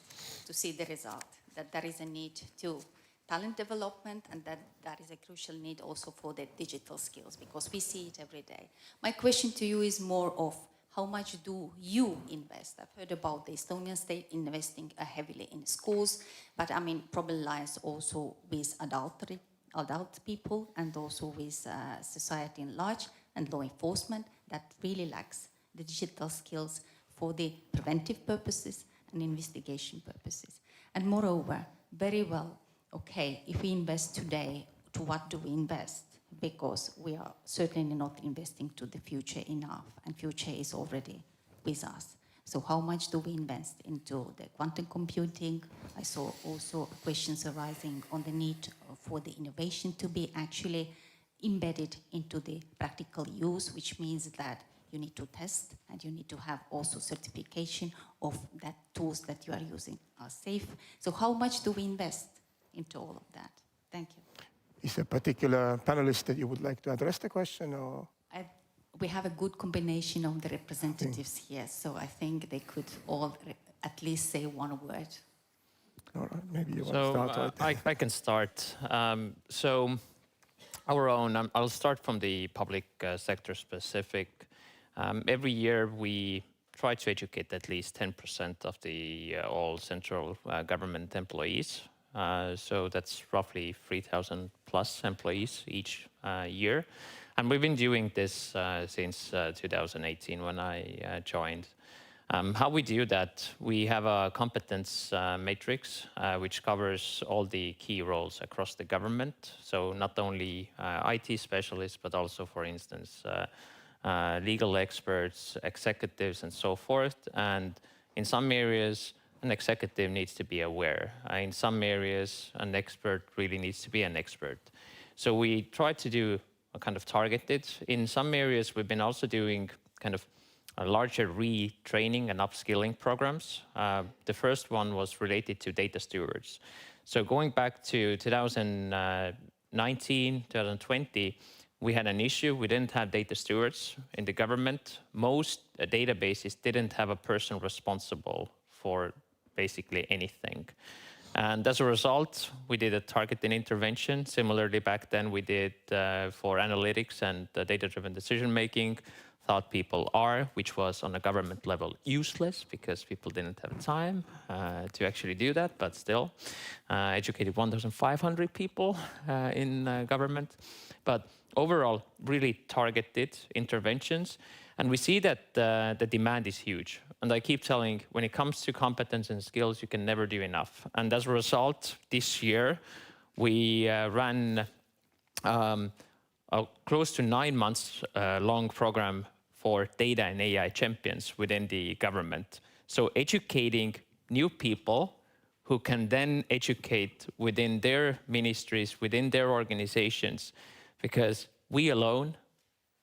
to see the result, that there is a need to talent development, and that is a crucial need also for the digital skills, because we see it every day. My question to you is more of how much do you invest? I've heard about the Estonian state investing heavily in schools, but I mean, problem lies also with adult people and also with society in large and law enforcement that really lacks the digital skills for the preventive purposes and investigation purposes. And moreover, very well, okay, if we invest today, to what do we invest? Because we are certainly not investing to the future enough, and future is already with us. So how much do we invest into the quantum computing? I saw also questions arising on the need for the innovation to be actually embedded into the practical use, which means that you need to test and you need to have also certification of that tools that you are using are safe. So how much do we invest into all of that? Thank you. Is there a particular panelist that you would like to address the question, or? We have a good combination of the representatives here, so I think they could all at least say one word. All right, maybe you want to start. I can start. So our own, I'll start from the public sector specific. Every year we try to educate at least 10% of the all central government employees. So that's roughly 3,000 plus employees each year. And we've been doing this since 2018 when I joined. How we do that, we have a competence matrix which covers all the key roles across the government. So not only IT specialists, but also, for instance, legal experts, executives, and so forth. And in some areas, an executive needs to be aware. In some areas, an expert really needs to be an expert. So we try to do a kind of targeted. In some areas, we've been also doing kind of a larger retraining and upskilling programs. The first one was related to data stewards. So going back to 2019, 2020, we had an issue. We didn't have data stewards in the government. Most databases didn't have a person responsible for basically anything. And as a result, we did a targeted intervention. Similarly, back then we did for analytics and data-driven decision-making, thought people are, which was on a government level useless because people didn't have time to actually do that, but still educated 1,500 people in government. But overall, really targeted interventions. And we see that the demand is huge. And I keep telling, when it comes to competence and skills, you can never do enough. And as a result, this year, we ran a close to 9 months long program for data and AI champions within the government. So educating new people who can then educate within their ministries, within their organizations, because we alone,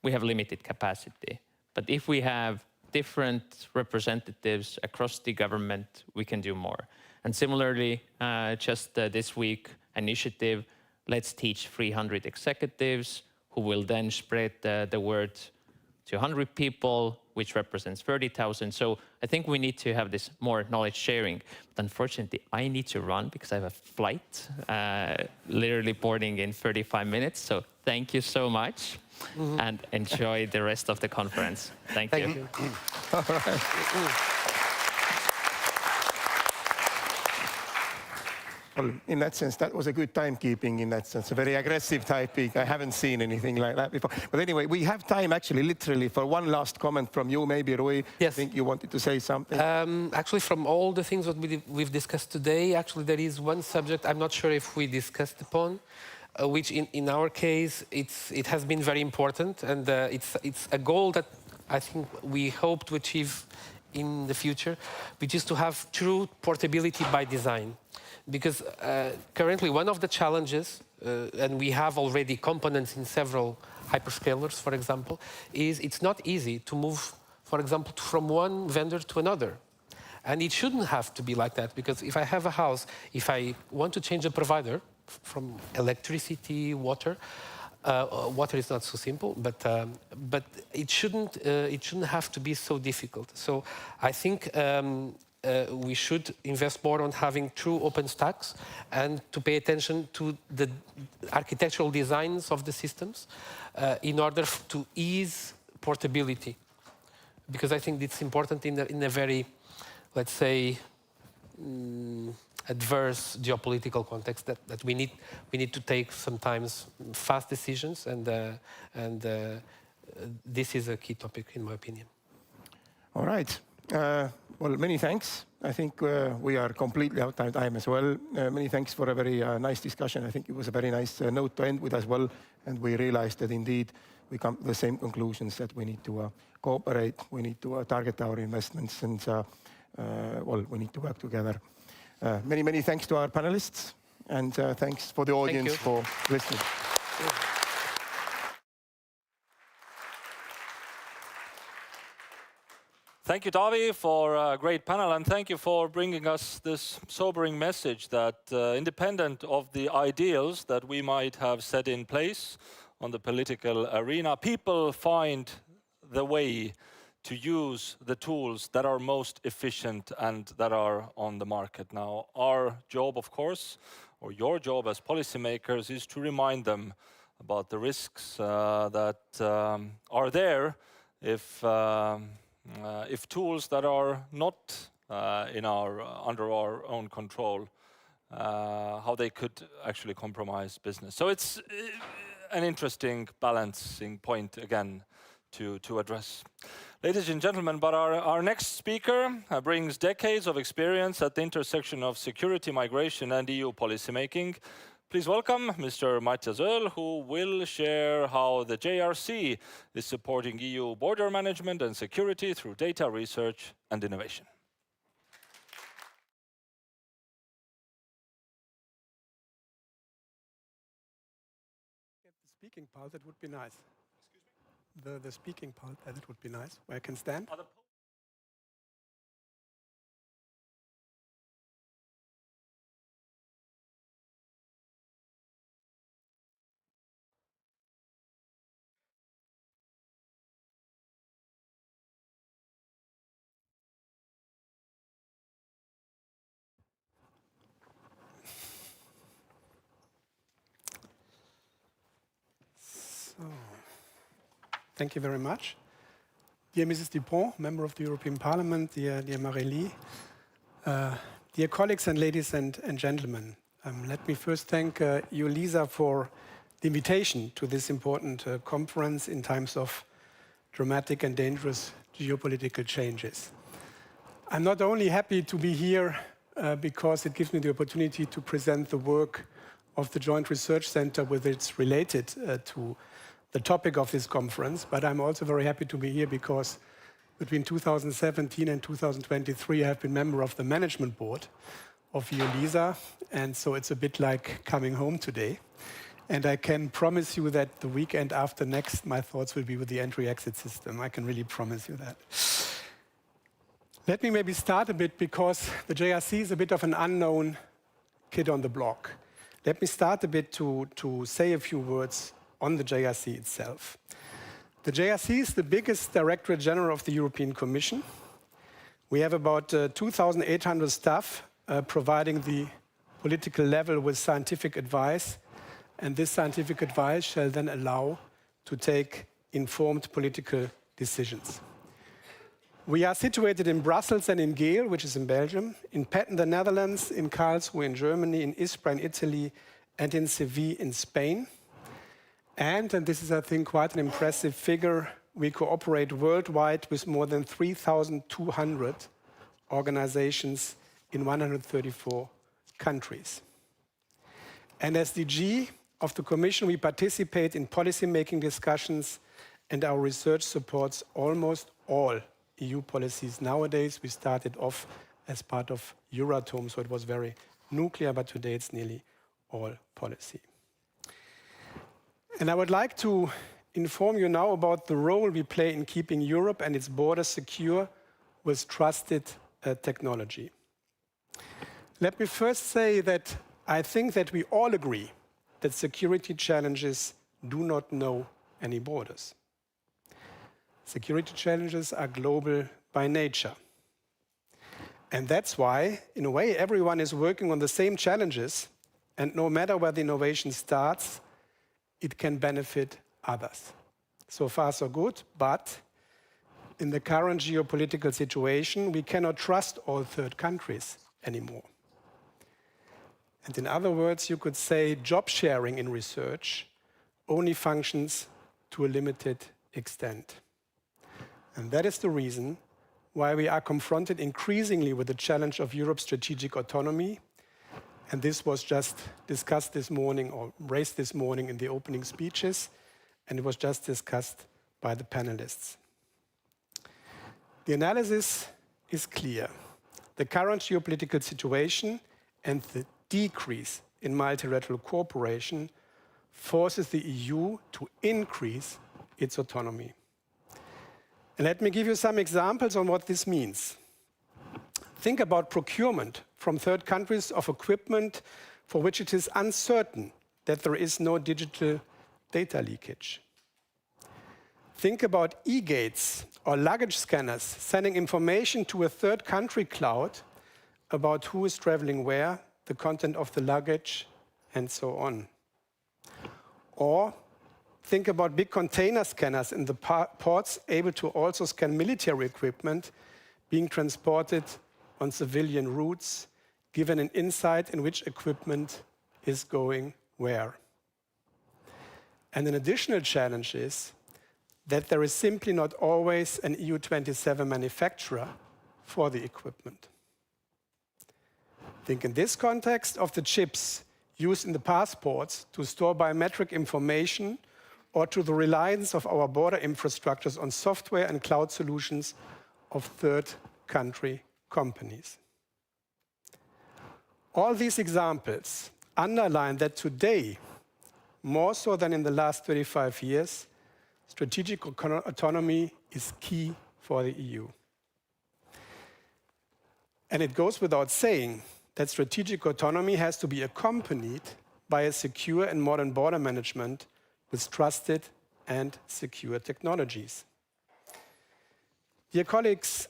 we have limited capacity. But if we have different representatives across the government, we can do more. And similarly, just this week, initiative, let's teach 300 executives who will then spread the word to 100 people, which represents 30,000. So I think we need to have this more knowledge sharing. But unfortunately, I need to run because I have a flight, literally boarding in 35 minutes. So thank you so much. And enjoy the rest of the conference. Thank you. All right. Well, in that sense, that was a good timekeeping in that sense, a very aggressive typing. I haven't seen anything like that before. But anyway, we have time actually, literally, for one last comment from you, maybe, Rui. Yes. I think you wanted to say something. Actually, from all the things that we've discussed today, actually, there is one subject I'm not sure if we discussed upon, which in our case, it has been very important. And it's a goal that I think we hope to achieve in the future, which is to have true portability by design. Because currently one of the challenges, and we have already components in several hyperscalers, for example, is it's not easy to move, for example, from one vendor to another. And it shouldn't have to be like that, because if I have a house, if I want to change a provider from electricity, water, water is not so simple, but it shouldn't have to be so difficult. So I think we should invest more on having true open stacks and to pay attention to the architectural designs of the systems in order to ease portability. Because I think it's important in a very, let's say, adverse geopolitical context that we need to take sometimes fast decisions, and this is a key topic in my opinion. All right. Well, many thanks. I think we are completely out of time as well. Many thanks for a very nice discussion. I think it was a very nice note to end with as well. And we realized that indeed we come to the same conclusions, that we need to cooperate, we need to target our investments, and well, we need to work together. Many thanks to our panelists, and thanks for the audience for listening. Thank you, Tavi, for a great panel, and thank you for bringing us this sobering message that independent of the ideals that we might have set in place on the political arena, people find the way to use the tools that are most efficient and that are on the market now. Our job, of course, or your job as policymakers, is to remind them about the risks that are there if tools that are not under our own control, how they could actually compromise business. So it's an interesting balancing point again to address. Ladies and gentlemen, but our next speaker brings decades of experience at the intersection of security, migration, and EU policymaking. Please welcome Mr. Mattias Öl, who will share how the JRC is supporting EU border management and security through data research and innovation. Get the speaking part, that would be nice. Excuse me? The speaking part, that would be nice, where I can stand. Thank you very much. Dear Mrs. Dupont, Member of the European Parliament, dear Marélie, dear colleagues and ladies and gentlemen, let me first thank you, Lisa, for the invitation to this important conference in times of dramatic and dangerous geopolitical changes. I'm not only happy to be here because it gives me the opportunity to present the work of the Joint Research Center with its related to the topic of this conference, but I'm also very happy to be here because between 2017 and 2023 I have been member of the management board of EU-LISA, and so it's a bit like coming home today. And I can promise you that the weekend after next, my thoughts will be with the entry-exit system. I can really promise you that. Let me maybe start a bit because the JRC is a bit of an unknown kid on the block. Let me start a bit to say a few words on the JRC itself. The JRC is the biggest Directorate General of the European Commission. We have about 2,800 staff providing the political level with scientific advice, and this scientific advice shall then allow to take informed political decisions. We are situated in Brussels and in Geel, which is in Belgium, in Petten, the Netherlands, in Karlsruhe in Germany, in Ispra in Italy, and in Seville in Spain. And this is, I think, quite an impressive figure, we cooperate worldwide with more than 3,200 organizations in 134 countries. And as DG of the Commission, we participate in policy-making discussions, and our research supports almost all EU policies. Nowadays, we started off as part of Euratom, so it was very nuclear, but today it's nearly all policy. And I would like to inform you now about the role we play in keeping Europe and its borders secure with trusted technology. Let me first say that I think that we all agree that security challenges do not know any borders. Security challenges are global by nature. And that's why, in a way, everyone is working on the same challenges, and no matter where the innovation starts, it can benefit others. So far, so good, but in the current geopolitical situation, we cannot trust all third countries anymore. And in other words, you could say job sharing in research only functions to a limited extent. And that is the reason why we are confronted increasingly with the challenge of Europe's strategic autonomy. And this was just discussed this morning, or raised this morning in the opening speeches, and it was just discussed by the panelists. The analysis is clear. The current geopolitical situation and the decrease in multilateral cooperation forces the EU to increase its autonomy. And let me give you some examples on what this means. Think about procurement from third countries of equipment for which it is uncertain that there is no digital data leakage. Think about e-gates or luggage scanners sending information to a third country cloud about who is traveling where, the content of the luggage, and so on. Or think about big container scanners in the ports able to also scan military equipment being transported on civilian routes, given an insight in which equipment is going where. And an additional challenge is that there is simply not always an EU27 manufacturer for the equipment. Think in this context of the chips used in the passports to store biometric information, or to the reliance of our border infrastructures on software and cloud solutions of third country companies. All these examples underline that today, more so than in the last 35 years, strategic autonomy is key for the EU. And it goes without saying that strategic autonomy has to be accompanied by a secure and modern border management with trusted and secure technologies. Dear colleagues,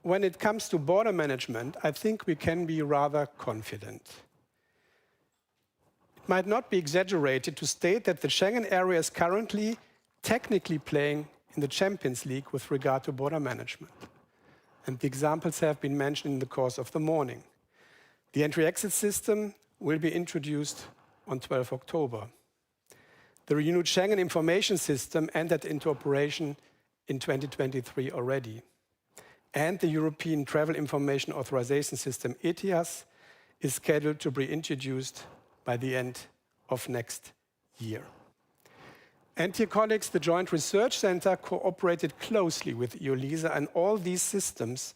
when it comes to border management, I think we can be rather confident. It might not be exaggerated to state that the Schengen area is currently technically playing in the Champions League with regard to border management. And the examples have been mentioned in the course of the morning. The entry-exit system will be introduced on 12 October. The renewed Schengen information system entered into operation in 2023 already. And the European Travel Information Authorization System, ETIAS, is scheduled to be introduced by the end of next year. And dear colleagues, the Joint Research Center cooperated closely with EULISA and all these systems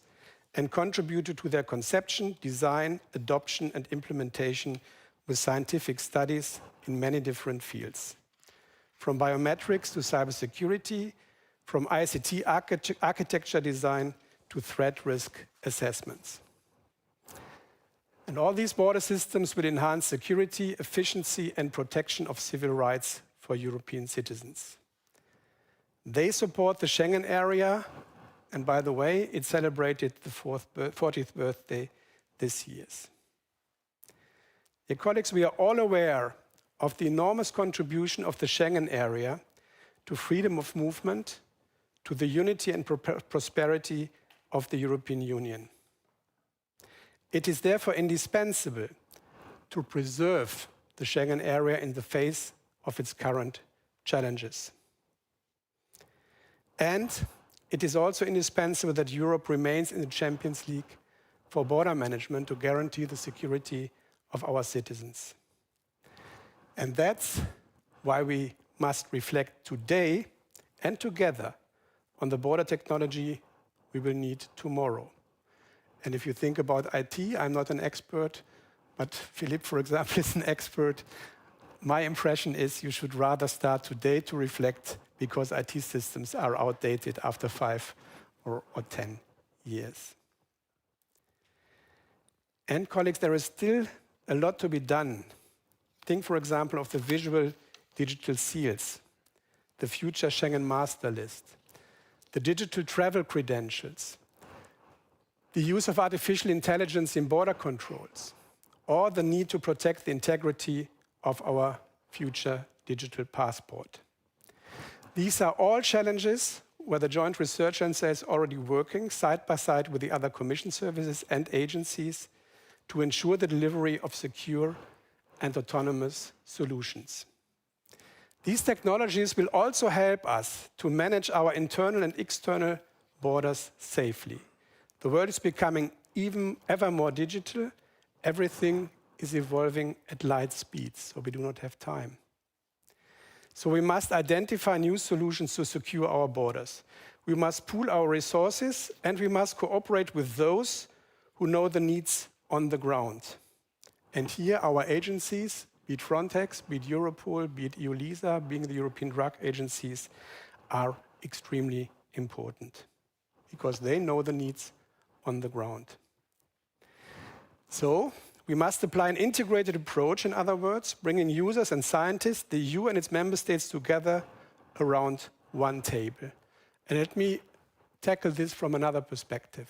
and contributed to their conception, design, adoption, and implementation with scientific studies in many different fields. From biometrics to cybersecurity, from ICT architecture design to threat risk assessments. And all these border systems will enhance security, efficiency, and protection of civil rights for European citizens. They support the Schengen area, and by the way, it celebrated the 40th birthday this year. Dear colleagues, we are all aware of the enormous contribution of the Schengen area to freedom of movement, to the unity and prosperity of the European Union. It is therefore indispensable to preserve the Schengen area in the face of its current challenges. And it is also indispensable that Europe remains in the Champions League for border management to guarantee the security of our citizens. And that's why we must reflect today and together on the border technology we will need tomorrow. And if you think about IT, I'm not an expert, but Philippe, for example, is an expert. My impression is you should rather start today to reflect, because IT systems are outdated after 5 or 10 years. And colleagues, there is still a lot to be done. Think, for example, of the visual digital seals, the future Schengen master list, the digital travel credentials, the use of artificial intelligence in border controls, or the need to protect the integrity of our future digital passport. These are all challenges where the Joint Research Centre is already working side by side with the other Commission services and agencies to ensure the delivery of secure and autonomous solutions. These technologies will also help us to manage our internal and external borders safely. The world is becoming ever more digital. Everything is evolving at light speed, so we do not have time. So we must identify new solutions to secure our borders. We must pool our resources, and we must cooperate with those who know the needs on the ground. And here our agencies, be it Frontex, be it Europol, be it EU-LISA, being the European drug agencies, are extremely important because they know the needs on the ground. So we must apply an integrated approach, in other words, bringing users and scientists, the EU and its member states together around one table. And let me tackle this from another perspective.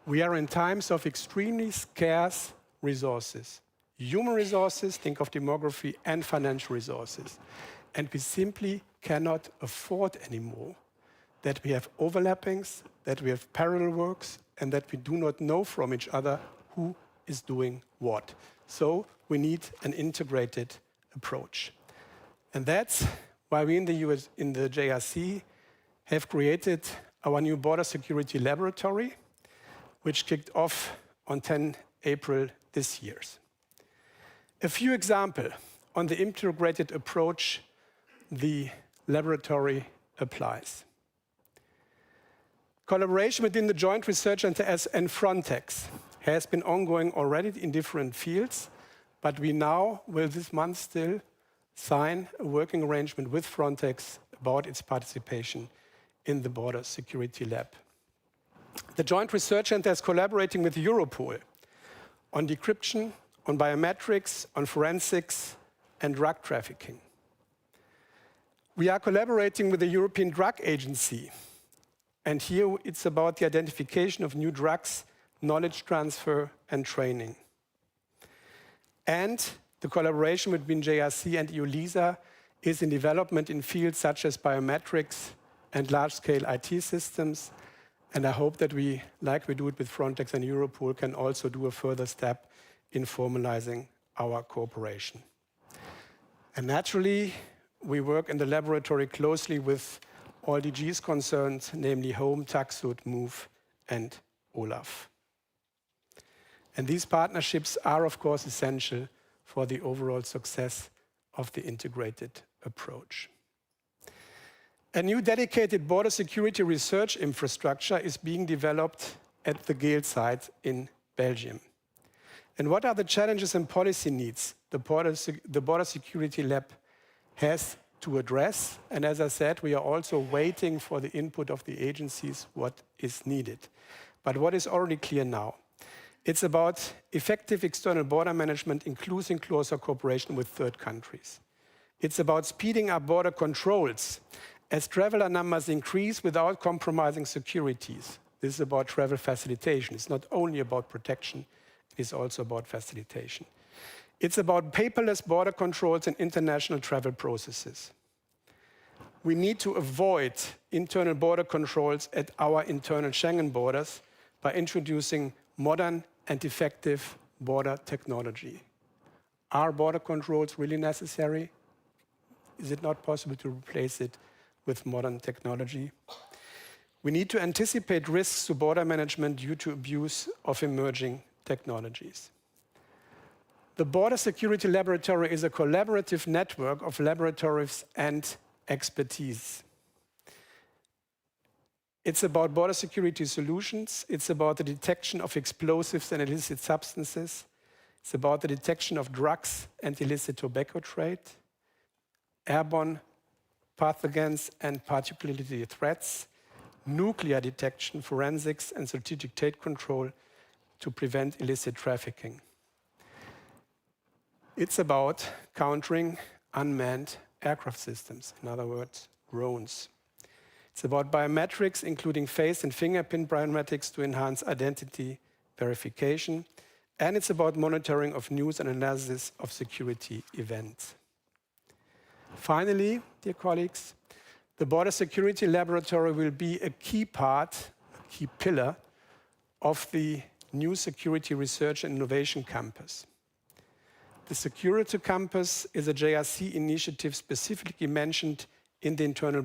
We are in times of extremely scarce resources. Human resources, think of demography, and financial resources. And we simply cannot afford anymore that we have overlappings, that we have parallel works, and that we do not know from each other who is doing what. So we need an integrated approach. And that's why we in the JRC have created our new border security laboratory, which kicked off on 10 April this year. A few examples on the integrated approach the laboratory applies. Collaboration within the Joint Research Centre and Frontex has been ongoing already in different fields, but we now will this month still sign a working arrangement with Frontex about its participation in the Border Security Lab. The Joint Research Centre is collaborating with Europol on decryption, on biometrics, on forensics, and drug trafficking. We are collaborating with the European Drug Agency, and here it's about the identification of new drugs, knowledge transfer, and training. And the collaboration between JRC and EU-LISA is in development in fields such as biometrics and large-scale IT systems. And I hope that we, like we do it with Frontex and Europol, can also do a further step in formalizing our cooperation. And naturally, we work in the laboratory closely with all DGs concerned, namely Home, Taxud, MOVE, and OLAF. And these partnerships are, of course, essential for the overall success of the integrated approach. A new dedicated border security research infrastructure is being developed at the Geel site in Belgium. And what are the challenges and policy needs the Border Security Lab has to address? And as I said, we are also waiting for the input of the agencies, what is needed. But what is already clear now? It's about effective external border management, including closer cooperation with third countries. It's about speeding up border controls as traveler numbers increase without compromising securities. This is about travel facilitation. It's not only about protection, it is also about facilitation. It's about paperless border controls and international travel processes. We need to avoid internal border controls at our internal Schengen borders by introducing modern and effective border technology. Are border controls really necessary? Is it not possible to replace it with modern technology? We need to anticipate risks to border management due to abuse of emerging technologies. The Border Security Laboratory is a collaborative network of laboratories and expertise. It's about border security solutions. It's about the detection of explosives and illicit substances. It's about the detection of drugs and illicit tobacco trade, airborne pathogens and particularly threats, nuclear detection, forensics, and strategic trade control to prevent illicit trafficking. It's about countering unmanned aircraft systems, in other words, drones. It's about biometrics, including face and fingerprint biometrics to enhance identity verification. And it's about monitoring of news and analysis of security events. Finally, dear colleagues, the Border Security Laboratory will be a key part, a key pillar of the new Security Research and Innovation Campus. The Security Campus is a JRC initiative specifically mentioned in the internal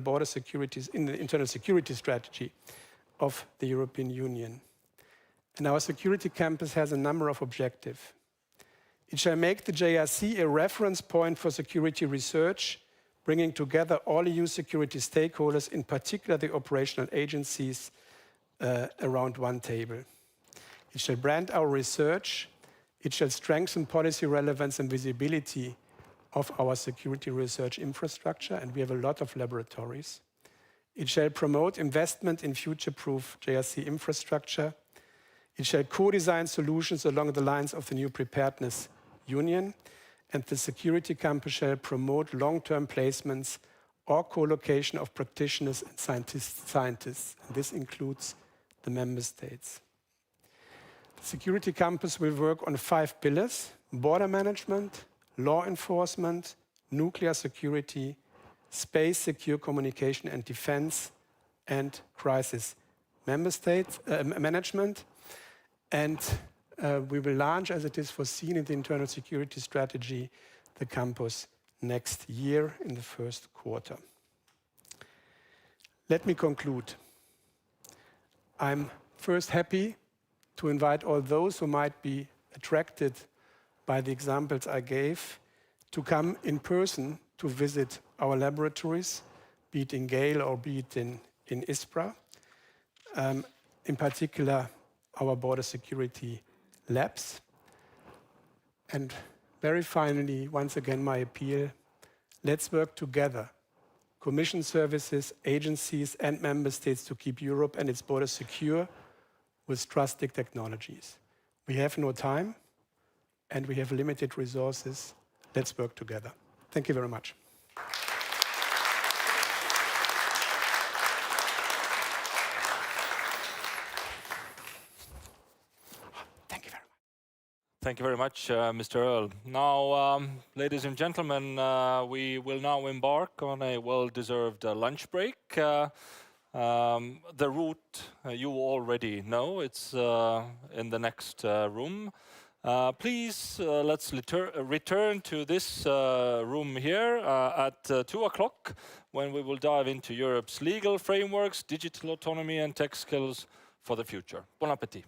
security strategy of the European Union. And our Security Campus has a number of objectives. It shall make the JRC a reference point for security research, bringing together all EU security stakeholders, in particular the operational agencies, around one table. It shall brand our research. It shall strengthen policy relevance and visibility of our security research infrastructure, and we have a lot of laboratories. It shall promote investment in future-proof JRC infrastructure. It shall co-design solutions along the lines of the new Preparedness Union, and the Security Campus shall promote long-term placements or co-location of practitioners and scientists. And this includes the member states. The Security Campus will work on 5 pillars: border management, law enforcement, nuclear security, space secure communication and defense, and crisis management. And we will launch, as it is foreseen in the internal security strategy, the campus next year in the first quarter. Let me conclude. I'm first happy to invite all those who might be attracted by the examples I gave to come in person to visit our laboratories, be it in Gale or be it in Ispra. In particular, our border security labs. And very finally, once again, my appeal, let's work together, Commission services, agencies, and member states, to keep Europe and its borders secure with trusted technologies. We have no time, and we have limited resources. Let's work together. Thank you very much. Thank you very much, Mr. Earl. Now, ladies and gentlemen, we will now embark on a well-deserved lunch break. The route you already know, it's in the next room. Please, let's return to this room here at 2 o'clock, when we will dive into Europe's legal frameworks, digital autonomy, and tech skills for the future. Bon appétit.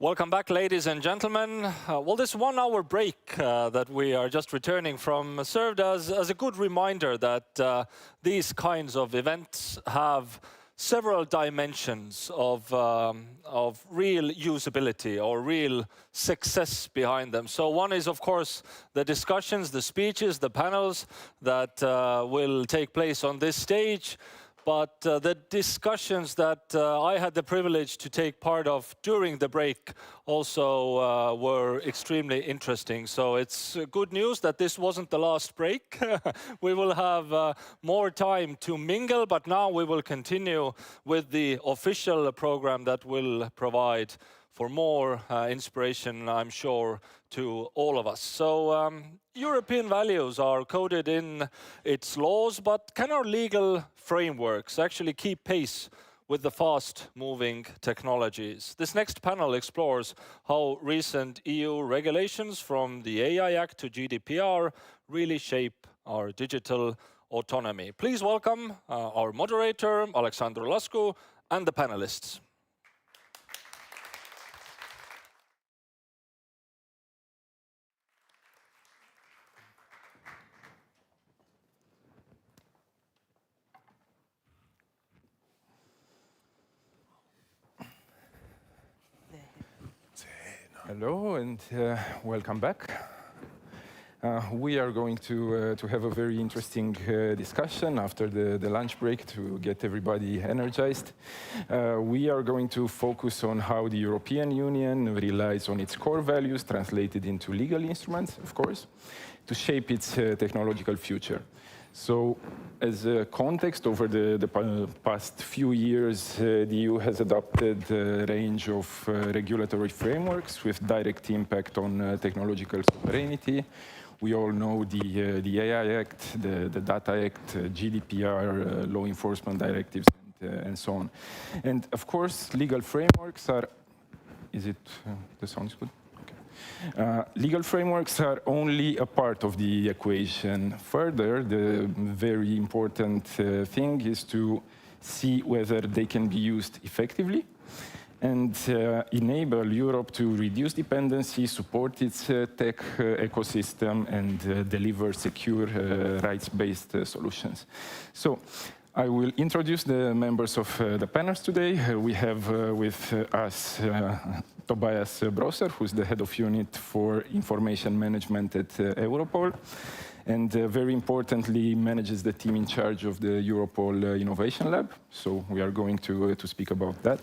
Welcome back, ladies and gentlemen. Well, this 1 hour break that we are just returning from served as a good reminder that these kinds of events have several dimensions of real usability or real success behind them. So one is, of course, the discussions, the speeches, the panels that will take place on this stage. But the discussions that I had the privilege to take part of during the break also were extremely interesting. So it's good news that this wasn't the last break. We will have more time to mingle, but now we will continue with the official program that will provide for more inspiration, I'm sure, to all of us. So European values are coded in its laws, but can our legal frameworks actually keep pace with the fast-moving technologies? This next panel explores how recent EU regulations from the AI Act to GDPR really shape our digital autonomy. Please welcome our moderator, Alexandru Lascu, and the panelists. Hello and welcome back. We are going to have a very interesting discussion after the lunch break to get everybody energized. We are going to focus on how the European Union relies on its core values translated into legal instruments, of course, to shape its technological future. So, as a context, over the past few years, the EU has adopted a range of regulatory frameworks with direct impact on technological sovereignty. We all know the AI Act, the Data Act, GDPR, law enforcement directives, and so on. And of course, legal frameworks are... Is it... the sound is good? Legal frameworks are only a part of the equation. Further, the very important thing is to see whether they can be used effectively and enable Europe to reduce dependency, support its tech ecosystem, and deliver secure, rights-based solutions. So, I will introduce the members of the panels today. We have with us Tobias Brosser, who's the head of unit for information management at Europol, and very importantly manages the team in charge of the Europol Innovation Lab. So we are going to speak about that.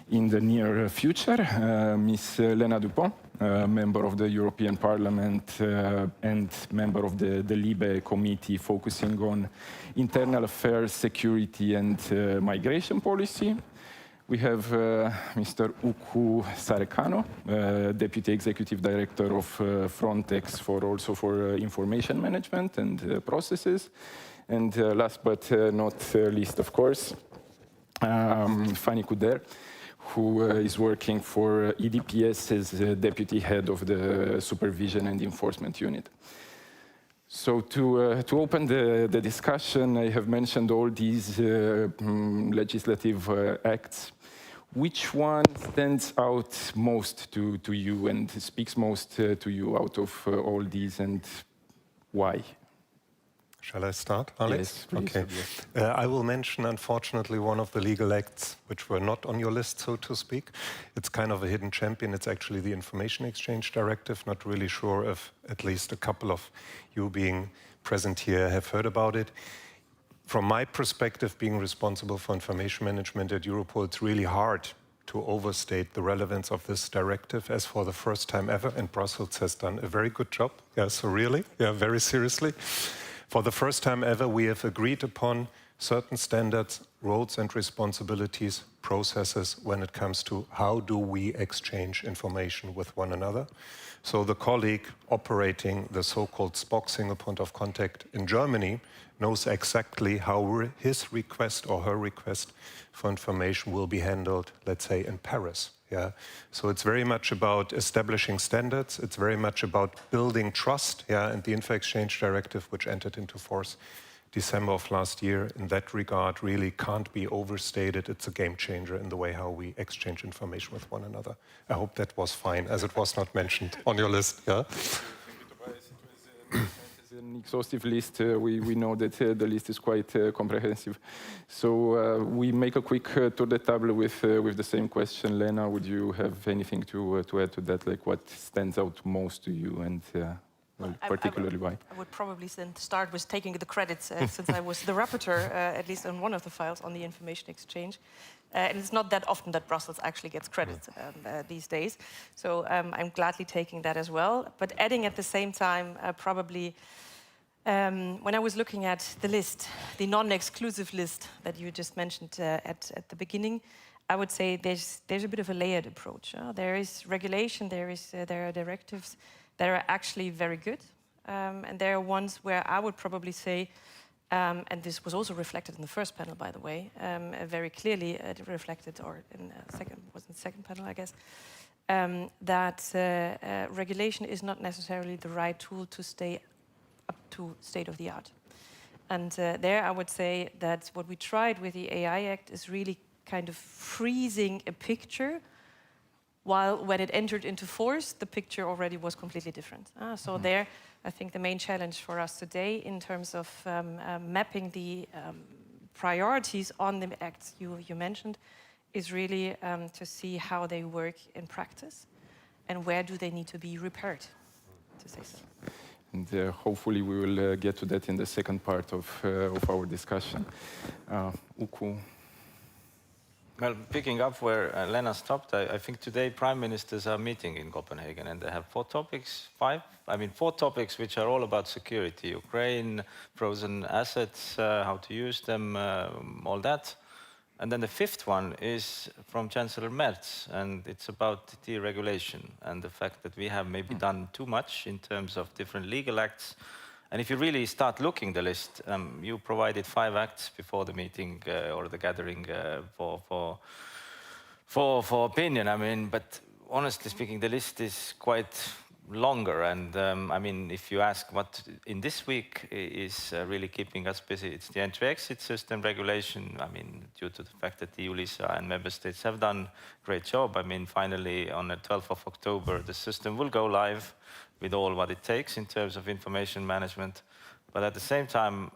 In the near future, Ms. Lena Dupont, member of the European Parliament and member of the LIBE committee focusing on internal affairs, security and migration policy. We have Mr. Uku Sarekano, Deputy Executive Director of Frontex for information management and processes. And last but not least, of course, Fanny Couder, who is working for EDPS as Deputy Head of the Supervision and Enforcement Unit. So to open the discussion, I have mentioned all these legislative acts. Which one stands out most to you and speaks most to you out of all these, and why? Shall I start, Alex? Yes, please. Okay. I will mention, unfortunately, one of the legal acts which were not on your list, so to speak. It's kind of a hidden champion. It's actually the Information Exchange Directive. Not really sure if at least a couple of you being present here have heard about it. From my perspective, being responsible for information management at Europol, it's really hard to overstate the relevance of this directive, as for the first time ever, and Brussels has done a very good job. Yeah, so really, yeah, very seriously. For the first time ever, we have agreed upon certain standards, roles and responsibilities, processes when it comes to how do we exchange information with one another. So the colleague operating the so-called Spock single point of contact in Germany knows exactly how his request or her request for information will be handled, let's say, in Paris. Yeah, so it's very much about establishing standards. It's very much about building trust. Yeah, and the Info Exchange Directive, which entered into force December of last year in that regard really can't be overstated. It's a game changer in the way how we exchange information with one another. I hope that was fine, as it was not mentioned on your list. Yeah. It's an exhaustive list. We know that the list is quite comprehensive. So we make a quick tour de table with the same question. Lena, would you have anything to add to that? Like what stands out most to you, and well, particularly why? I would probably then start with taking the credit, since I was the rapporteur, at least on one of the files on the information exchange. And it's not that often that Brussels actually gets credit these days. So I'm gladly taking that as well. But adding at the same time, probably, when I was looking at the list, the non-exclusive list that you just mentioned at the beginning, I would say there's a bit of a layered approach. There is regulation, there are directives that are actually very good. And there are ones where I would probably say, and this was also reflected in the first panel, by the way, very clearly reflected, or in the second panel, I guess, that regulation is not necessarily the right tool to stay up to state of the art. And there I would say that what we tried with the AI Act is really kind of freezing a picture, while when it entered into force, the picture already was completely different. So there, I think the main challenge for us today in terms of mapping the priorities on the acts you mentioned is really to see how they work in practice and where do they need to be repaired, to say so. And hopefully we will get to that in the second part of our discussion. Uku. Well, picking up where Lena stopped, I think today prime ministers are meeting in Copenhagen, and they have four topics which are all about security: Ukraine, frozen assets, how to use them, all that. And then the fifth one is from Chancellor Merz, and it's about deregulation and the fact that we have maybe done too much in terms of different legal acts. And if you really start looking the list, you provided 5 acts before the meeting or the gathering for opinion. I mean, but honestly speaking, the list is quite longer. And I mean, if you ask what in this week is really keeping us busy, it's the entry-exit system regulation. I mean, due to the fact that the EU-LISA and member states have done a great job. I mean, finally, on the 12th of October, the system will go live with all what it takes in terms of information management. But at the same time,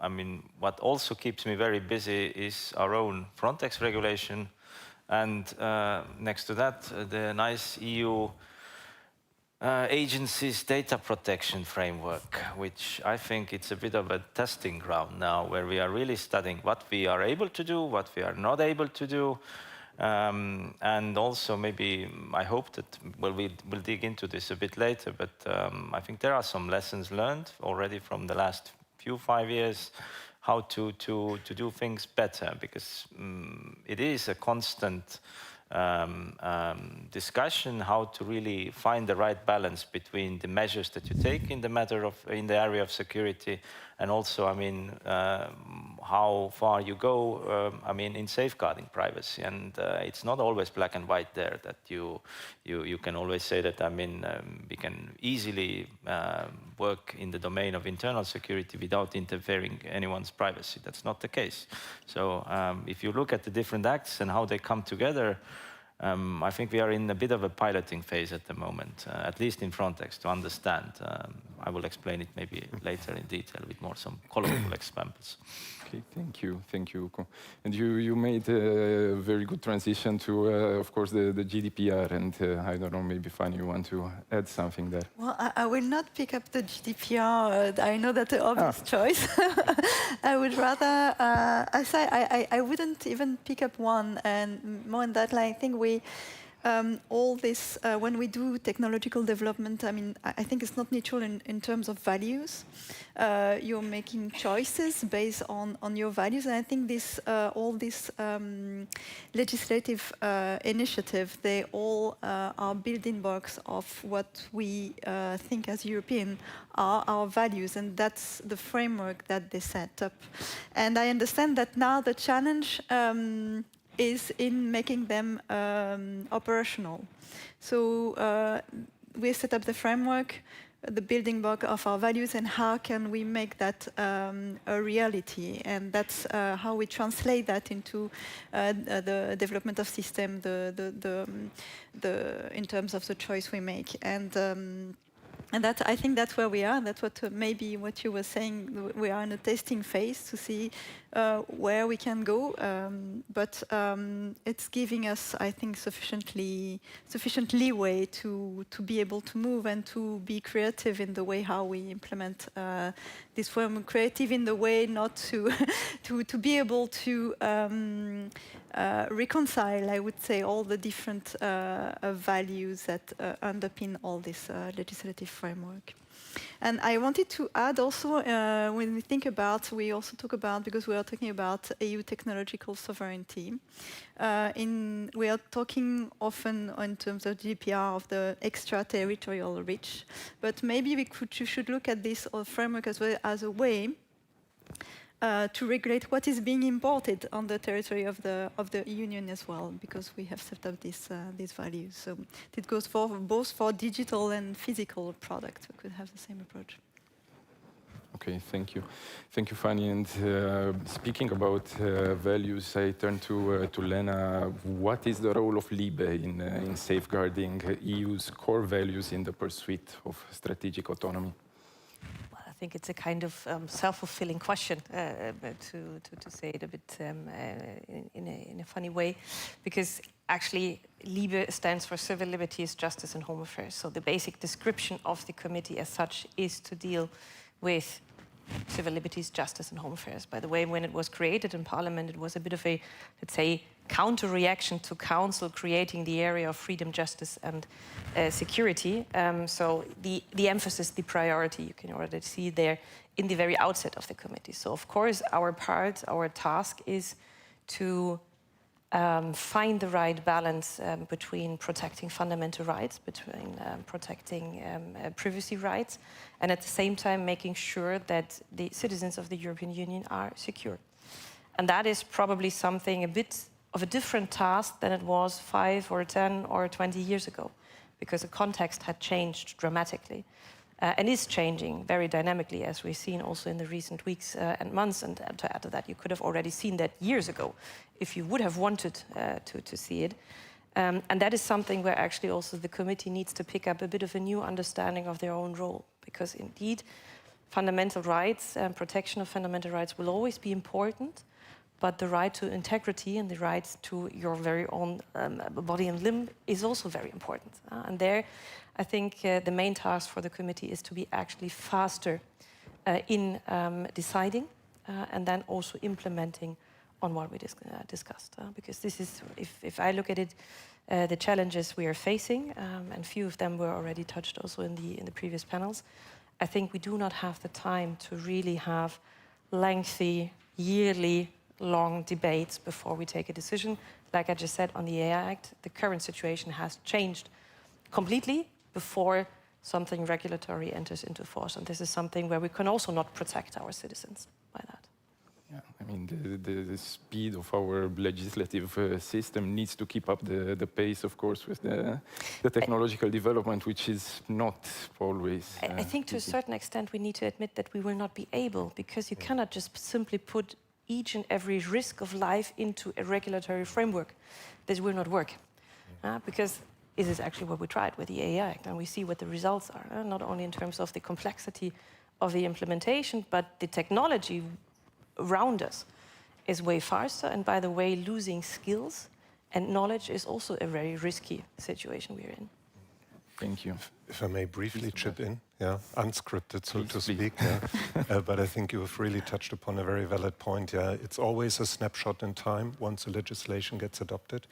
I mean, what also keeps me very busy is our own Frontex regulation. And next to that, the nice EU agency's data protection framework, which I think it's a bit of a testing ground now, where we are really studying what we are able to do, what we are not able to do. And also maybe, I hope that, well, we'll dig into this a bit later, but I think there are some lessons learned already from the last 5 years, how to do things better, because it is a constant discussion how to really find the right balance between the measures that you take in the area of security, and also, I mean, how far you go, I mean, in safeguarding privacy. And it's not always black and white there, that you can always say that, I mean, we can easily work in the domain of internal security without interfering anyone's privacy. That's not the case. So if you look at the different acts and how they come together, I think we are in a bit of a piloting phase at the moment, at least in Frontex, to understand. I will explain it maybe later in detail with some colorful examples. Okay, thank you, Uko. And you made a very good transition to, of course, the GDPR, and I don't know, maybe Fanny, you want to add something there? Well, I will not pick up the GDPR. I know that's an obvious choice. I would rather, I wouldn't even pick up one, and more than that, I think all this, when we do technological development, I mean, I think it's not neutral in terms of values. You're making choices based on your values, and I think all this legislative initiative, they all are building blocks of what we think as European are our values, and that's the framework that they set up. And I understand that now the challenge is in making them operational. So we set up the framework. the building block of our values, and how can we make that a reality? And that's how we translate that into the development of system, in terms of the choice we make. And that, I think that's where we are. That's what maybe what you were saying. We are in a testing phase to see where we can go. But it's giving us, I think, sufficient leeway to be able to move and to be creative in the way how we implement this framework. Creative in the way not to to be able to reconcile, I would say, all the different values that underpin all this legislative framework. And I wanted to add also, when we think about, we also talk about, because we are talking about EU technological sovereignty, we are talking often in terms of GDPR of the extraterritorial reach, but maybe you should look at this framework as well as a way to regulate what is being imported on the territory of the Union as well, because we have set up these values. So it goes for both for digital and physical products. We could have the same approach. Okay, thank you. Thank you, Fanny. And speaking about values, I turn to Lena. What is the role of LIBE in safeguarding EU's core values in the pursuit of strategic autonomy? I think it's a kind of self-fulfilling question, to say it a bit in a funny way, because actually LIBE stands for Civil Liberties, Justice and Home Affairs. So the basic description of the committee as such is to deal with civil liberties, justice and home affairs. By the way, when it was created in Parliament, it was a bit of a, let's say, counter-reaction to Council creating the area of freedom, justice and security. So the emphasis, the priority, you can already see there in the very outset of the committee. So of course, our task is to find the right balance between protecting fundamental rights, between protecting privacy rights, and at the same time making sure that the citizens of the European Union are secure. And that is probably something a bit of a different task than it was 5 or 10 or 20 years ago, because the context had changed dramatically. And is changing very dynamically, as we've seen also in the recent weeks and months. And to add to that, you could have already seen that years ago, if you would have wanted to see it. And that is something where actually also the committee needs to pick up a bit of a new understanding of their own role. Because indeed, fundamental rights and protection of fundamental rights will always be important, but the right to integrity and the right to your very own body and limb is also very important. And there, I think the main task for the committee is to be actually faster in deciding and then also implementing on what we discussed. Because this is, if I look at it, the challenges we are facing, and few of them were already touched also in the previous panels, I think we do not have the time to really have lengthy, yearly long debates before we take a decision. Like I just said on the AI Act, the current situation has changed completely before something regulatory enters into force. And this is something where we can also not protect our citizens by that. Yeah, I mean, the speed of our legislative system needs to keep up the pace, of course, with the technological development, which is not always I think to a certain extent we need to admit that we will not be able, because you cannot just simply put each and every risk of life into a regulatory framework. This will not work, because this is actually what we tried with the AI Act, and we see what the results are, not only in terms of the complexity of the implementation, but the technology around us is way faster, and by the way, losing skills and knowledge is also a very risky situation we're in. Thank you. If I may briefly chip in, unscripted, so to speak. But I think you have really touched upon a very valid point. It's always a snapshot in time once the legislation gets adopted.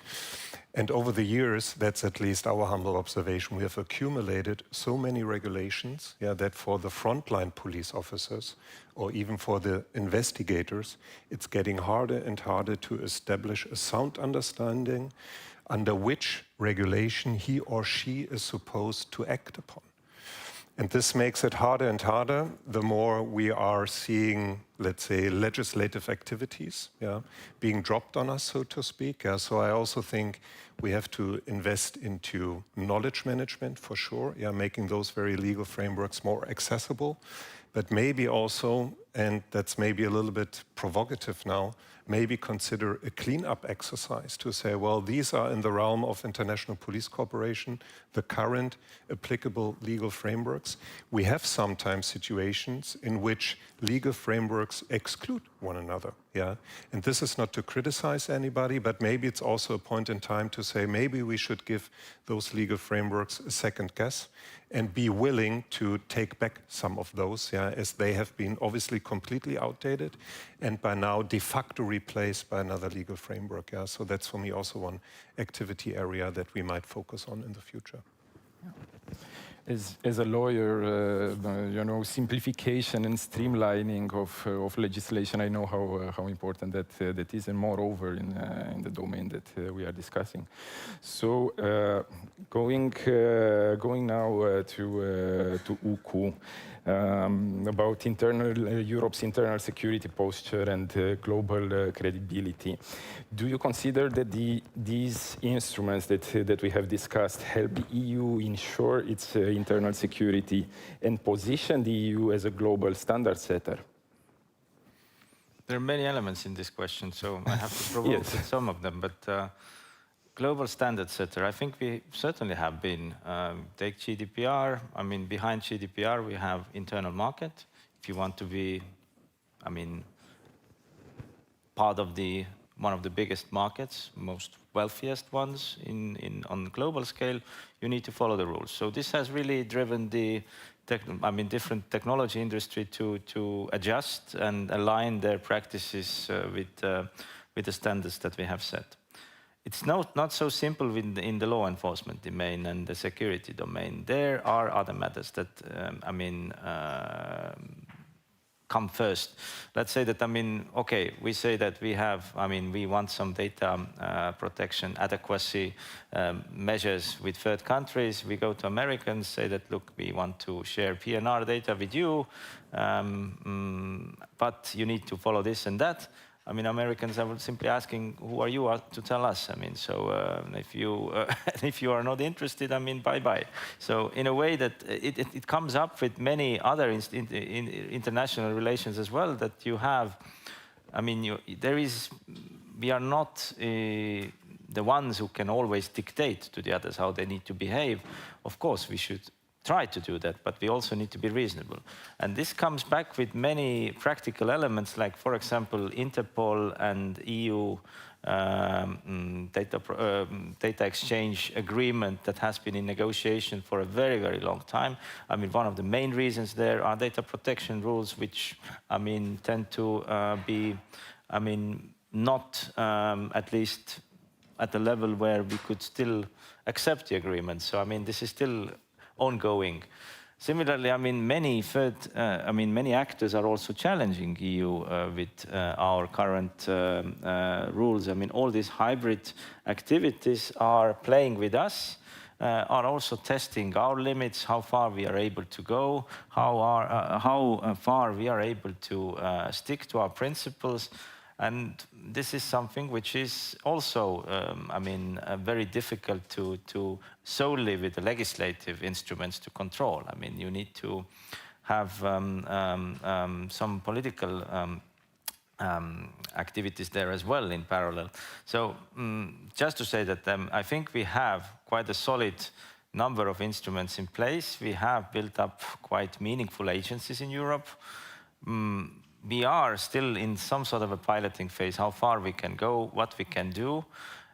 And over the years, that's at least our humble observation, we have accumulated so many regulations that for the frontline police officers or even for the investigators, it's getting harder and harder to establish a sound understanding under which regulation he or she is supposed to act upon. And this makes it harder and harder the more we are seeing let's say, legislative activities, being dropped on us, so to speak. So I also think we have to invest into knowledge management for sure, making those very legal frameworks more accessible, but maybe also, and that's maybe a little bit provocative now, maybe consider a cleanup exercise to say, well, these are in the realm of international police cooperation, the current applicable legal frameworks. We have sometimes situations in which legal frameworks exclude one another, And this is not to criticize anybody, but maybe it's also a point in time to say, maybe we should give those legal frameworks a second guess and be willing to take back some of those, as they have been obviously completely outdated and by now de facto replaced by another legal framework. So that's for me also one activity area that we might focus on in the future. As a lawyer, simplification and streamlining of legislation, I know how important that is, and moreover in the domain that we are discussing. So, going now to UKU, about Europe's internal security posture and global credibility. Do you consider that these instruments that we have discussed help the EU ensure its internal security and position the EU as a global standard setter? There are many elements in this question, so I have to provoke with some of them. But global standard setter, I think we certainly have been. Take GDPR. I mean, behind GDPR, we have internal market. If you want to be, part of one of the biggest markets, most wealthiest ones on the global scale, you need to follow the rules. So this has really driven the different technology industry to adjust and align their practices with the standards that we have set. It's not so simple in the law enforcement domain and the security domain. There are other matters that come first. Let's say that, okay, we say that we want some data protection adequacy measures with third countries. We go to Americans, say that, look, we want to share PNR data with you, but you need to follow this and that. Americans are simply asking, who are you to tell us? So if you are not interested, bye-bye. So in a way that it comes up with many other international relations as well, that you have, we are not the ones who can always dictate to the others how they need to behave. Of course, we should try to do that, but we also need to be reasonable. And this comes back with many practical elements, like, for example, Interpol and EU data exchange agreement that has been in negotiation for a very, very long time. One of the main reasons there are data protection rules, which, tend to be, not at least at the level where we could still accept the agreement. So, this is still ongoing. Similarly, many actors are also challenging EU with our current rules. All these hybrid activities are playing with us, are also testing our limits, how far we are able to go, how far we are able to stick to our principles. And this is something which is also, very difficult to solely with the legislative instruments to control. You need to have some political activities there as well in parallel. So just to say that I think we have quite a solid number of instruments in place. We have built up quite meaningful agencies in Europe. We are still in some sort of a piloting phase, how far we can go, what we can do.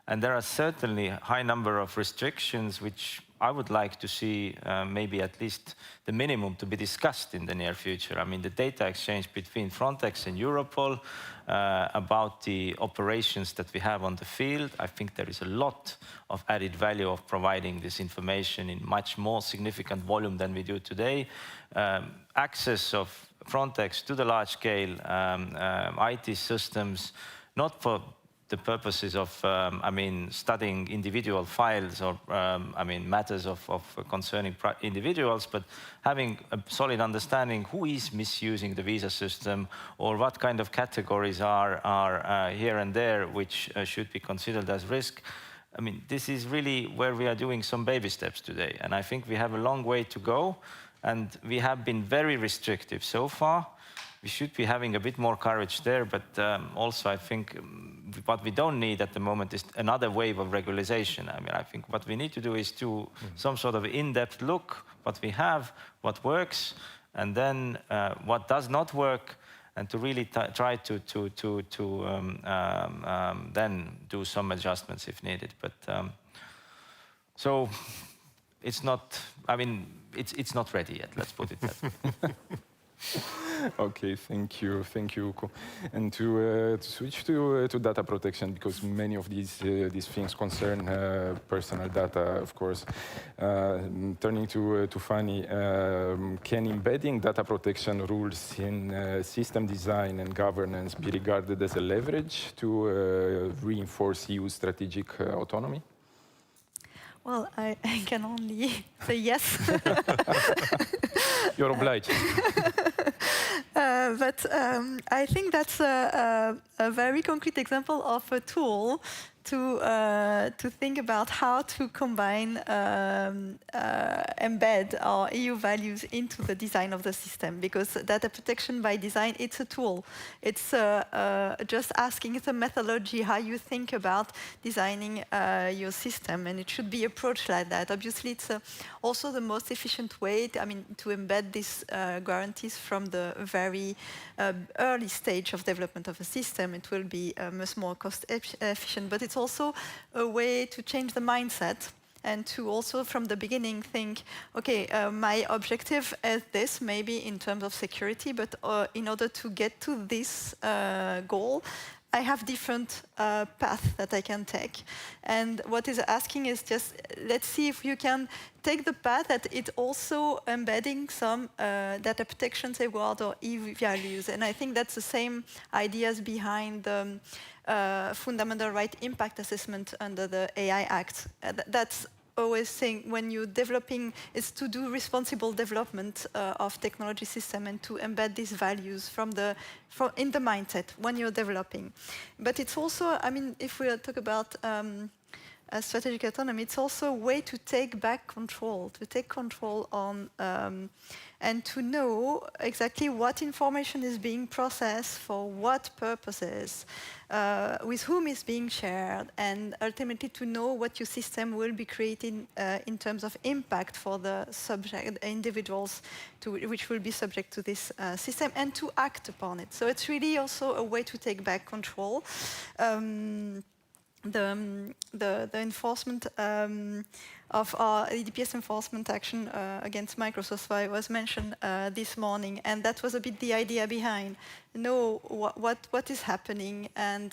And there are certainly a high number of restrictions, which I would like to see maybe at least the minimum to be discussed in the near future. The data exchange between Frontex and Europol about the operations that we have on the field. I think there is a lot of added value of providing this information in much more significant volume than we do today. Access of Frontex to the large-scale IT systems, not for the purposes of, studying individual files or, matters of concerning individuals, but having a solid understanding who is misusing the visa system or what kind of categories are here and there which should be considered as risk. This is really where we are doing some baby steps today. And I think we have a long way to go. And we have been very restrictive so far. We should be having a bit more courage there, but also I think what we don't need at the moment is another wave of regularization. I think what we need to do is do some sort of in-depth look, what we have, what works, and then what does not work, and to really try to then do some adjustments if needed. But so it's not, it's not ready yet, let's put it that way. Okay, thank you, Uko. And to switch to data protection, because many of these things concern personal data, of course. Turning to Fanny, can embedding data protection rules in system design and governance be regarded as a leverage to reinforce EU strategic autonomy? Well, I can only say yes. You're obliged. But I think that's a very concrete example of a tool to think about how to combine, embed our EU values into the design of the system. Because data protection by design, it's a tool. It's just asking, it's a methodology, how you think about designing your system, and it should be approached like that. Obviously, it's also the most efficient way, to embed these guarantees from the very early stage of development of a system. It will be much more cost efficient, but it's also a way to change the mindset and to also from the beginning think, okay, my objective is this, maybe in terms of security, but in order to get to this goal, I have different paths that I can take. And what is asking is just, let's see if you can take the path that it also embedding some data protection safeguard or EU values. And I think that's the same ideas behind the fundamental right impact assessment under the AI Act. That's always saying when you're developing is to do responsible development of technology system and to embed these values in the mindset when you're developing. But it's also, if we talk about strategic autonomy, it's also a way to take back control, to take control on and to know exactly what information is being processed, for what purposes, with whom is being shared, and ultimately to know what your system will be creating in terms of impact for the subject individuals which will be subject to this system, and to act upon it. So it's really also a way to take back control. The enforcement of our EDPS enforcement action against Microsoft was mentioned this morning, and that was a bit the idea behind. Know what is happening and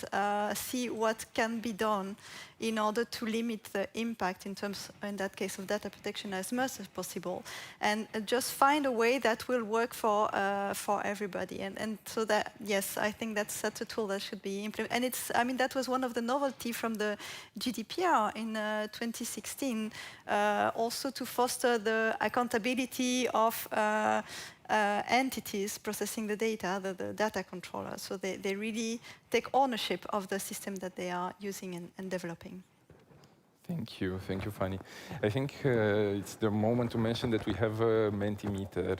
see what can be done in order to limit the impact in terms, in that case, of data protection as much as possible, and just find a way that will work for everybody. And so that, yes, I think that's a tool that should be implemented. And it's, that was one of the novelty from the GDPR in 2016, also to foster the accountability of entities processing the data, the data controllers, so they really take ownership of the system that they are using and developing. Thank you, Fanny. I think it's the moment to mention that we have a Mentimeter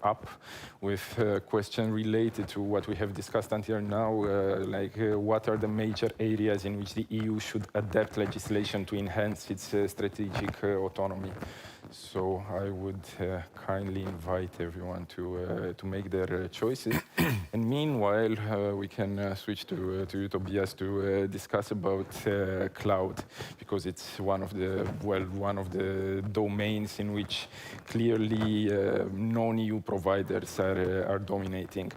up with a question related to what we have discussed until now, what are the major areas in which the EU should adapt legislation to enhance its strategic autonomy. So I would kindly invite everyone to make their choices. And meanwhile, we can switch to you, Tobias, to discuss about cloud, because it's one of the domains in which clearly non-EU providers are dominating,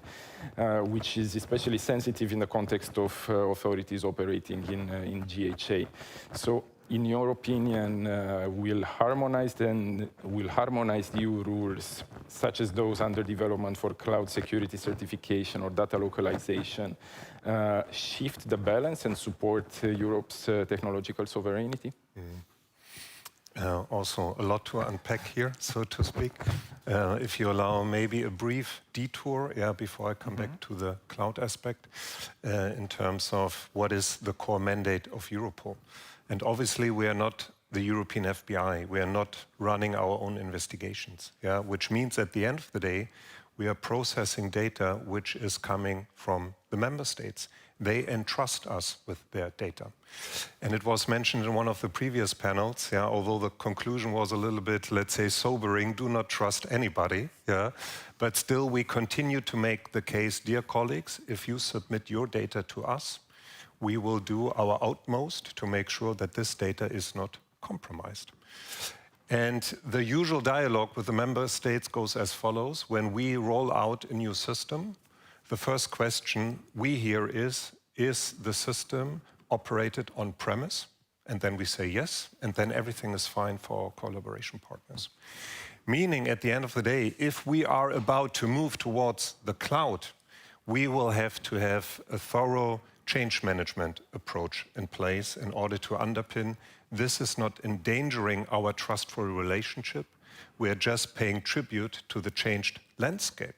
which is especially sensitive in the context of authorities operating in GHA. So in your opinion, will harmonize EU rules, such as those under development for cloud security certification or data localization, shift the balance and support Europe's technological sovereignty? Also a lot to unpack here, so to speak. If you allow maybe a brief detour, before I come back to the cloud aspect, in terms of what is the core mandate of Europol. And obviously we are not the European FBI, we are not running our own investigations, which means at the end of the day, we are processing data which is coming from the member states. They entrust us with their data. And it was mentioned in one of the previous panels, although the conclusion was a little bit, let's say, sobering, do not trust anybody, but still we continue to make the case, dear colleagues, if you submit your data to us, we will do our utmost to make sure that this data is not compromised. And the usual dialogue with the member states goes as follows. When we roll out a new system, the first question we hear is the system operated on premise? And then we say yes, and then everything is fine for our collaboration partners. Meaning, at the end of the day, if we are about to move towards the cloud, we will have to have a thorough change management approach in place in order to underpin this is not endangering our trustful relationship. We are just paying tribute to the changed landscape.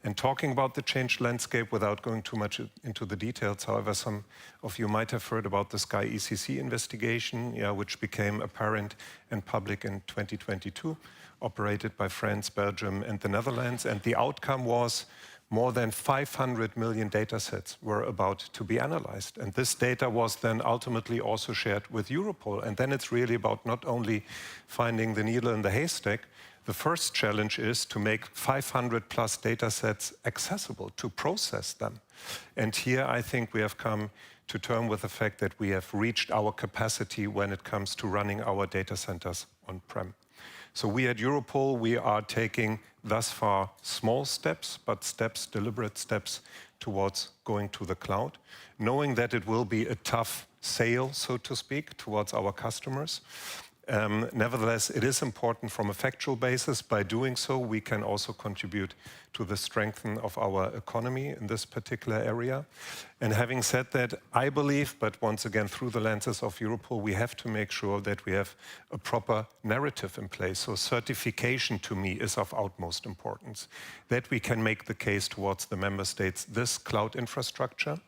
And talking about the changed landscape without going too much into the details, however, some of you might have heard about the Sky ECC investigation, which became apparent and public in 2022, operated by France, Belgium, and the Netherlands. And the outcome was more than 500 million data sets were about to be analyzed. And this data was then ultimately also shared with Europol. And then it's really about not only finding the needle in the haystack. The first challenge is to make 500 plus data sets accessible, to process them. And here I think we have come to terms with the fact that we have reached our capacity when it comes to running our data centers on-prem. So we at Europol, we are taking thus far small steps, but steps, deliberate steps towards going to the cloud, knowing that it will be a tough sale, so to speak, towards our customers. Nevertheless, it is important from a factual basis. By doing so, we can also contribute to the strengthening of our economy in this particular area. And having said that, I believe, but once again, through the lenses of Europol, we have to make sure that we have a proper narrative in place. So certification, to me, is of utmost importance, that we can make the case towards the member states, this cloud infrastructure,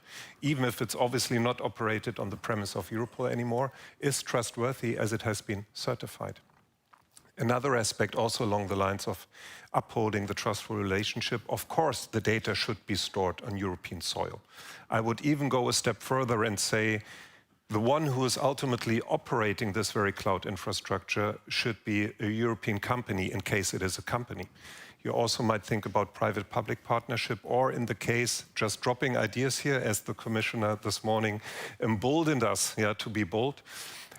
even if it's obviously not operated on the premise of Europol anymore, is trustworthy as it has been certified. Another aspect also along the lines of upholding the trustful relationship, of course, the data should be stored on European soil. I would even go a step further and say the one who is ultimately operating this very cloud infrastructure should be a European company in case it is a company. You also might think about private-public partnership, or in the case, just dropping ideas here, as the commissioner this morning emboldened us to be bold.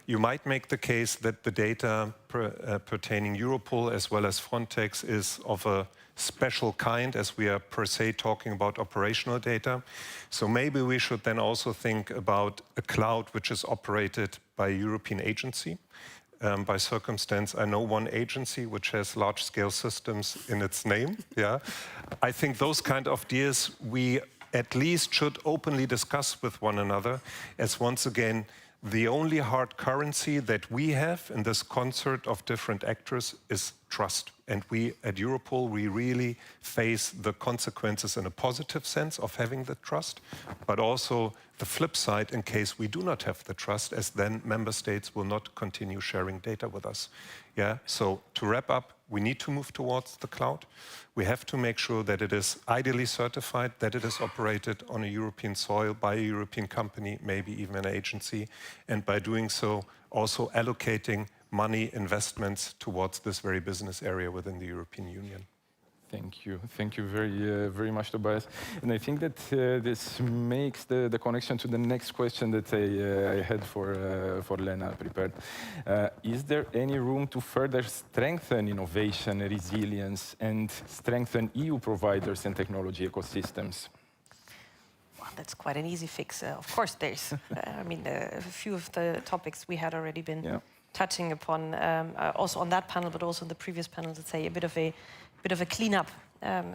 You might make the case that the data pertaining Europol as well as Frontex is of a special kind, as we are per se talking about operational data. So maybe we should then also think about a cloud which is operated by a European agency. By circumstance, I know one agency which has large-scale systems in its name. I think those kind of ideas we at least should openly discuss with one another, as once again, the only hard currency that we have in this concert of different actors is trust. And we at Europol, we really face the consequences in a positive sense of having the trust, but also the flip side in case we do not have the trust, as then member states will not continue sharing data with us. So to wrap up, we need to move towards the cloud. We have to make sure that it is ideally certified, that it is operated on a European soil by a European company, maybe even an agency, and by doing so, also allocating money, investments towards this very business area within the European Union. Thank you very much, Tobias. And I think that this makes the connection to the next question that I had for Lena prepared. Is there any room to further strengthen innovation, resilience, and strengthen EU providers and technology ecosystems? well, that's quite an easy fix. Of course, there's. I mean, a few of the topics we had already been touching upon, also on that panel, but also in the previous panel, let's say a bit of a cleanup,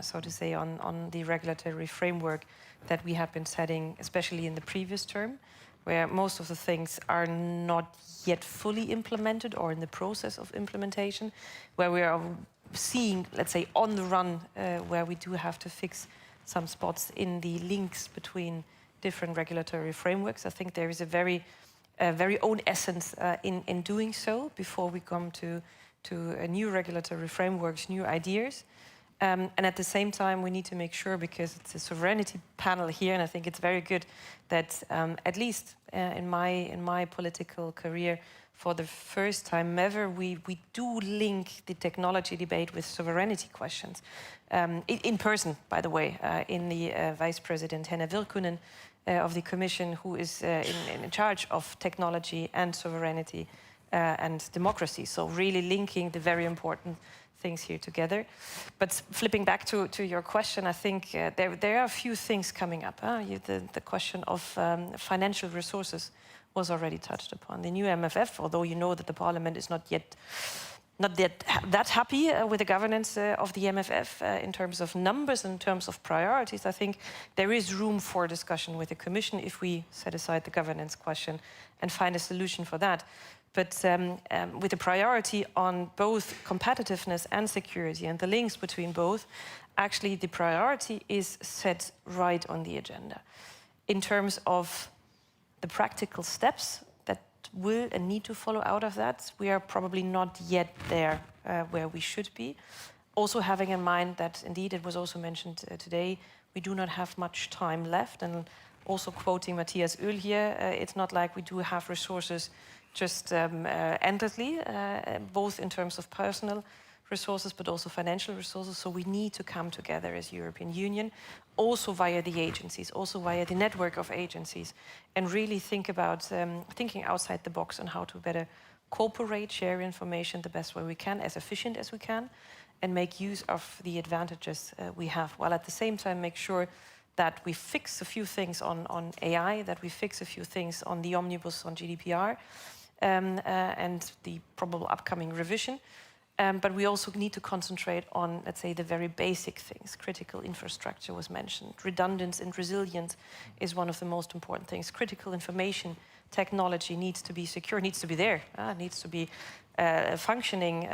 so to say, on the regulatory framework that we have been setting, especially in the previous term, where most of the things are not yet fully implemented or in the process of implementation, where we are seeing, let's say, on the run, where we do have to fix some spots in the links between different regulatory frameworks. I think there is a very own essence in doing so before we come to new regulatory frameworks, new ideas. And at the same time, we need to make sure, because it's a sovereignty panel here, and I think it's very good that at least in my political career, for the first time ever, we do link the technology debate with sovereignty questions. In person, by the way, in the Vice President Henna Virkkunen of the Commission, who is in charge of technology and sovereignty and democracy. So really linking the very important things here together. But flipping back to your question, I think there are a few things coming up. The question of financial resources was already touched upon. The new MFF, although you know that the Parliament is not yet that happy with the governance of the MFF in terms of numbers, in terms of priorities, I think there is room for discussion with the Commission if we set aside the governance question and find a solution for that. But with a priority on both competitiveness and security and the links between both, actually the priority is set right on the agenda. In terms of the practical steps that will and need to follow out of that, we are probably not yet there where we should be. Also having in mind that, indeed, it was also mentioned today, we do not have much time left. And also quoting Matthias Oehl here, it's not like we do have resources just endlessly, both in terms of personal resources, but also financial resources. So we need to come together as European Union, also via the agencies, also via the network of agencies, and really think about thinking outside the box on how to better cooperate, share information the best way we can, as efficient as we can, and make use of the advantages we have, while at the same time make sure that we fix a few things on AI, that we fix a few things on the omnibus on GDPR, and the probable upcoming revision. But we also need to concentrate on, let's say, the very basic things. Critical infrastructure was mentioned. Redundancy and resilience is one of the most important things. Critical information technology needs to be secure, needs to be there, needs to be functioning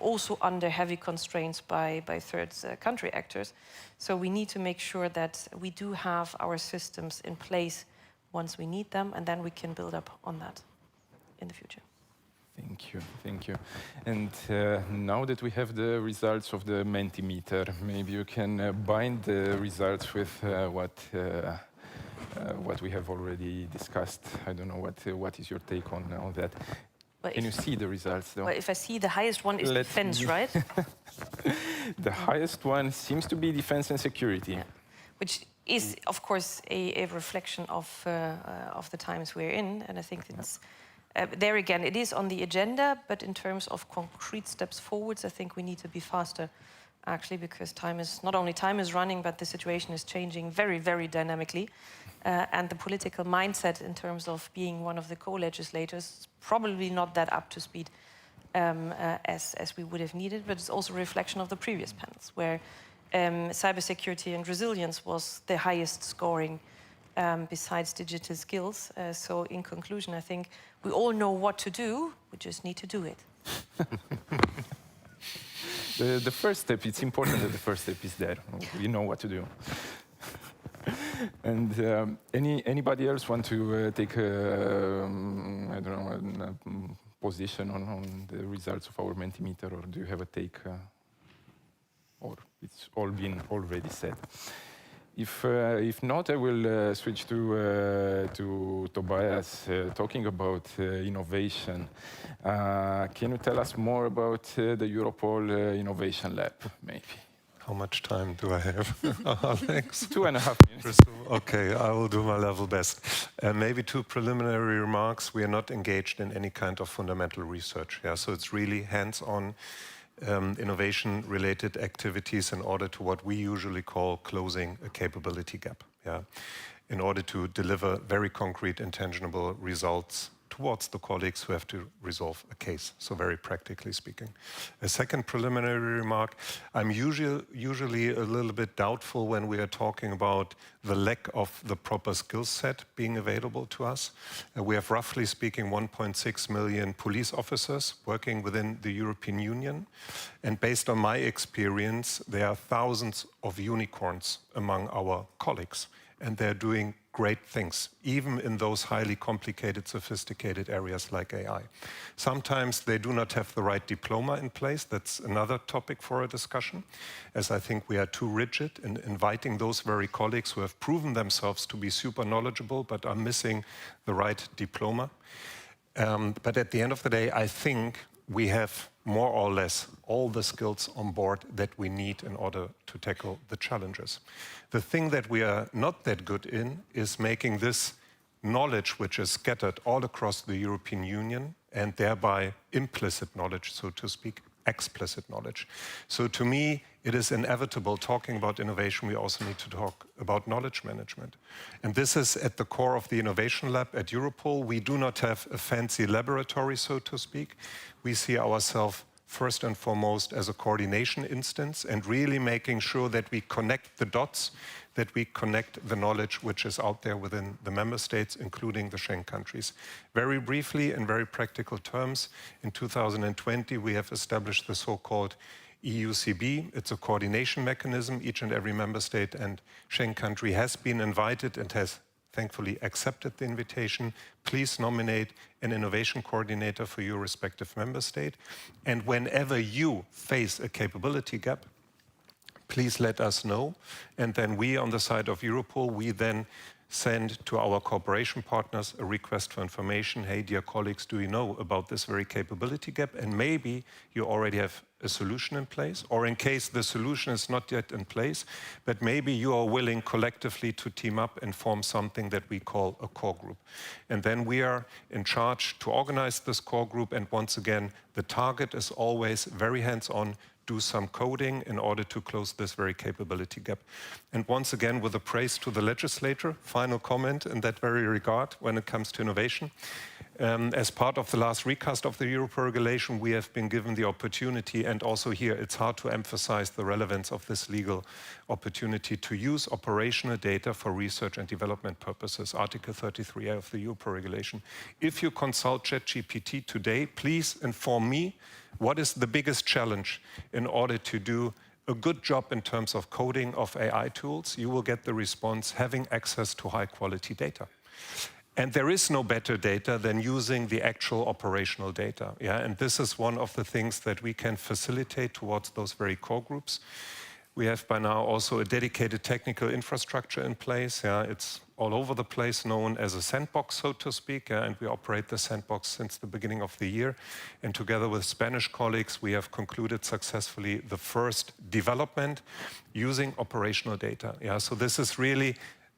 also under heavy constraints by third country actors. So we need to make sure that we do have our systems in place once we need them, and then we can build up on that in the future. Thank you. And now that we have the results of the Mentimeter, maybe you can bind the results with what we have already discussed. I don't know, what is your take on all that? Well, can you see the results, though? Well, if I see, the highest one is defense, right? The highest one seems to be defense and security. Yeah. Which is, of course, a reflection of the times we're in, and I think it's... there again, it is on the agenda, but in terms of concrete steps forwards, I think we need to be faster, actually, because not only time is running, but the situation is changing very, very dynamically. And the political mindset in terms of being one of the co-legislators is probably not that up to speed as we would have needed, but it's also a reflection of the previous panels, where cybersecurity and resilience was the highest scoring besides digital skills. So in conclusion, I think we all know what to do, we just need to do it. The first step, it's important that the first step is there. We know what to do. And anybody else want to take a position on the results of our Mentimeter, or do you have a take? Or it's all been already said? If not, I will switch to Tobias, talking about innovation. Can you tell us more about the Europol Innovation Lab, maybe? How much time do I have, Alex? 2.5 minutes. Okay, I will do my level best. Maybe two preliminary remarks. We are not engaged in any kind of fundamental research. Yeah, so it's really hands-on innovation-related activities in order to what we usually call closing a capability gap, yeah, in order to deliver very concrete and tangible results towards the colleagues who have to resolve a case, so very practically speaking. A second preliminary remark, I'm usually a little bit doubtful when we are talking about the lack of the proper skill set being available to us. We have, roughly speaking, 1.6 million police officers working within the European Union. And based on my experience, there are thousands of unicorns among our colleagues. And they're doing great things, even in those highly complicated, sophisticated areas like AI. Sometimes they do not have the right diploma in place. That's another topic for a discussion, as I think we are too rigid in inviting those very colleagues who have proven themselves to be super knowledgeable but are missing the right diploma. But at the end of the day, I think we have more or less all the skills on board that we need in order to tackle the challenges. The thing that we are not that good in is making this knowledge, which is scattered all across the European Union, and thereby implicit knowledge, so to speak, explicit knowledge. So to me, it is inevitable, talking about innovation, we also need to talk about knowledge management. And this is at the core of the Innovation Lab at Europol. We do not have a fancy laboratory, so to speak. We see ourselves first and foremost as a coordination instance and really making sure that we connect the dots, that we connect the knowledge which is out there within the member states, including the Schengen countries. Very briefly, in very practical terms, in 2020, we have established the so-called EUCB. It's a coordination mechanism. Each and every member state and Schengen country has been invited and has thankfully accepted the invitation. Please nominate an innovation coordinator for your respective member state. And whenever you face a capability gap, please let us know. And then we, on the side of Europol, we then send to our cooperation partners a request for information. Hey, dear colleagues, do you know about this very capability gap? And maybe you already have a solution in place, or in case the solution is not yet in place, but maybe you are willing collectively to team up and form something that we call a core group. And then we are in charge to organize this core group. And once again, the target is always very hands-on, do some coding in order to close this very capability gap. And once again, with a praise to the legislator, final comment in that very regard when it comes to innovation. As part of the last recast of the Europol regulation, we have been given the opportunity, and also here it's hard to emphasize the relevance of this legal opportunity, to use operational data for research and development purposes, Article 33A of the Europol regulation. If you consult ChatGPT today, please inform me what is the biggest challenge in order to do a good job in terms of coding of AI tools. You will get the response, having access to high quality data. And there is no better data than using the actual operational data. Yeah? And this is one of the things that we can facilitate towards those very core groups. We have by now also a dedicated technical infrastructure in place. Yeah? It's all over the place, known as a sandbox, so to speak. Yeah? And we operate the sandbox since the beginning of the year. And together with Spanish colleagues, we have concluded successfully the first development using operational data. Yeah? So this is really,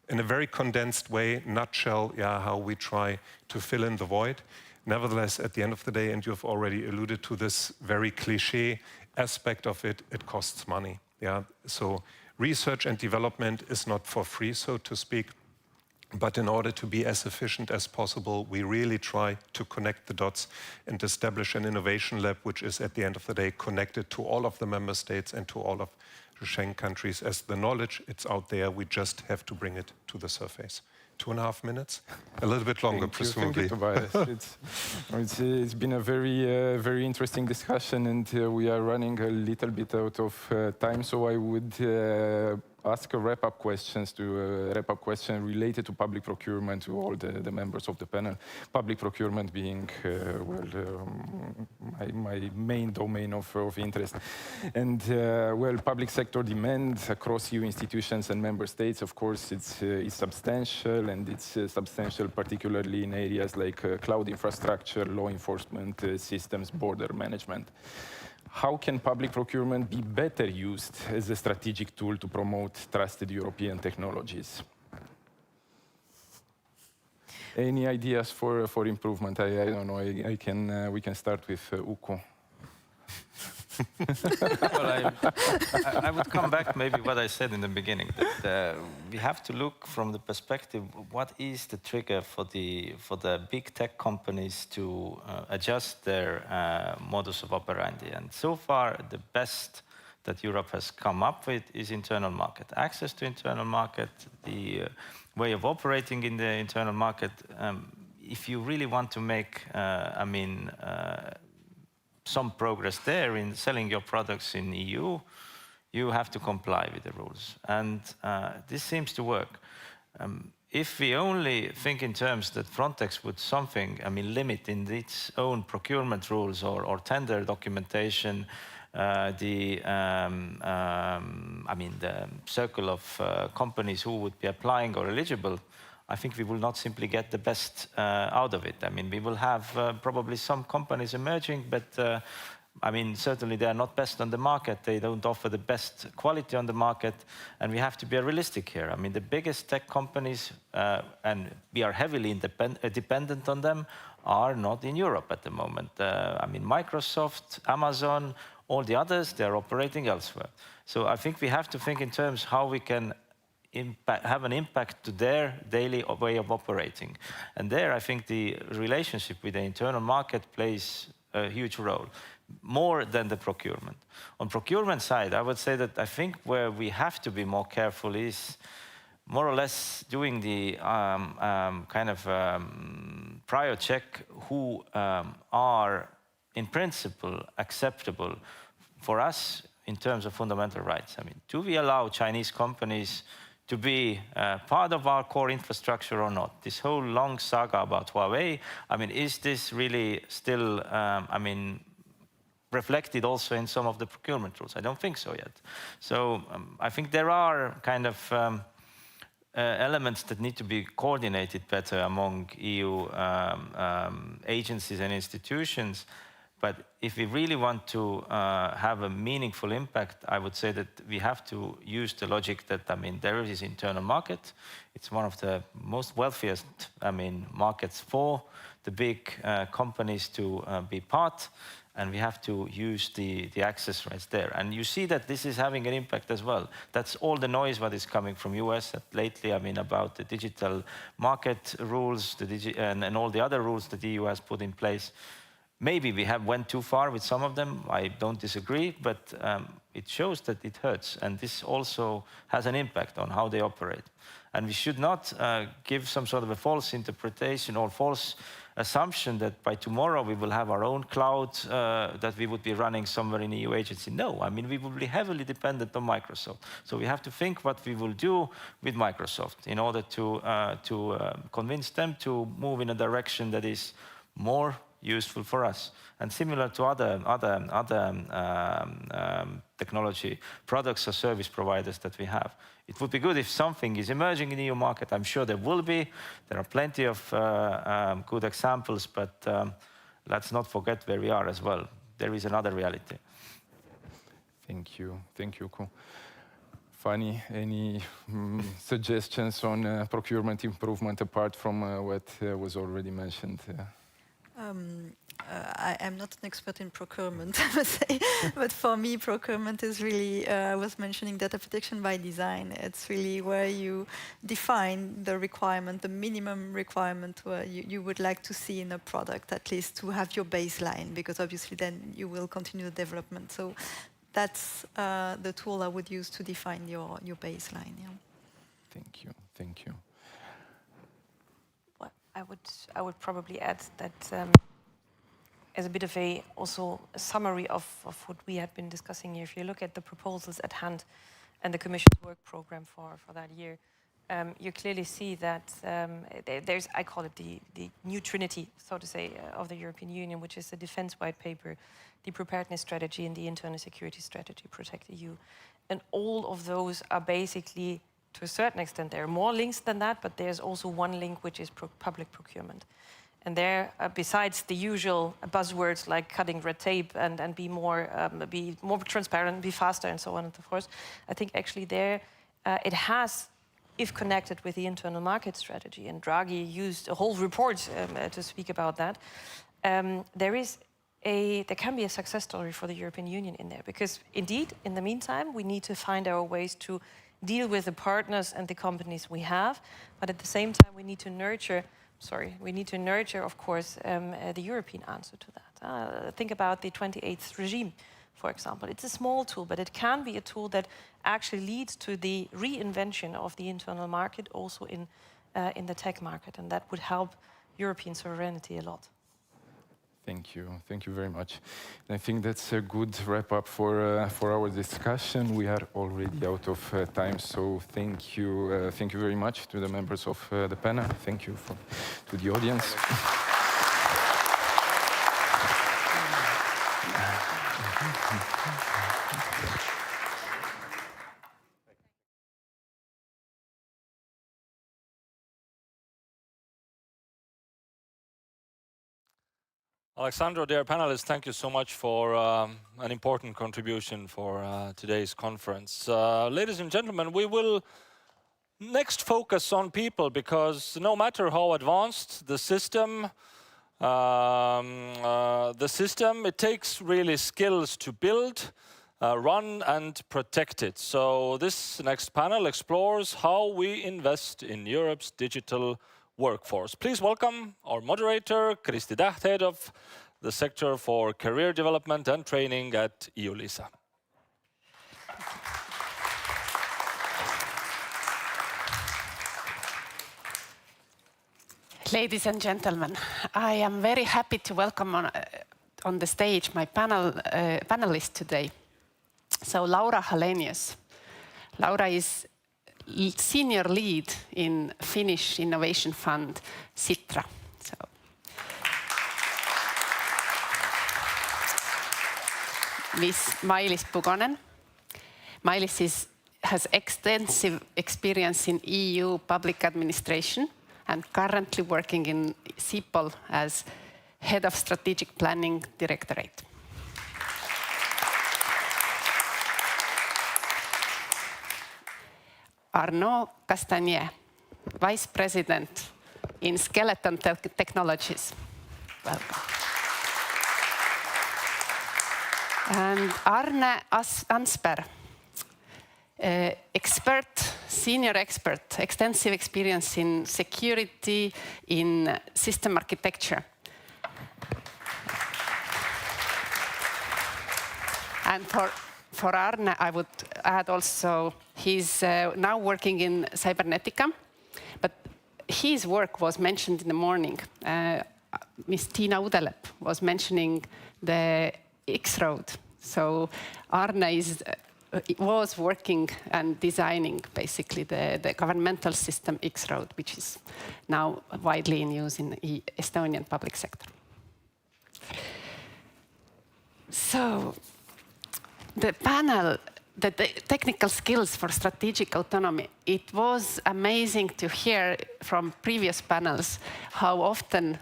in a very condensed way, nutshell, yeah, how we try to fill in the void. Nevertheless, at the end of the day, and you've already alluded to this very cliché aspect of it, it costs money. Yeah? So research and development is not for free, so to speak. But in order to be as efficient as possible, we really try to connect the dots and establish an innovation lab, which is at the end of the day connected to all of the member states and to all of the Schengen countries. As the knowledge, it's out there, we just have to bring it to the surface. 2.5 minutes? A little bit longer, presumably. Thank you, Tobias. It's been a very interesting discussion, and we are running a little bit out of time, so I would ask a wrap-up question related to public procurement to all the members of the panel. Public procurement being my main domain of interest. And public sector demand across EU institutions and member states, of course, it's substantial, and it's substantial particularly in areas like cloud infrastructure, law enforcement systems, border management. How can public procurement be better used as a strategic tool to promote trusted European technologies? Any ideas for improvement? I don't know. We can start with Uko. Well, I would come back maybe what I said in the beginning, that we have to look from the perspective, what is the trigger for the big tech companies to adjust their modus of operandi. And so far, the best that Europe has come up with is internal market. Access to internal market, the way of operating in the internal market. If you really want to make, some progress there in selling your products in EU, you have to comply with the rules. And this seems to work. If we only think in terms that Frontex would limit in its own procurement rules or tender documentation, the circle of companies who would be applying or eligible, I think we will not simply get the best out of it. I mean, we will have probably some companies emerging, but certainly they are not best on the market. They don't offer the best quality on the market, and we have to be realistic here. I mean, the biggest tech companies, and we are heavily dependent on them, are not in Europe at the moment. Microsoft, Amazon, all the others, they're operating elsewhere. So I think we have to think in terms how we can have an impact to their daily way of operating. And there, I think the relationship with the internal market plays a huge role, more than the procurement. On procurement side, I would say that I think where we have to be more careful is more or less doing the prior check who are in principle acceptable for us in terms of fundamental rights. I mean, do we allow Chinese companies to be part of our core infrastructure or not? This whole long saga about Huawei, is this really still, reflected also in some of the procurement rules? I don't think so yet. So I think there are elements that need to be coordinated better among EU agencies and institutions. But if we really want to have a meaningful impact, I would say that we have to use the logic that, there is internal market. It's one of the most wealthiest, markets for the big companies to be part, and we have to use the access rights there. And you see that this is having an impact as well. That's all the noise what is coming from US lately, about the digital market rules, and all the other rules that the EU has put in place. Maybe we went too far with some of them, I don't disagree, but it shows that it hurts. And this also has an impact on how they operate. And we should not give some sort of a false interpretation or false assumption that by tomorrow we will have our own cloud that we would be running somewhere in the EU agency. No, we will be heavily dependent on Microsoft. So we have to think what we will do with Microsoft in order to convince them to move in a direction that is more useful for us. And similar to other technology products or service providers that we have. It would be good if something is emerging in the EU market. I'm sure there will be. There are plenty of good examples, but let's not forget where we are as well. There is another reality. Thank you. Thank you, Ko. Fanny, any suggestions on procurement improvement apart from what was already mentioned? I am not an expert in procurement, I must say, but for me, procurement is really, I was mentioning data protection by design. It's really where you define the requirement, the minimum requirement where you would like to see in a product, at least to have your baseline, because obviously then you will continue the development. So that's the tool I would use to define your baseline. Yeah. Thank you. Thank you. I would probably add that as a bit of also a summary of what we had been discussing here. If you look at the proposals at hand and the Commission's work program for that year, you clearly see that there's, I call it the new trinity, so to say, of the European Union, which is the defense white paper, the preparedness strategy, and the internal security strategy, Protect EU. And all of those are basically, to a certain extent, there are more links than that, but there's also one link, which is public procurement. And there, besides the usual buzzwords like cutting red tape and be more transparent, be faster, and so on and so forth, I think actually there it has, if connected with the internal market strategy, and Draghi used a whole report to speak about that, there is there can be a success story for the European Union in there. Because indeed, in the meantime, we need to find our ways to deal with the partners and the companies we have. But at the same time, we need to nurture, of course, the European answer to that. Think about the 28th regime, for example. It's a small tool, but it can be a tool that actually leads to the reinvention of the internal market, also in the tech market, and that would help European sovereignty a lot. Thank you very much. And I think that's a good wrap up for our discussion. We are already out of time, so thank you very much to the members of the panel. Thank you to the audience. Alexandro, dear panelists, thank you so much for an important contribution for today's conference. Ladies and gentlemen, we will next focus on people, because no matter how advanced the system, it takes really skills to build, run and protect it. So this next panel explores how we invest in Europe's digital workforce. Please welcome our moderator, Kristi Täht, head of the Sector for Career Development and Training at EU-LISA. Ladies and gentlemen, I am very happy to welcome on the stage my panelists today. So Laura Hallenius. Laura is senior lead in Finnish innovation fund Sitra. So. Miss Mailis Pugonen. Mailis has extensive experience in EU public administration and currently working in CIPOL as head of strategic planning directorate. Arnaud Castagnet, Vice President in Skeleton Technologies. Welcome. And Arne Ansberg, senior expert, extensive experience in security, in system architecture. And for Arne, I would add also, he's now working in Cybernetica, but his work was mentioned in the morning. Miss Tiina Udelep was mentioning the X-Road. So Arne was working and designing basically the governmental system X-Road, which is now widely in use in the Estonian public sector. So the panel, the technical skills for strategic autonomy, it was amazing to hear from previous panels how often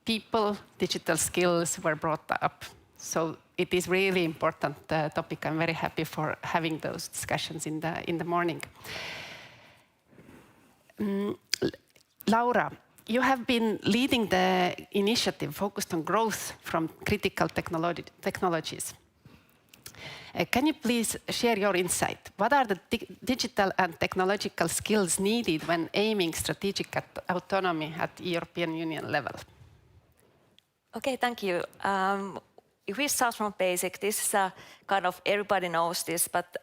people, digital skills were brought up. So it is really important topic. I'm very happy for having those discussions in the morning. Laura, you have been leading the initiative focused on growth from critical technologies. Can you please share your insight? What are the digital and technological skills needed when aiming strategic autonomy at European Union level? Okay, thank you. If we start from basic, this is kind of everybody knows this, but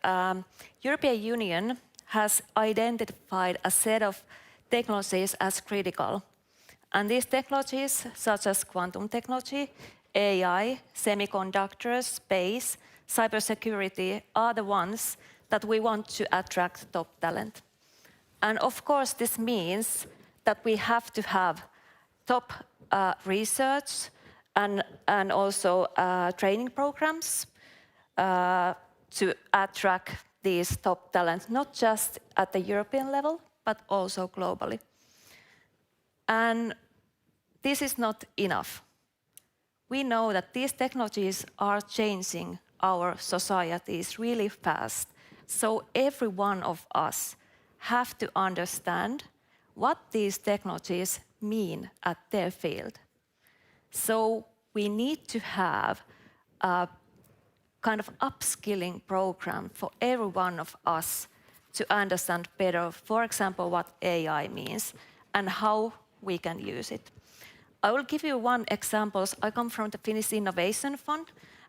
European Union has identified a set of technologies as critical. And these technologies, such as quantum technology, AI, semiconductors, space, cybersecurity, are the ones that we want to attract top talent. And of course, this means that we have to have top research and also training programs to attract these top talents, not just at the European level, but also globally. And this is not enough. We know that these technologies are changing our societies really fast. So every one of us have to understand what these technologies mean at their field. So we need to have a kind of upskilling program for every one of us to understand better, for example, what AI means and how we can use it. I will give you one example. I come from the Finnish Innovation Fund,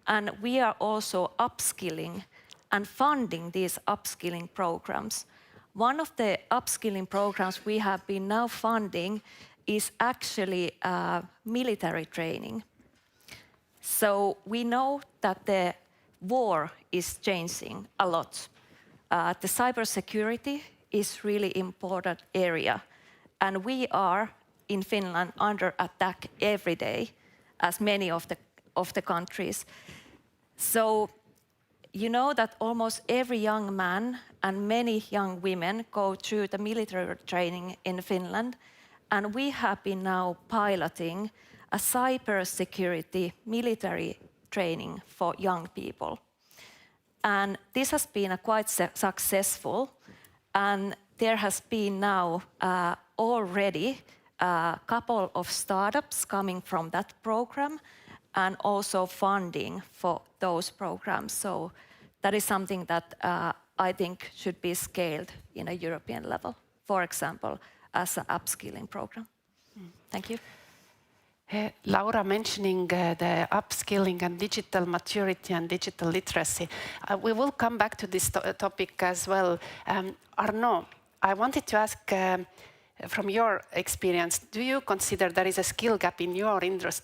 and we are also upskilling and funding these upskilling programs. One of the upskilling programs we have been now funding is actually military training. So we know that the war is changing a lot. The cybersecurity is really important area, and we are in Finland under attack every day, as many of the countries. So you know that almost every young man and many young women go through the military training in Finland, and we have been now piloting a cybersecurity military training for young people. And this has been quite successful, and there has been now already a couple of startups coming from that program and also funding for those programs. So that is something that I think should be scaled in a European level, for example, as an upskilling program. Thank you. Laura mentioning the upskilling and digital maturity and digital literacy. We will come back to this topic as well. Arnaud, I wanted to ask, from your experience, do you consider there is a skill gap in your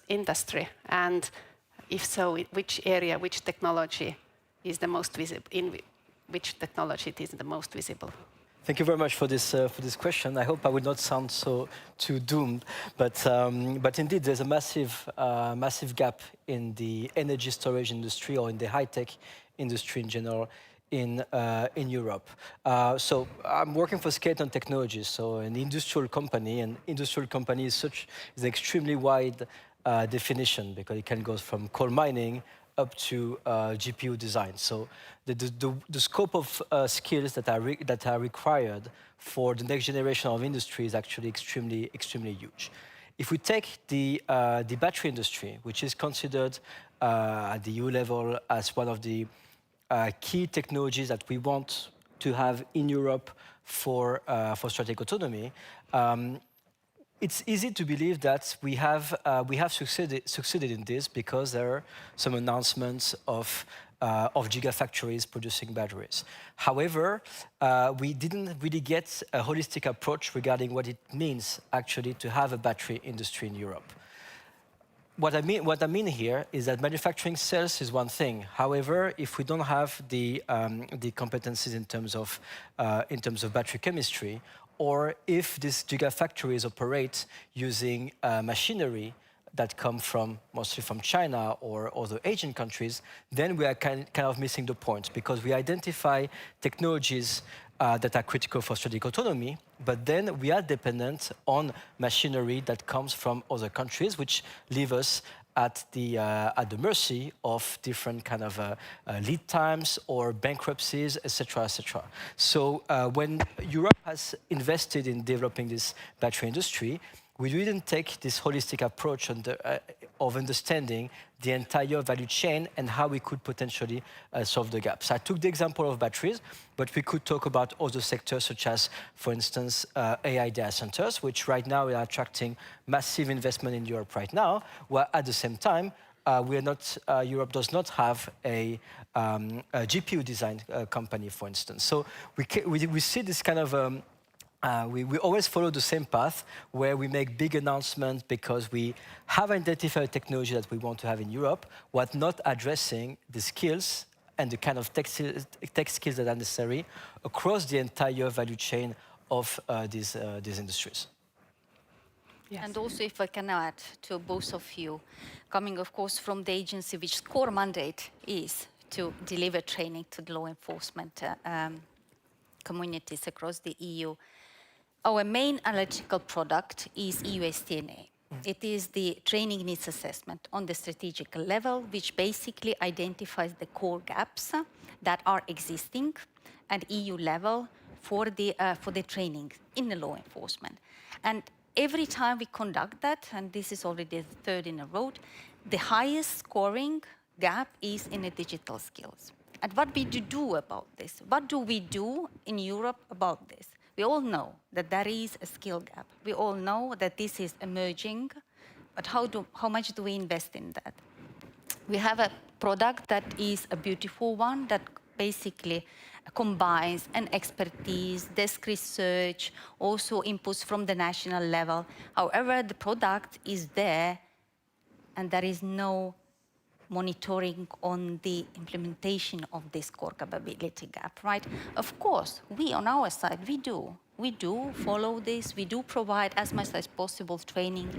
industry? And if so, in which area, which technology is the most visible? In which technology it is the most visible? Thank you very much for this question. I hope I will not sound too doomed, but indeed there's a massive gap in the energy storage industry or in the high-tech industry in general in Europe. So I'm working for Skeleton Technologies, so an industrial company, and industrial company is an extremely wide definition because it can go from coal mining up to GPU design. So the scope of skills that are required for the next generation of industry is actually extremely huge. If we take the battery industry, which is considered at the EU level as one of the key technologies that we want to have in Europe for strategic autonomy, it's easy to believe that we have succeeded in this because there are some announcements of gigafactories producing batteries. However, we didn't really get a holistic approach regarding what it means actually to have a battery industry in Europe. What I mean here is that manufacturing cells is one thing. However, if we don't have the competencies in terms of battery chemistry, or if these gigafactories operate using machinery that come mostly from China or other Asian countries, then we are kind of missing the point, because we identify technologies that are critical for strategic autonomy, but then we are dependent on machinery that comes from other countries, which leave us at the mercy of different kind of lead times or bankruptcies, etc., etc. So when Europe has invested in developing this battery industry, we didn't take this holistic approach of understanding the entire value chain and how we could potentially solve the gaps. I took the example of batteries, but we could talk about other sectors such as, for instance, AI data centers, which right now are attracting massive investment in Europe right now, while at the same time, Europe does not have a GPU design company, for instance. So we see this kind of we always follow the same path, where we make big announcements because we have identified a technology that we want to have in Europe, while not addressing the skills and the kind of tech skills that are necessary across the entire value chain of these industries. Yes. And also, if I can add to both of you, coming of course from the agency which core mandate is to deliver training to the law enforcement communities across the EU. Our main analytical product is EU STNA. It is the training needs assessment on the strategic level, which basically identifies the core gaps that are existing at EU level for the training in the law enforcement. And every time we conduct that, and this is already the third in a row, the highest scoring gap is in the digital skills. And what we do about this? What do we do in Europe about this? We all know that there is a skill gap. We all know that this is emerging, but how much do we invest in that? We have a product that is a beautiful one that basically combines an expertise, desk research, also inputs from the national level. However, the product is there and there is no monitoring on the implementation of this core capability gap, right? Of course, we on our side, we do follow this. We do provide as much as possible training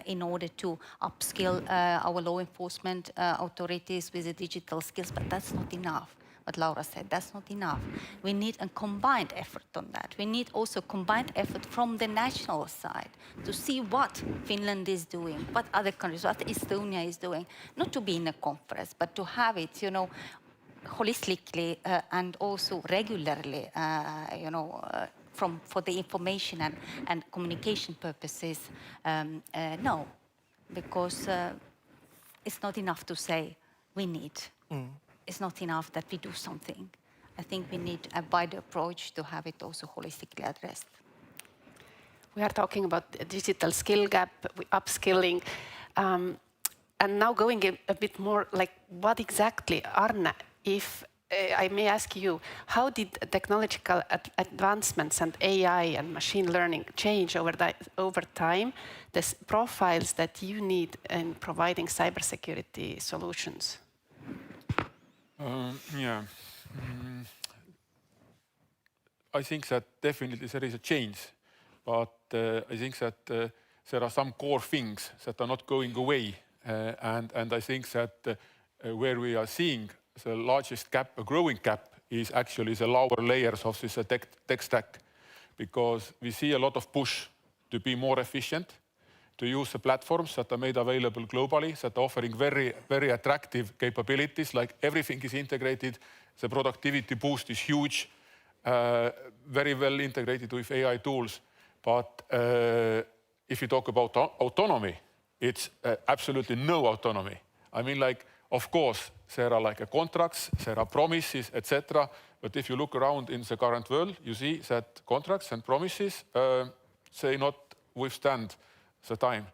in order to upskill our law enforcement authorities with the digital skills, but that's not enough. What Laura said, that's not enough. We need a combined effort on that. We need also combined effort from the national side to see what Finland is doing, what other countries, what Estonia is doing. Not to be in a conference, but to have it, holistically and also regularly, for the information and communication purposes. No, because it's not enough to say we need. It's not enough that we do something. I think we need a wider approach to have it also holistically addressed. We are talking about the digital skill gap, upskilling, and now going a bit more like what exactly, Arne, if I may ask you, how did technological advancements and AI and machine learning change over time the profiles that you need in providing cybersecurity solutions? I think that definitely there is a change, but I think that there are some core things that are not going away, and I think that where we are seeing the largest gap, a growing gap, is actually the lower layers of this tech stack, because we see a lot of push to be more efficient, to use the platforms that are made available globally, that are offering very, very attractive capabilities, like everything is integrated, the productivity boost is huge, very well integrated with AI tools. But if you talk about autonomy, it's absolutely no autonomy. I mean, like, of course, there are like contracts, there are promises, etc. But if you look around in the current world, you see that contracts and promises, they not withstand the time.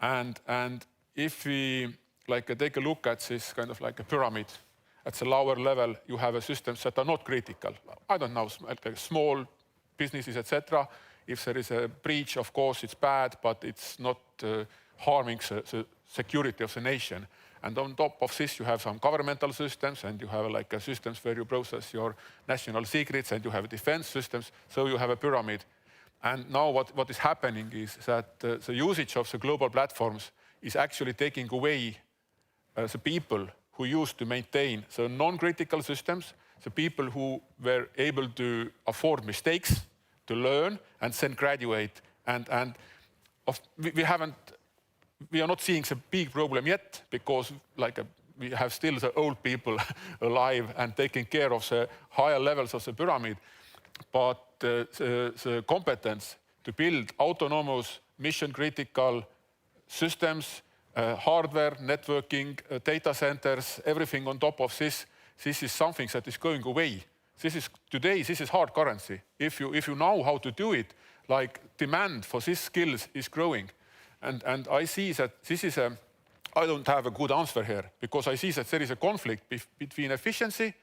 And if we take a look at this kind of like a pyramid, at the lower level, you have systems that are not critical. I don't know, small businesses, etc. If there is a breach, of course, it's bad, but it's not harming the security of the nation. And on top of this, you have some governmental systems, and you have like systems where you process your national secrets, and you have defense systems. So you have a pyramid. And now what is happening is that the usage of the global platforms is actually taking away the people who used to maintain the non-critical systems, the people who were able to afford mistakes, to learn, and then graduate. And we are not seeing the big problem yet, because we have still the old people alive and taking care of the higher levels of the pyramid. But the competence to build autonomous, mission-critical systems, hardware, networking, data centers, everything on top of this is something that is going away. Today, this is hard currency. If you know how to do it, like demand for these skills is growing. And I see that this is I don't have a good answer here, because I see that there is a conflict between efficiency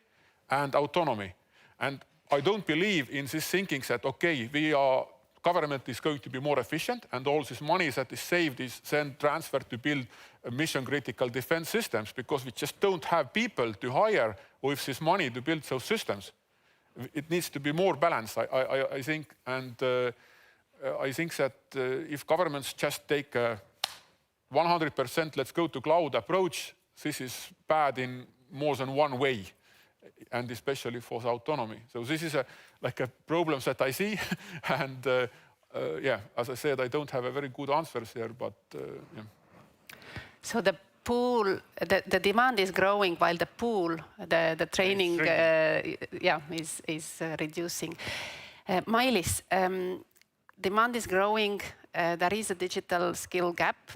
and autonomy. And I don't believe in this thinking that, okay, government is going to be more efficient, and all this money that is saved is then transferred to build mission-critical defense systems, because we just don't have people to hire with this money to build those systems. It needs to be more balanced, I think. And I think that if governments just take 100% let's go to cloud approach, this is bad in more than one way, and especially for the autonomy. So this is a problem that I see. And as I said, I don't have a very good answers here, but yeah. So the pool, the demand is growing, while the pool, the training, is reducing. Mailis, demand is growing. There is a digital skill gap.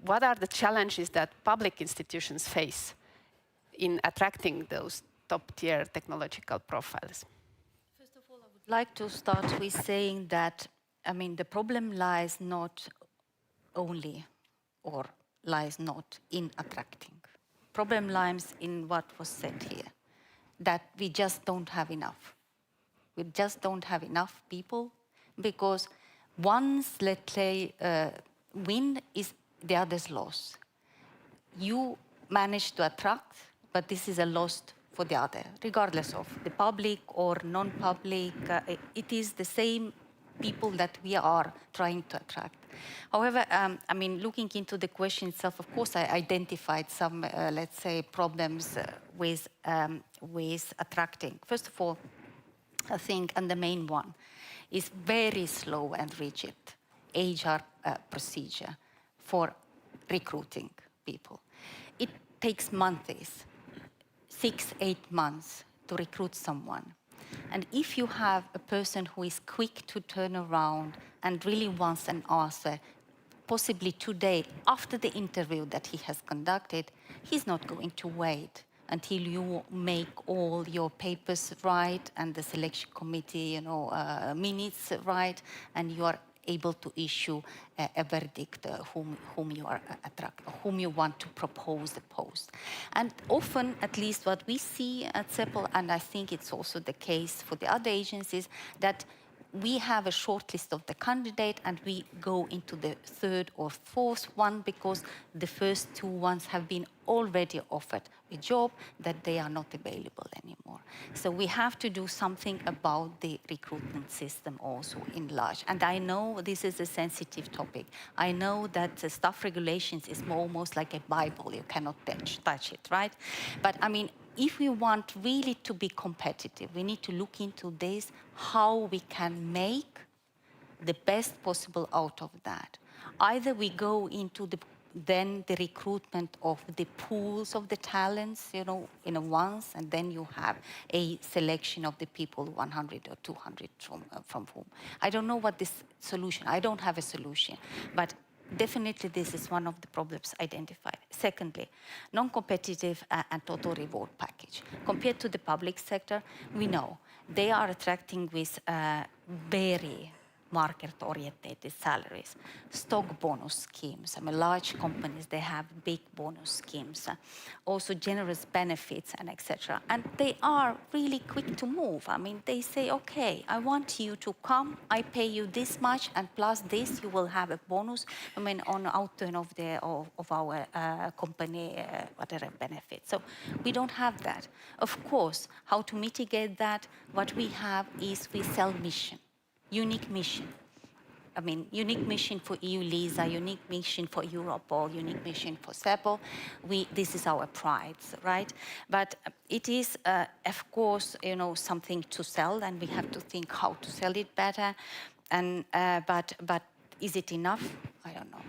What are the challenges that public institutions face in attracting those top-tier technological profiles? First of all, I would like to start with saying that, I mean, the problem lies not only or lies not in attracting. Problem lies in what was said here, that we just don't have enough. We just don't have enough people, because once, let's say, win is the other's loss. You manage to attract, but this is a loss for the other, regardless of the public or non-public. It is the same people that we are trying to attract. However, I mean, looking into the question itself, of course, I identified some, let's say, problems with attracting. First of all, I think, and the main one, is very slow and rigid HR procedure for recruiting people. It takes months, 6-8 months to recruit someone. And if you have a person who is quick to turn around and really wants an answer, possibly today, after the interview that he has conducted, he's not going to wait until you make all your papers right and the selection committee, minutes right, and you are able to issue a verdict whom you are whom you want to propose the post. And often, at least what we see at CEPL, and I think it's also the case for the other agencies, that we have a short list of the candidate and we go into the third or fourth one because the first two ones have been already offered a job that they are not available anymore. So we have to do something about the recruitment system also in large. And I know this is a sensitive topic. I know that the staff regulations is almost like a Bible. You cannot touch it, right? But I mean, if we want really to be competitive, we need to look into this, how we can make the best possible out of that. Either we go into then the recruitment of the pools of the talents, in a once, and then you have a selection of the people, 100 or 200 from whom. I don't know what this solution, I don't have a solution, but definitely this is one of the problems identified. Secondly, non-competitive and total reward package. Compared to the public sector, we know they are attracting with very market-oriented salaries, stock bonus schemes. I mean, large companies, they have big bonus schemes, also generous benefits and etc. And they are really quick to move. I mean, they say, okay, I want you to come, I pay you this much, and plus this, you will have a bonus, I mean, on outturn of our company, whatever benefits. So we don't have that. Of course, how to mitigate that? What we have is we sell mission. Unique mission. I mean, unique mission for EU LISA, unique mission for Europol, unique mission for CEPL. This is our pride, right? But it is, of course, something to sell, and we have to think how to sell it better. And but is it enough? I don't know.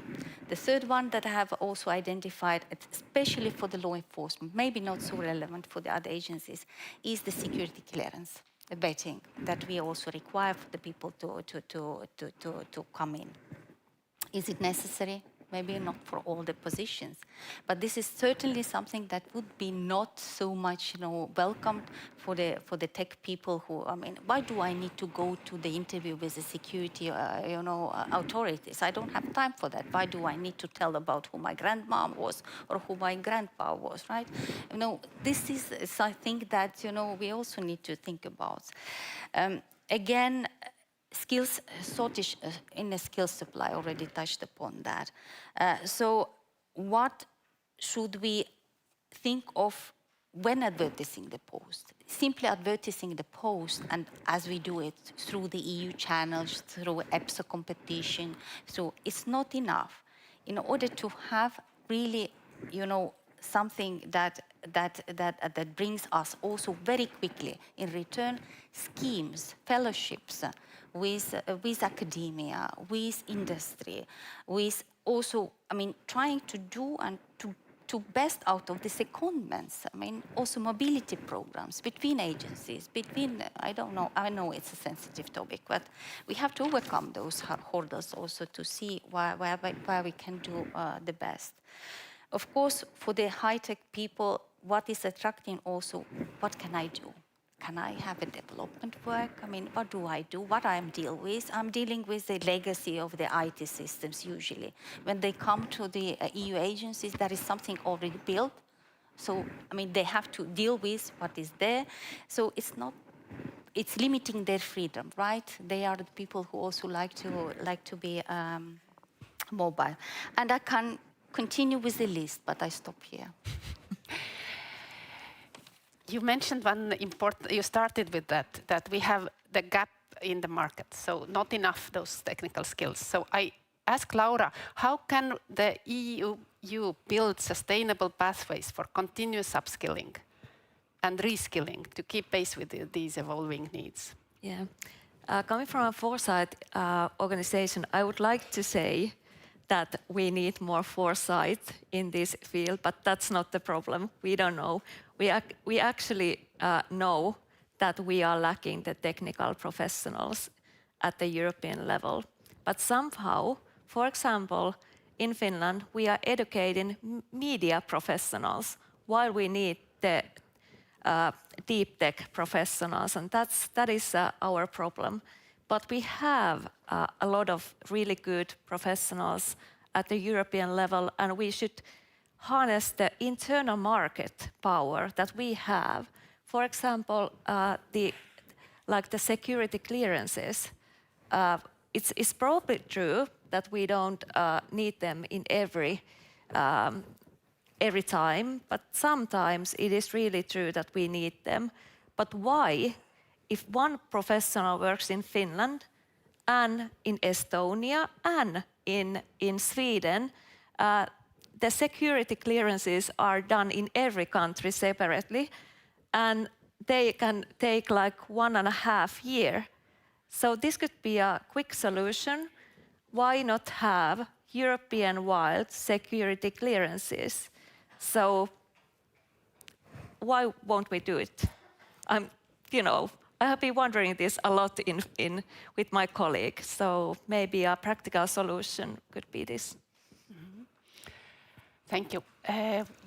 The third one that I have also identified, especially for the law enforcement, maybe not so relevant for the other agencies, is the security clearance. The vetting that we also require for the people to come in. Is it necessary? Maybe not for all the positions, but this is certainly something that would be not so much, welcomed for the tech people who. I mean, why do I need to go to the interview with the security, authorities? I don't have time for that. Why do I need to tell about who my grandmom was or who my grandpa was, right? This is something that we also need to think about. Again. Skills shortage in the skills supply, already touched upon that. So what should we think of when advertising the post? Simply advertising the post, and as we do it through the EU channels, through EPSO competition, so it's not enough. In order to have really, something that brings us also very quickly in return schemes, fellowships with academia, with industry, with also, I mean, trying to do and to to best out of the secondments. I mean, also mobility programs between agencies, between, I don't know, I know it's a sensitive topic, but we have to overcome those hurdles also to see where we can do the best. Of course, for the high-tech people, what is attracting also, what can I do? Can I have a development work? I mean, what do I do? What I'm dealing with? I'm dealing with the legacy of the IT systems usually. When they come to the EU agencies, there is something already built. So, I mean, they have to deal with what is there. So it's limiting their freedom, right? They are the people who also like to be mobile. And I can continue with the list, but I stop here. You mentioned one important, you started with that we have the gap in the market, so not enough those technical skills. So I ask Laura, how can the EU build sustainable pathways for continuous upskilling and reskilling to keep pace with these evolving needs? Yeah. Coming from a foresight organization, I would like to say that we need more foresight in this field, but that's not the problem. We don't know. We actually know that we are lacking the technical professionals at the European level. But somehow, for example, in Finland, we are educating media professionals while we need the deep tech professionals, and that is our problem. But we have a lot of really good professionals at the European level, and we should harness the internal market power that we have. For example, the security clearances. It's probably true that we don't need them in every time, but sometimes it is really true that we need them. But why? If one professional works in Finland and in Estonia and in Sweden, the security clearances are done in every country separately, and they can take like 1.5 years. So this could be a quick solution. Why not have European-wide security clearances? So why won't we do it? I have been wondering this a lot with my colleagues, so maybe a practical solution could be this. Mm-hmm. Thank you.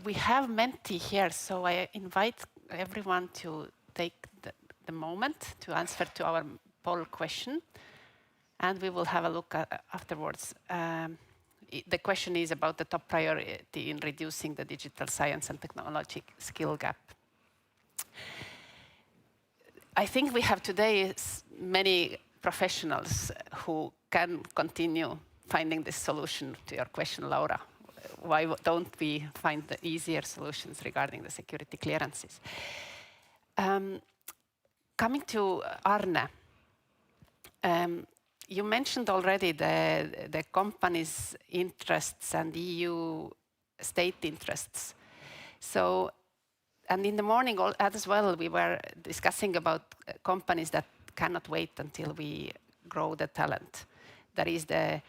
We have Menti here, so I invite everyone to take the moment to answer to our poll question, and we will have a look afterwards. The question is about the top priority in reducing the digital science and technology skill gap. I think we have today many professionals who can continue finding this solution to your question, Laura. Why don't we find the easier solutions regarding the security clearances? Coming to Arne, you mentioned already the companies' interests and EU state interests. So, and in the morning as well, we were discussing about companies that cannot wait until we grow the talent. That is the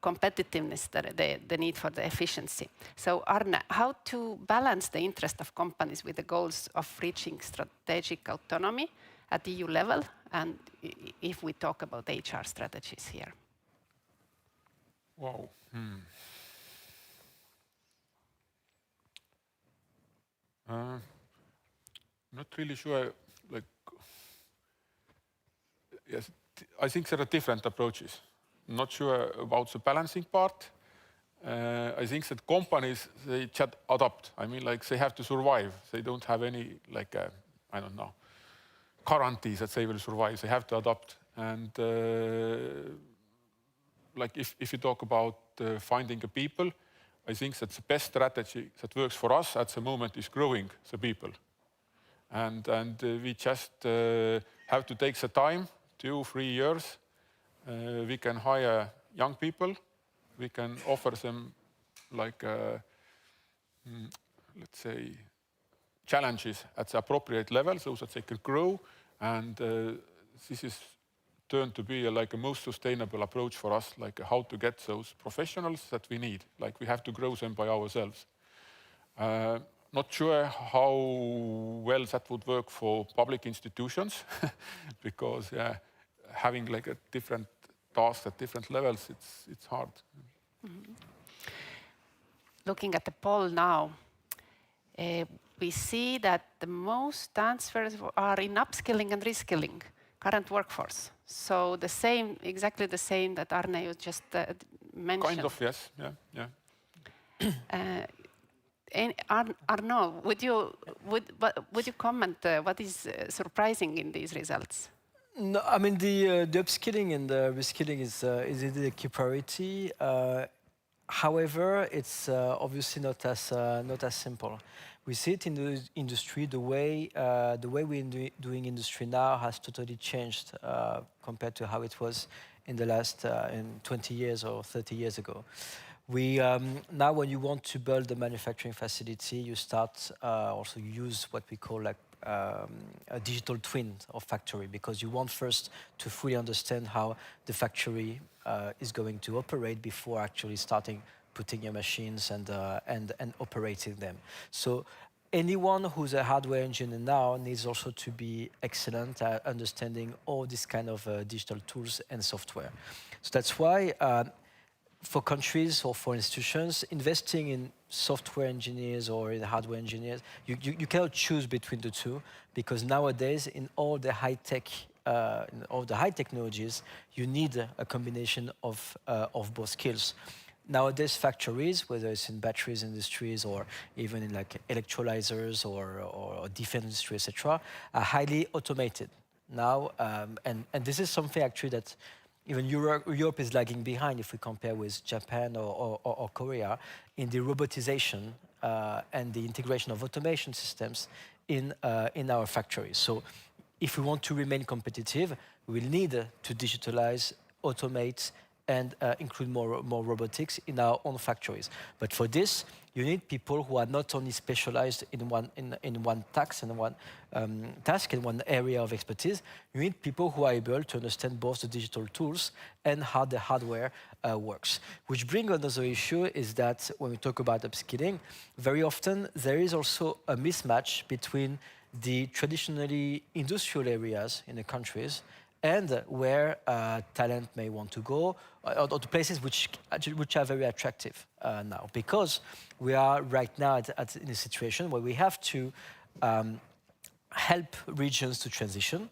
competitiveness, the need for the efficiency. So Arne, how to balance the interest of companies with the goals of reaching strategic autonomy at EU level, and if we talk about HR strategies here? Wow. Not really sure. Yes, I think there are different approaches. Not sure about the balancing part. I think that companies, they just adapt. I mean, they have to survive. They don't have any, I don't know, guarantees that they will survive. They have to adapt. And if you talk about finding the people, I think that the best strategy that works for us at the moment is growing the people. And we just have to take the time, 2-3 years. We can hire young people. We can offer them let's say, challenges at the appropriate level so that they can grow. And this is turned to be a most sustainable approach for us, how to get those professionals that we need. We have to grow them by ourselves. Not sure how well that would work for public institutions because having like a different tasks at different levels, it's hard. Looking at the poll now, we see that the most answers are in upskilling and reskilling current workforce. So the same, exactly the same that Arne just mentioned. Kind of, yes, yeah. Arno, would you comment what is surprising in these results? No, I mean the upskilling and the reskilling is indeed a key priority. However, it's obviously not as simple. We see it in the industry. The way we're doing industry now has totally changed compared to how it was in the last in 20 years or 30 years ago. We now, when you want to build a manufacturing facility, you start also use what we call like a digital twin of factory, because you want first to fully understand how the factory is going to operate before actually starting putting your machines and operating them. So anyone who's a hardware engineer now needs also to be excellent at understanding all these kind of digital tools and software. So that's why for countries or for institutions, investing in software engineers or in hardware engineers, you cannot choose between the two, because nowadays in all the high tech, in all the high technologies, you need a combination of both skills. Nowadays, factories, whether it's in batteries industries or even in like electrolyzers or defense industry, etc., are highly automated now, and this is something actually that even Europe is lagging behind if we compare with Japan or Korea in the robotization and the integration of automation systems in our factories. So if we want to remain competitive, we will need to digitalize, automate, and include more robotics in our own factories. But for this, you need people who are not only specialized in one task and one area of expertise. You need people who are able to understand both the digital tools and how the hardware works. Which brings another issue is that when we talk about upskilling, very often there is also a mismatch between the traditionally industrial areas in the countries and where talent may want to go, or the places which are very attractive now. Because we are right now in a situation where we have to help regions to transition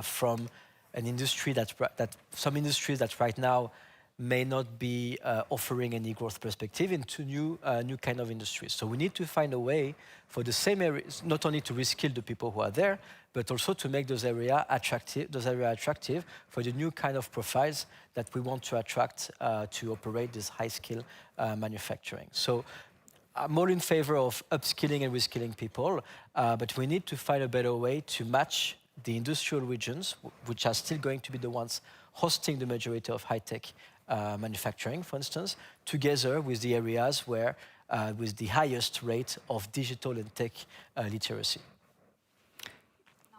from an industry that some industries that right now may not be offering any growth perspective into new kind of industries. So we need to find a way for the same areas, not only to reskill the people who are there, but also to make those areas attractive for the new kind of profiles that we want to attract to operate this high-skill manufacturing. So I'm all in favor of upskilling and reskilling people, but we need to find a better way to match the industrial regions, which are still going to be the ones hosting the majority of high-tech manufacturing, for instance, together with the areas where with the highest rate of digital and tech literacy.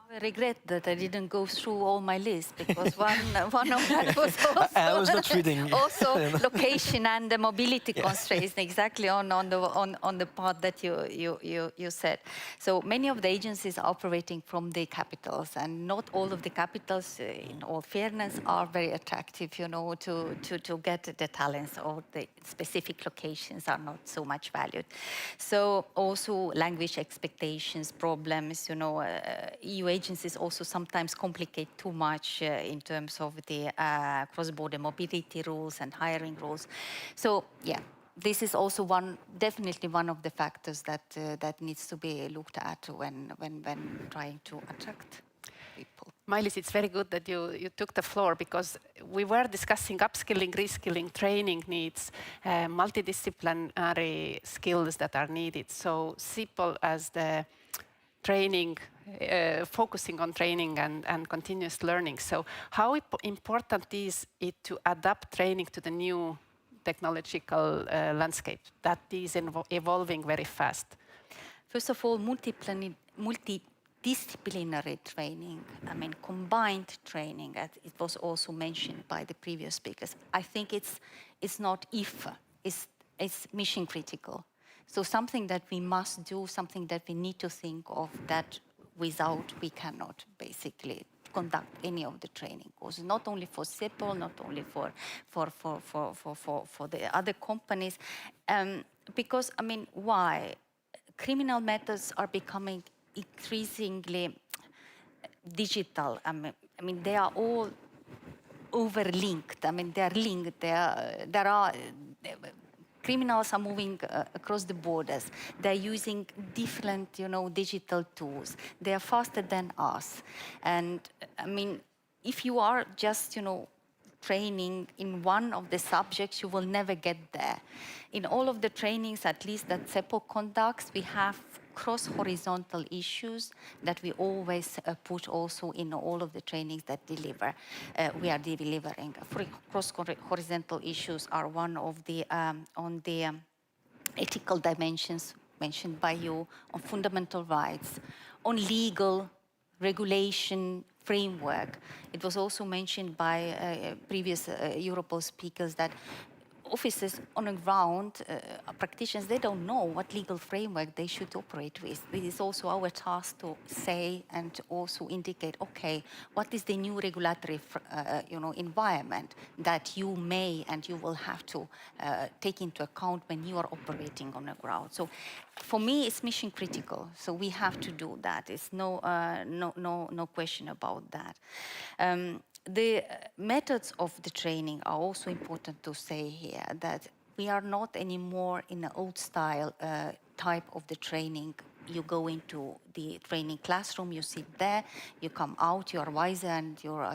I regret that I didn't go through all my list, because one of that was also, I was not reading. Also location and the mobility constraints, exactly on the part that you said. So many of the agencies are operating from the capitals, and not all of the capitals, in all fairness, are very attractive, you know, to get the talents, or the specific locations are not so much valued. So also language expectations, problems, you know, EU agencies also sometimes complicate too much in terms of the cross-border mobility rules and hiring rules. So yeah, this is also definitely one of the factors that needs to be looked at when trying to attract people. Mailis, it's very good that you took the floor, because we were discussing upskilling, reskilling, training needs, multidisciplinary skills that are needed. So simple as the training, focusing on training and continuous learning. So how important is it to adapt training to the new technological landscape that is evolving very fast? First of all, multidisciplinary training, I mean combined training, as it was also mentioned by the previous speakers. I think it's not if, it's mission critical. So something that we must do, something that we need to think of, that without we cannot basically conduct any of the training courses, not only for Sepol, not only for the other companies. Because, I mean, why? Criminal methods are becoming increasingly digital. I mean, they are all overlinked. I mean, they are linked. Criminals are moving across the borders. They're using different, digital tools. They are faster than us. And I mean, if you are just, training in one of the subjects, you will never get there. In all of the trainings, at least that Sepol conducts, we have cross-horizontal issues that we always put also in all of the trainings that we are delivering. Cross-horizontal issues are one of the, on the ethical dimensions mentioned by you, on fundamental rights, on legal regulation framework. It was also mentioned by previous Europol speakers that officers on the ground, practitioners, they don't know what legal framework they should operate with. This is also our task to say and to also indicate, okay, what is the new regulatory environment that you may and you will have to take into account when you are operating on the ground. So for me, it's mission critical. So we have to do that. It's no question about that. The methods of the training are also important to say here, that we are not anymore in an old style type of the training. You go into the training classroom, you sit there, you come out, you are wiser and you're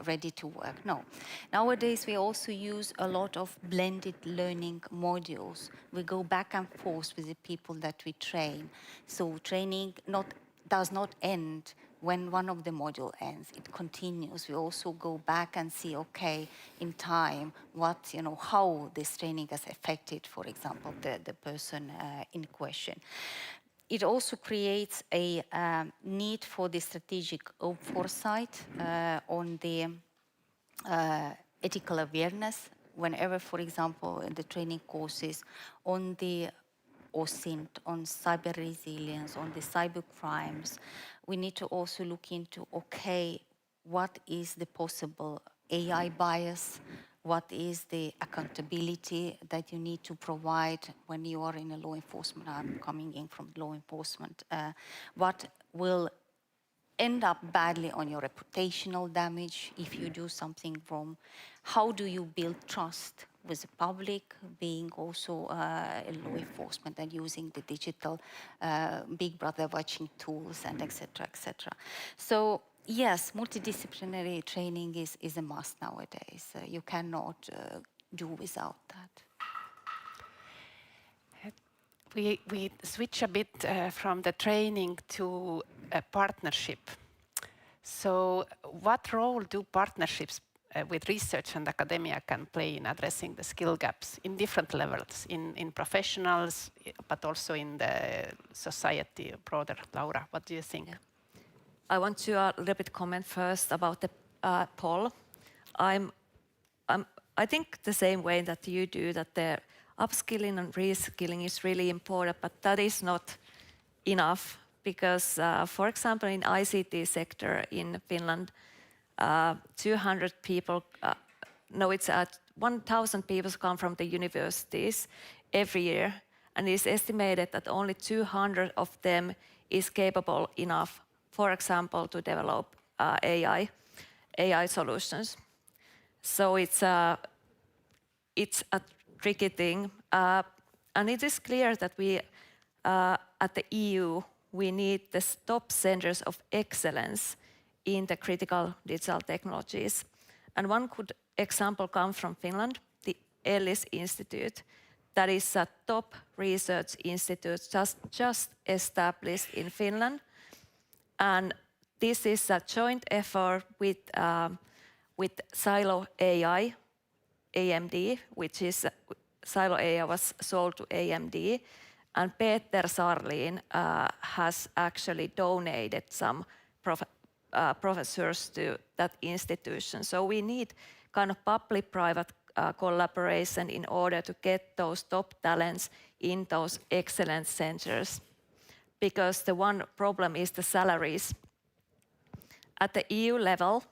ready to work. No. Nowadays, we also use a lot of blended learning modules. We go back and forth with the people that we train. So training does not end when one of the module ends. It continues. We also go back and see, okay, in time, how this training has affected, for example, the person in question. It also creates a need for the strategic foresight on the ethical awareness. Whenever, for example, in the training courses on the OSINT, on cyber resilience, on the cyber crimes, we need to also look into, okay, what is the possible AI bias? What is the accountability that you need to provide when you are in a law enforcement? I'm coming in from law enforcement. What will end up badly on your reputational damage if you do something wrong? How do you build trust with the public, being also law enforcement and using the digital Big Brother watching tools and et cetera. So yes, multidisciplinary training is a must nowadays. You cannot do without that. We switch a bit from the training to a partnership. So what role do partnerships with research and academia can play in addressing the skill gaps in different levels, in professionals, but also in the society broader? Laura, what do you think? Yeah. I want to a little bit comment first about the poll. I think the same way that you do, that the upskilling and reskilling is really important, but that is not enough because, for example, in ICT sector in Finland, 200 people, 1,000 people come from the universities every year, and it's estimated that only 200 of them is capable enough, for example, to develop AI solutions. So it's a tricky thing, and it is clear that we at the EU we need the top centers of excellence in the critical digital technologies. And one good example comes from Finland, the Ellis Institute. That is a top research institute just established in Finland. And this is a joint effort with Silo AI, AMD, which is Silo AI was sold to AMD. And Peter Sarlin has actually donated some professors to that institution. So we need kind of public-private collaboration in order to get those top talents in those excellence centers. Because the one problem is the salaries. At the EU level,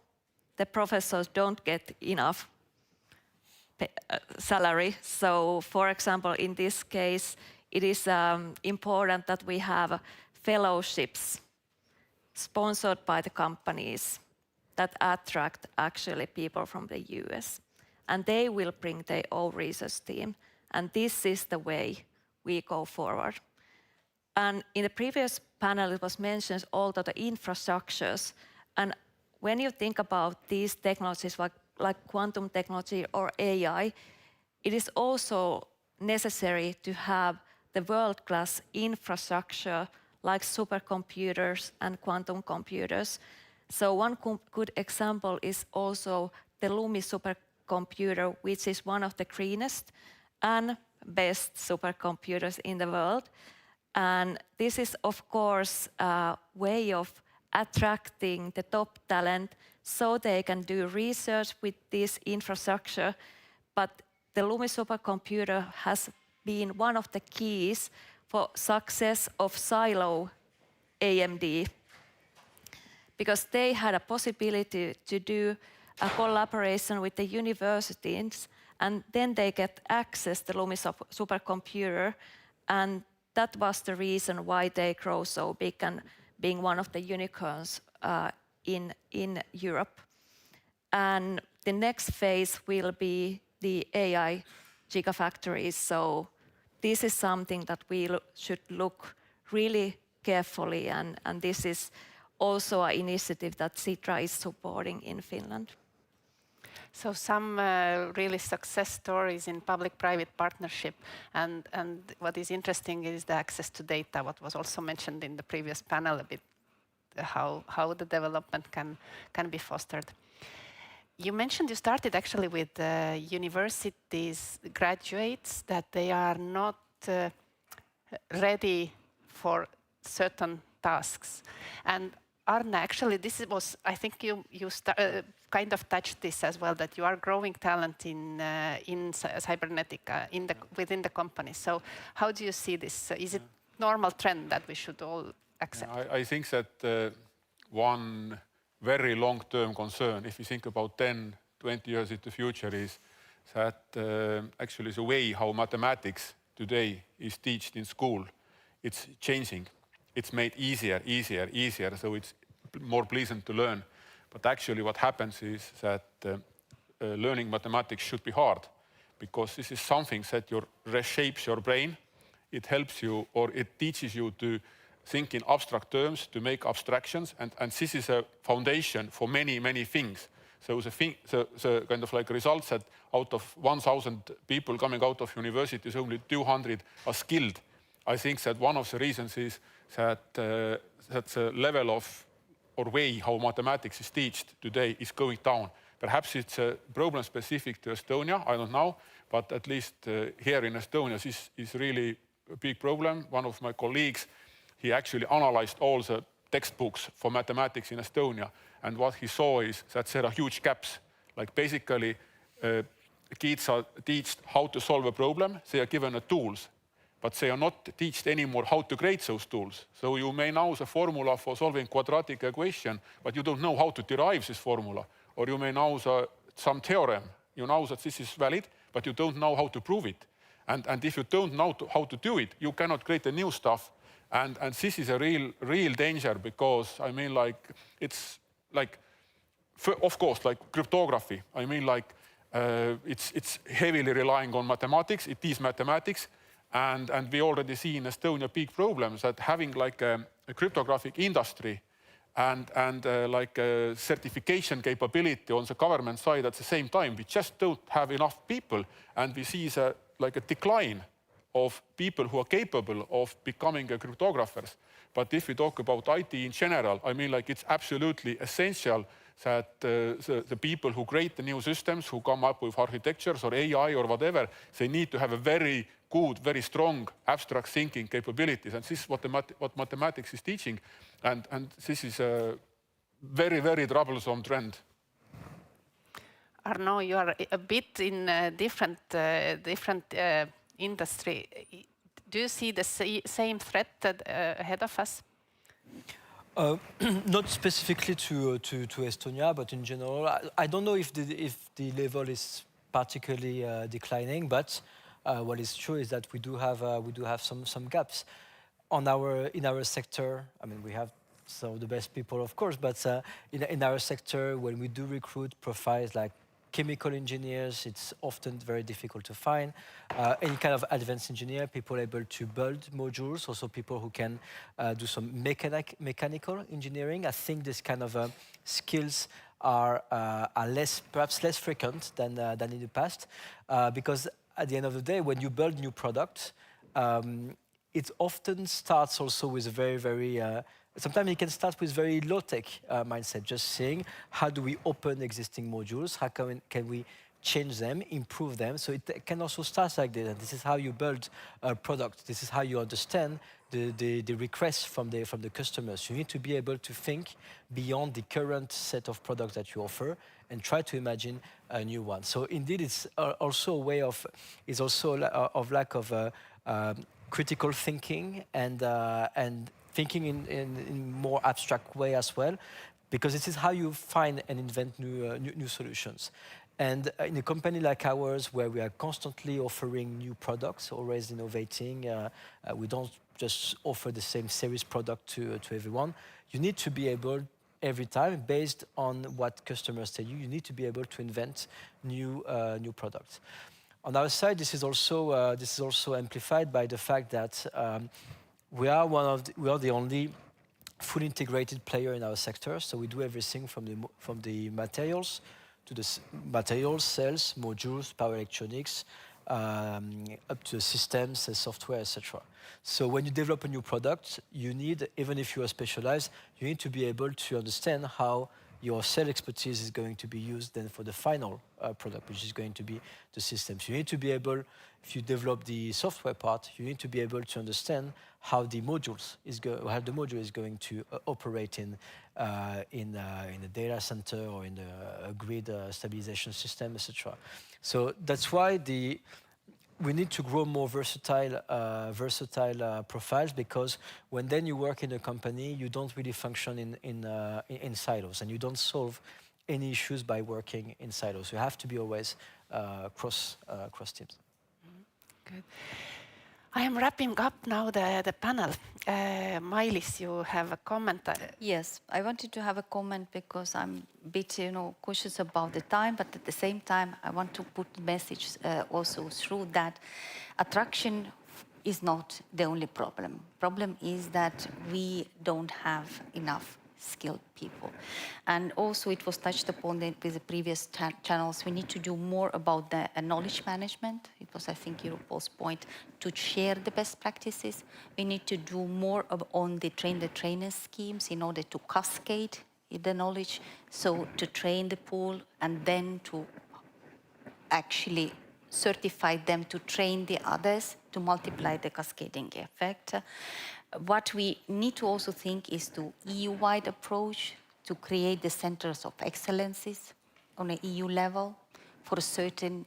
the professors don't get enough salary. So, for example, in this case, it is important that we have fellowships sponsored by the companies that attract actually people from the US. And they will bring their own research team. And this is the way we go forward. And in the previous panel, it was mentioned also the infrastructures. And when you think about these technologies like quantum technology or AI, it is also necessary to have the world-class infrastructure like supercomputers and quantum computers. So one good example is also the LUMI supercomputer, which is one of the greenest and best supercomputers in the world. And this is, of course, a way of attracting the top talent so they can do research with this infrastructure. But the LUMI supercomputer has been one of the keys for success of Silo AMD, because they had a possibility to do a collaboration with the universities, and then they get access to LUMI supercomputer, and that was the reason why they grow so big and being one of the unicorns in Europe. And the next phase will be the AI gigafactories. So this is something that we should look really carefully, and this is also an initiative that Sitra is supporting in Finland. So some really success stories in public-private partnership, and what is interesting is the access to data, what was also mentioned in the previous panel a bit, how the development can be fostered. You mentioned you started actually with universities graduates, that they are not ready for certain tasks. And Arne, actually, this was, I think you kind of touched this as well, that you are growing talent in cybernetica within the company. So how do you see this? Is it normal trend that we should all accept? I think that one very long-term concern, if you think about 10, 20 years in the future, is that actually the way how mathematics today is taught in school, it's changing. It's made easier, so it's more pleasant to learn. But actually what happens is that learning mathematics should be hard, because this is something that reshapes your brain. It helps you, or it teaches you to think in abstract terms, to make abstractions, and this is a foundation for many things. So the kind of like results that out of 1,000 people coming out of universities, only 200 are skilled. I think that one of the reasons is that the level of or way how mathematics is taught today is going down. Perhaps it's a problem specific to Estonia, I don't know, but at least here in Estonia, this is really a big problem. One of my colleagues, he actually analyzed all the textbooks for mathematics in Estonia, and what he saw is that there are huge gaps. Like basically, kids are taught how to solve a problem, they are given the tools, but they are not taught anymore how to create those tools. So you may know the formula for solving quadratic equation, but you don't know how to derive this formula. Or you may know some theorem. You know that this is valid, but you don't know how to prove it. And if you don't know how to do it, you cannot create the new stuff. And this is a real danger, because I mean, like, it's like, of course, like cryptography. I mean, like, it's heavily relying on mathematics. It is mathematics. And we already see in Estonia big problems that having like a cryptographic industry and like a certification capability on the government side at the same time, we just don't have enough people, and we see like a decline of people who are capable of becoming cryptographers. But if we talk about IT in general, I mean, like, it's absolutely essential that the people who create the new systems, who come up with architectures or AI or whatever, they need to have a very good, very strong abstract thinking capabilities. And this is what mathematics is teaching. And this is a very troublesome trend. Arno, you are a bit in a different industry. Do you see the same threat ahead of us? Not specifically to Estonia, but in general, I don't know if the level is particularly declining. But what is true is that we do have some gaps in our sector. I mean, we have some of the best people, of course, but in our sector, when we do recruit profiles like chemical engineers, it's often very difficult to find. Any kind of advanced engineer, people able to build modules, also people who can do some mechanical engineering. I think this kind of skills are perhaps less frequent than in the past, because at the end of the day, when you build new products, it often starts also with a very sometimes it can start with very low-tech mindset, just saying, how do we open existing modules? How can we change them, improve them? So it can also start like this. And this is how you build a product. This is how you understand the requests from the customers. You need to be able to think beyond the current set of products that you offer and try to imagine a new one. So indeed, it's also a way of lack of critical thinking and thinking in more abstract way as well, because this is how you find and invent new solutions. And in a company like ours, where we are constantly offering new products, always innovating, we don't just offer the same series product to everyone. You need to be able, every time, based on what customers tell you, you need to be able to invent new products. On our side, this is also amplified by the fact that we are the only fully integrated player in our sector. So we do everything from the materials to the materials, cells, modules, power electronics, up to systems, software, etc. So when you develop a new product, you need, even if you are specialized, you need to be able to understand how your cell expertise is going to be used then for the final product, which is going to be the systems. You need to be able, if you develop the software part, you need to be able to understand how the module is going to operate in a data center or in a grid stabilization system, etc. So that's why we need to grow more versatile profiles, because when then you work in a company, you don't really function in silos, and you don't solve any issues by working in silos. You have to be always cross teams. Good. I am wrapping up now the panel. Mailis, you have a comment? Yes, I wanted to have a comment because I'm a bit, cautious about the time, but at the same time, I want to put the message also through that attraction is not the only problem. Problem is that we don't have enough skilled people. And also it was touched upon with the previous channels, we need to do more about the knowledge management. It was, I think, Europol's point to share the best practices. We need to do more on the train-the-trainer schemes in order to cascade the knowledge, so to train the pool and then to actually certify them to train the others to multiply the cascading effect. What we need to also think is to EU-wide approach to create the centers of excellences on an EU level for certain,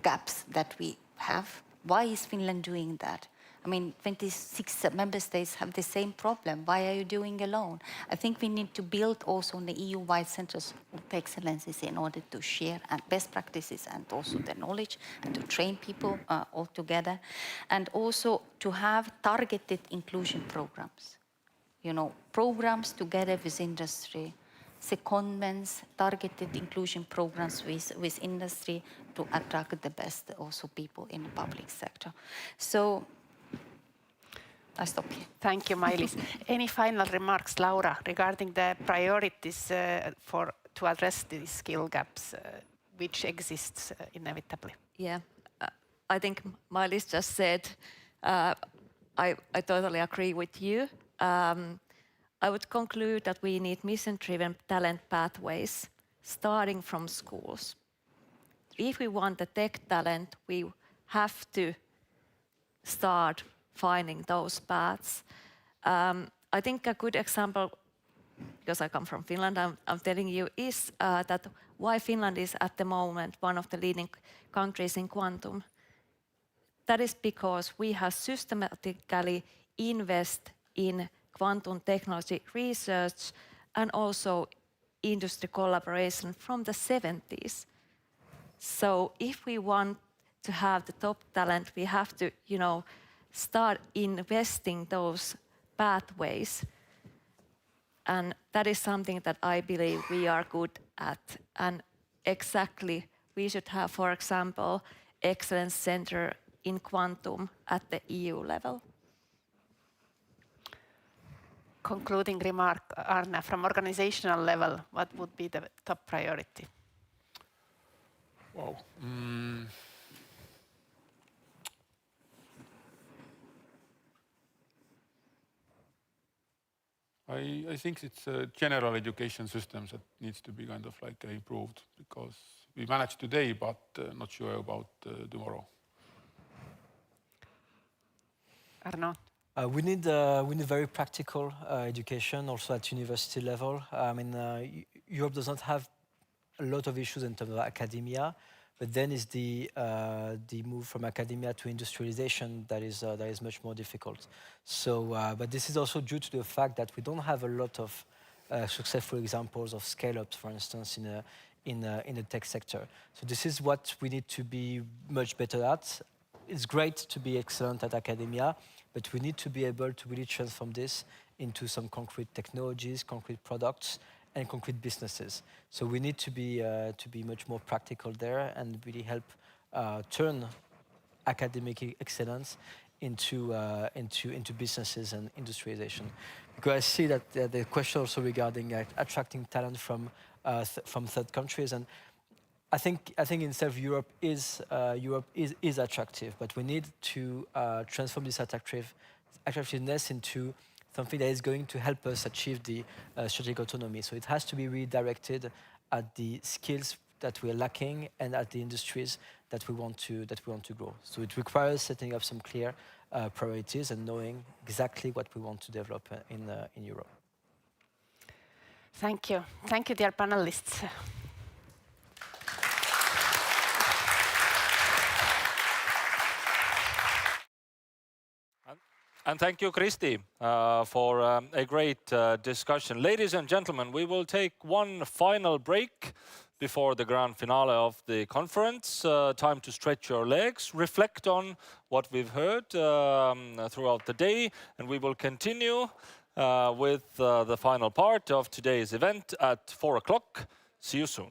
gaps that we have. Why is Finland doing that? I mean, 26 member states have the same problem. Why are you doing alone? I think we need to build also on the EU-wide centers of excellences in order to share best practices and also the knowledge and to train people all together. And also to have targeted inclusion programs. Programs together with industry, secondments, targeted inclusion programs with industry to attract the best also people in the public sector. So I stop here. Thank you, Mailis. Any final remarks, Laura, regarding the priorities to address these skill gaps which exists inevitably? Yeah, I think Mailis just said, I totally agree with you. I would conclude that we need mission-driven talent pathways starting from schools. If we want the tech talent, we have to start finding those paths. I think a good example, because I come from Finland, I'm telling you, is that why Finland is at the moment one of the leading countries in quantum. that is because we have systematically invest in quantum technology research and also industry collaboration from the 70s. So if we want to have the top talent, we have to, start investing those pathways. And that is something that I believe we are good at. And exactly, we should have, for example, Excellence Center in Quantum at the EU level. Concluding remark, Arne, from organizational level, what would be the top priority? Wow. I think it's general education systems that needs to be kind of like improved, because we manage today, but not sure about tomorrow. Arno? We need very practical education also at university level. I mean, Europe does not have a lot of issues in terms of academia, but then is the move from academia to industrialization that is much more difficult. So, but this is also due to the fact that we don't have a lot of successful examples of scale-ups, for instance, in the tech sector. So this is what we need to be much better at. It's great to be excellent at academia, but we need to be able to really transform this into some concrete technologies, concrete products, and concrete businesses. So we need to be much more practical there and really help turn academic excellence into businesses and industrialization. Because I see that the question also regarding attracting talent from third countries, and I think in itself Europe is attractive, but we need to transform this attractiveness into something that is going to help us achieve the strategic autonomy. So it has to be redirected at the skills that we are lacking and at the industries that we want to grow. So it requires setting up some clear priorities and knowing exactly what we want to develop in Europe. Thank you, dear panelists. And thank you, Kristi, for a great discussion. Ladies and gentlemen, we will take one final break before the grand finale of the conference. Time to stretch your legs, reflect on what we've heard throughout the day, and we will continue with the final part of today's event at 4 o'clock. See you soon.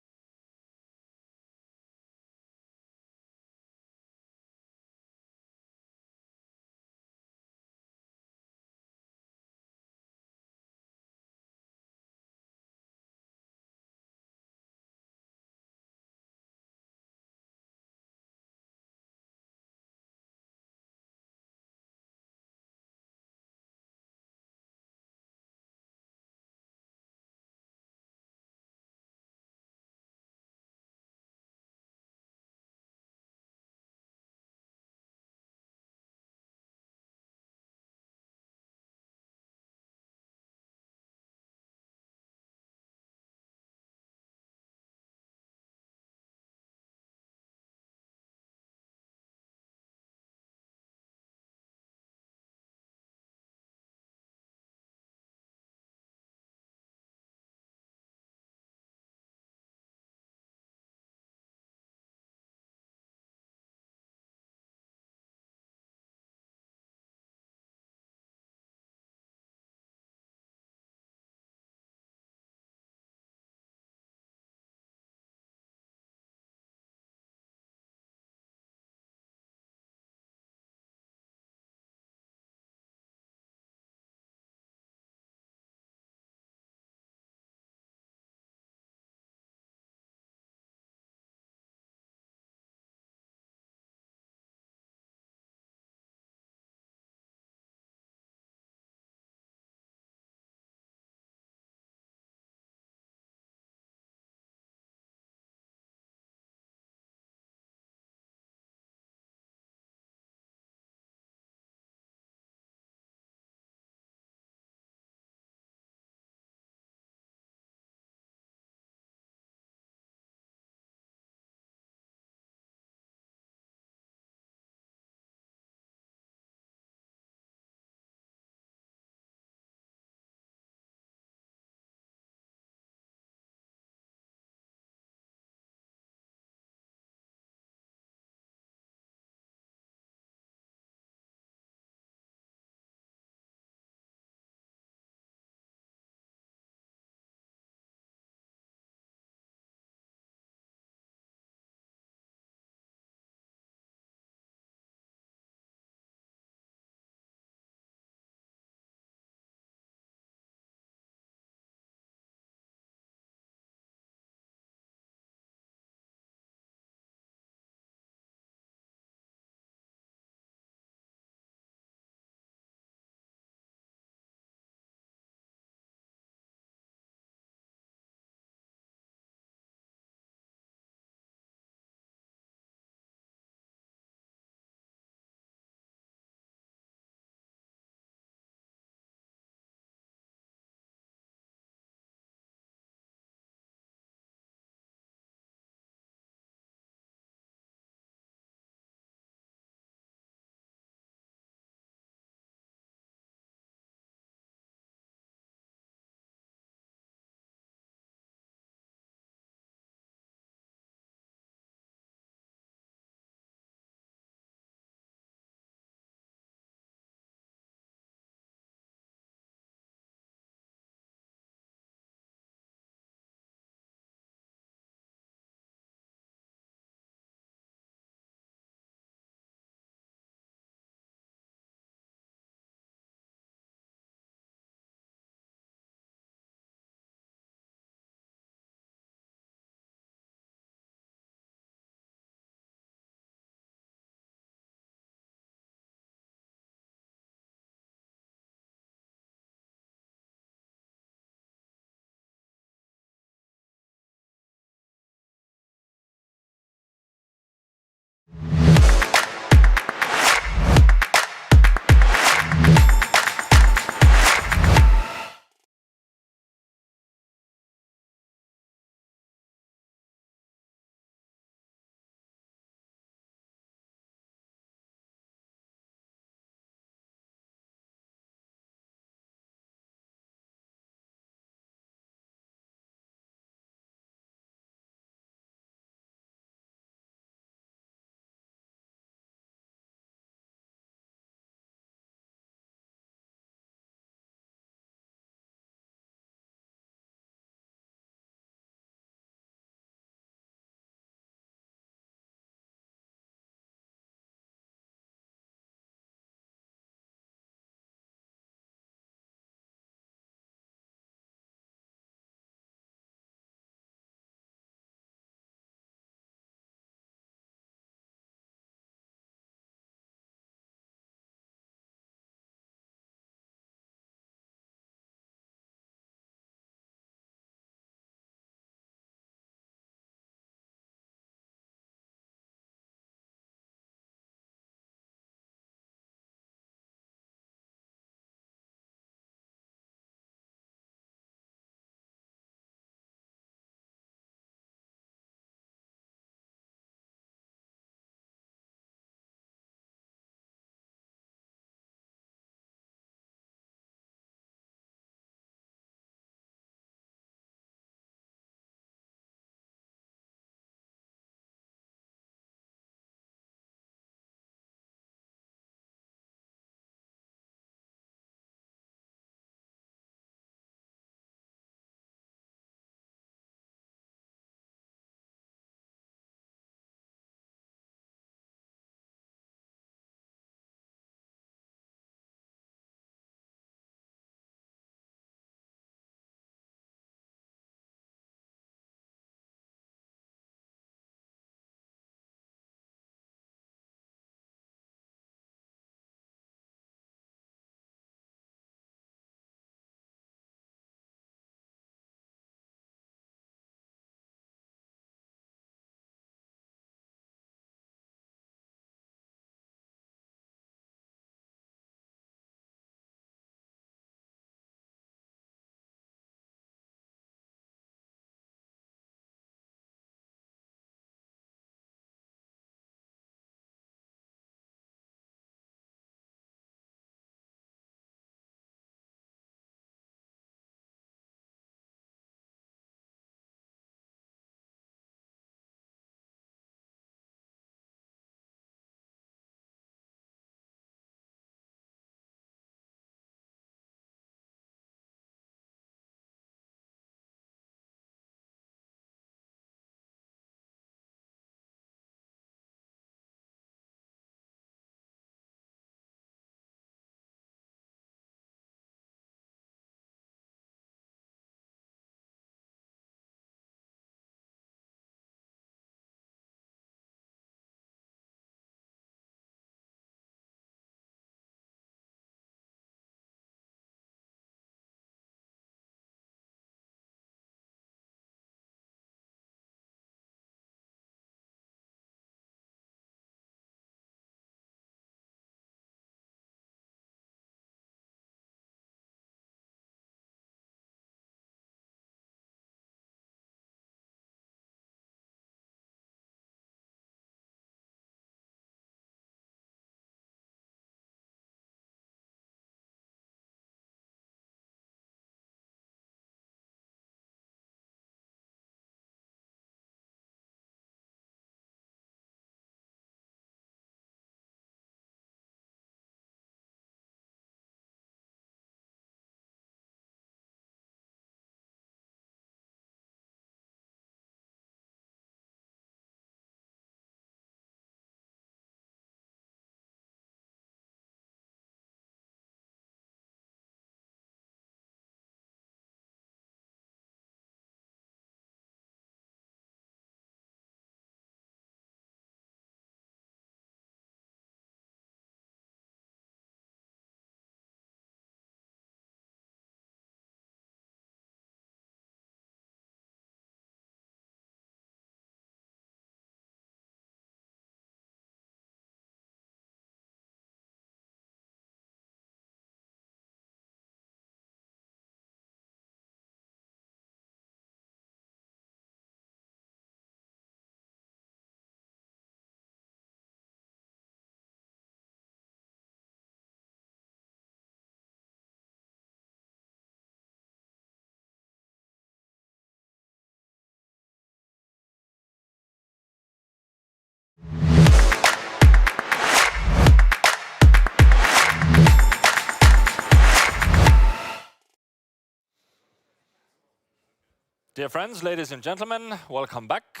Dear friends, ladies and gentlemen, welcome back.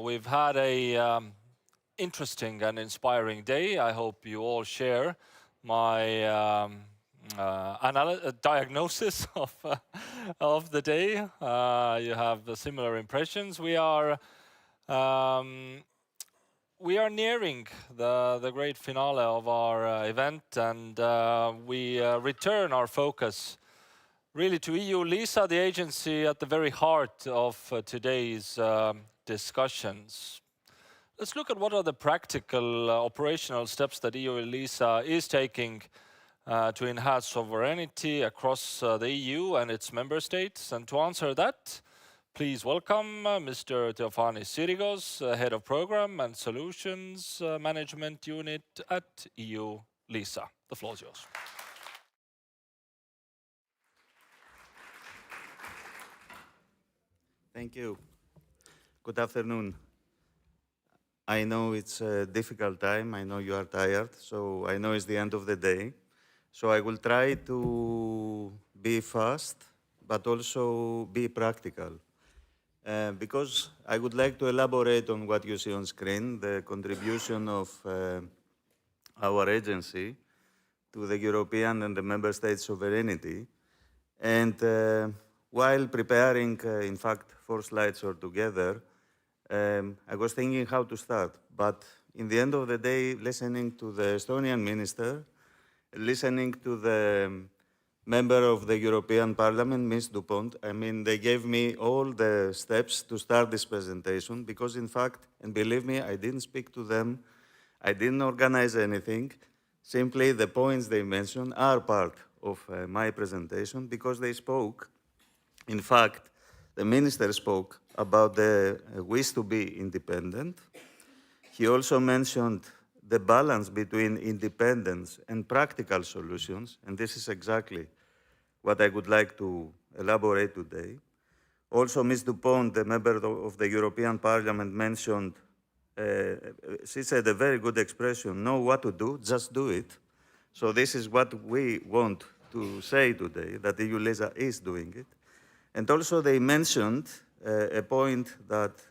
We've had a interesting and inspiring day. I hope you all share my diagnosis of the day. You have similar impressions. We are nearing the great finale of our event, and we return our focus really to EU LISA, the agency at the very heart of today's discussions. Let's look at what are the practical operational steps that EU LISA is taking to enhance sovereignty across the EU and its member states. And to answer that, please welcome Mr. Theofanis Sirigos, Head of Program and Solutions Management Unit at EU LISA. The floor is yours. Thank you. Good afternoon. I know it's a difficult time. I know you are tired, so I know it's the end of the day. So I will try to be fast, but also be practical. Because I would like to elaborate on what you see on screen, the contribution of our agency to the European and the member states' sovereignty. And while preparing, in fact, 4 slides altogether, I was thinking how to start. But in the end of the day, listening to the Estonian minister, listening to the member of the European Parliament, Ms. Dupont, I mean, they gave me all the steps to start this presentation because, in fact, and believe me, I didn't speak to them, I didn't organize anything. Simply the points they mentioned are part of my presentation because they spoke. In fact, the minister spoke about the wish to be independent. He also mentioned the balance between independence and practical solutions, and this is exactly what I would like to elaborate today. Also, Ms. Dupont, the member of the European Parliament, mentioned, she said a very good expression, know what to do, just do it. So this is what we want to say today, that EU LISA is doing it. And also they mentioned a point that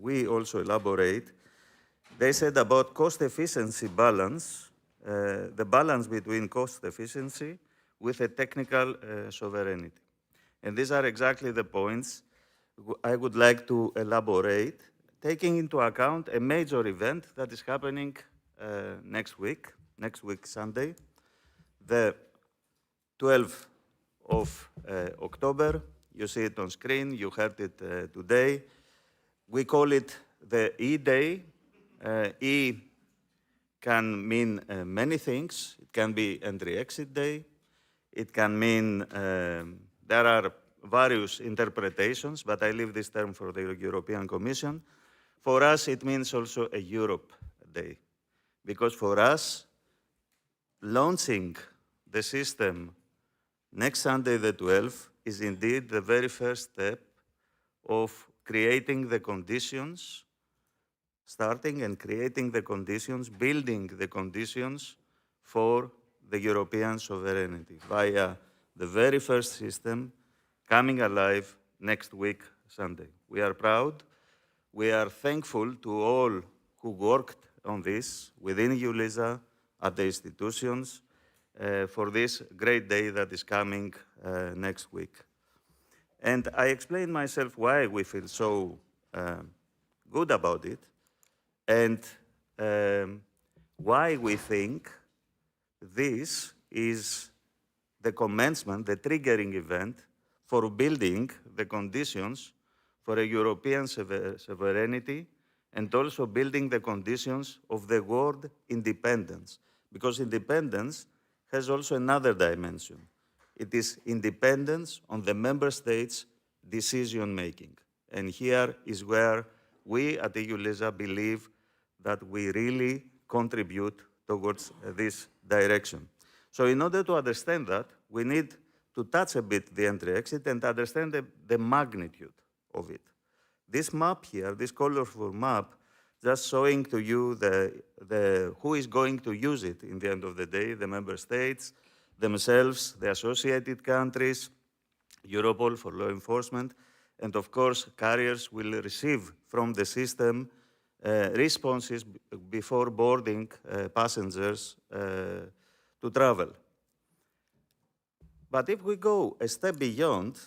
we also elaborate. They said about cost efficiency balance, the balance between cost efficiency with a technical sovereignty. And these are exactly the points I would like to elaborate, taking into account a major event that is happening next week Sunday, the 12th of October. You see it on screen, you heard it today. We call it the E-Day. E can mean many things. It can be entry-exit day. It can mean, there are various interpretations, but I leave this term for the European Commission. For us, it means also a Europe Day, because for us, launching the system next Sunday, the 12th, is indeed the very first step of creating the conditions, starting and creating the conditions, building the conditions for the European sovereignty via the very first system coming alive next week, Sunday. We are proud. We are thankful to all who worked on this within EU LISA, at the institutions, for this great day that is coming next week. And I explained myself why we feel so good about it and why we think this is the commencement, the triggering event for building the conditions for a European sovereignty and also building the conditions of the world independence. Because independence has also another dimension. It is independence on the member states' decision-making. And here is where we at EU LISA believe that we really contribute towards this direction. So in order to understand that, we need to touch a bit the entry-exit and understand the magnitude of it. This map here, this colorful map, just showing to you who is going to use it in the end of the day, the member states, themselves, the associated countries, Europol for law enforcement, And of course, carriers will receive from the system responses before boarding passengers to travel. But if we go a step beyond,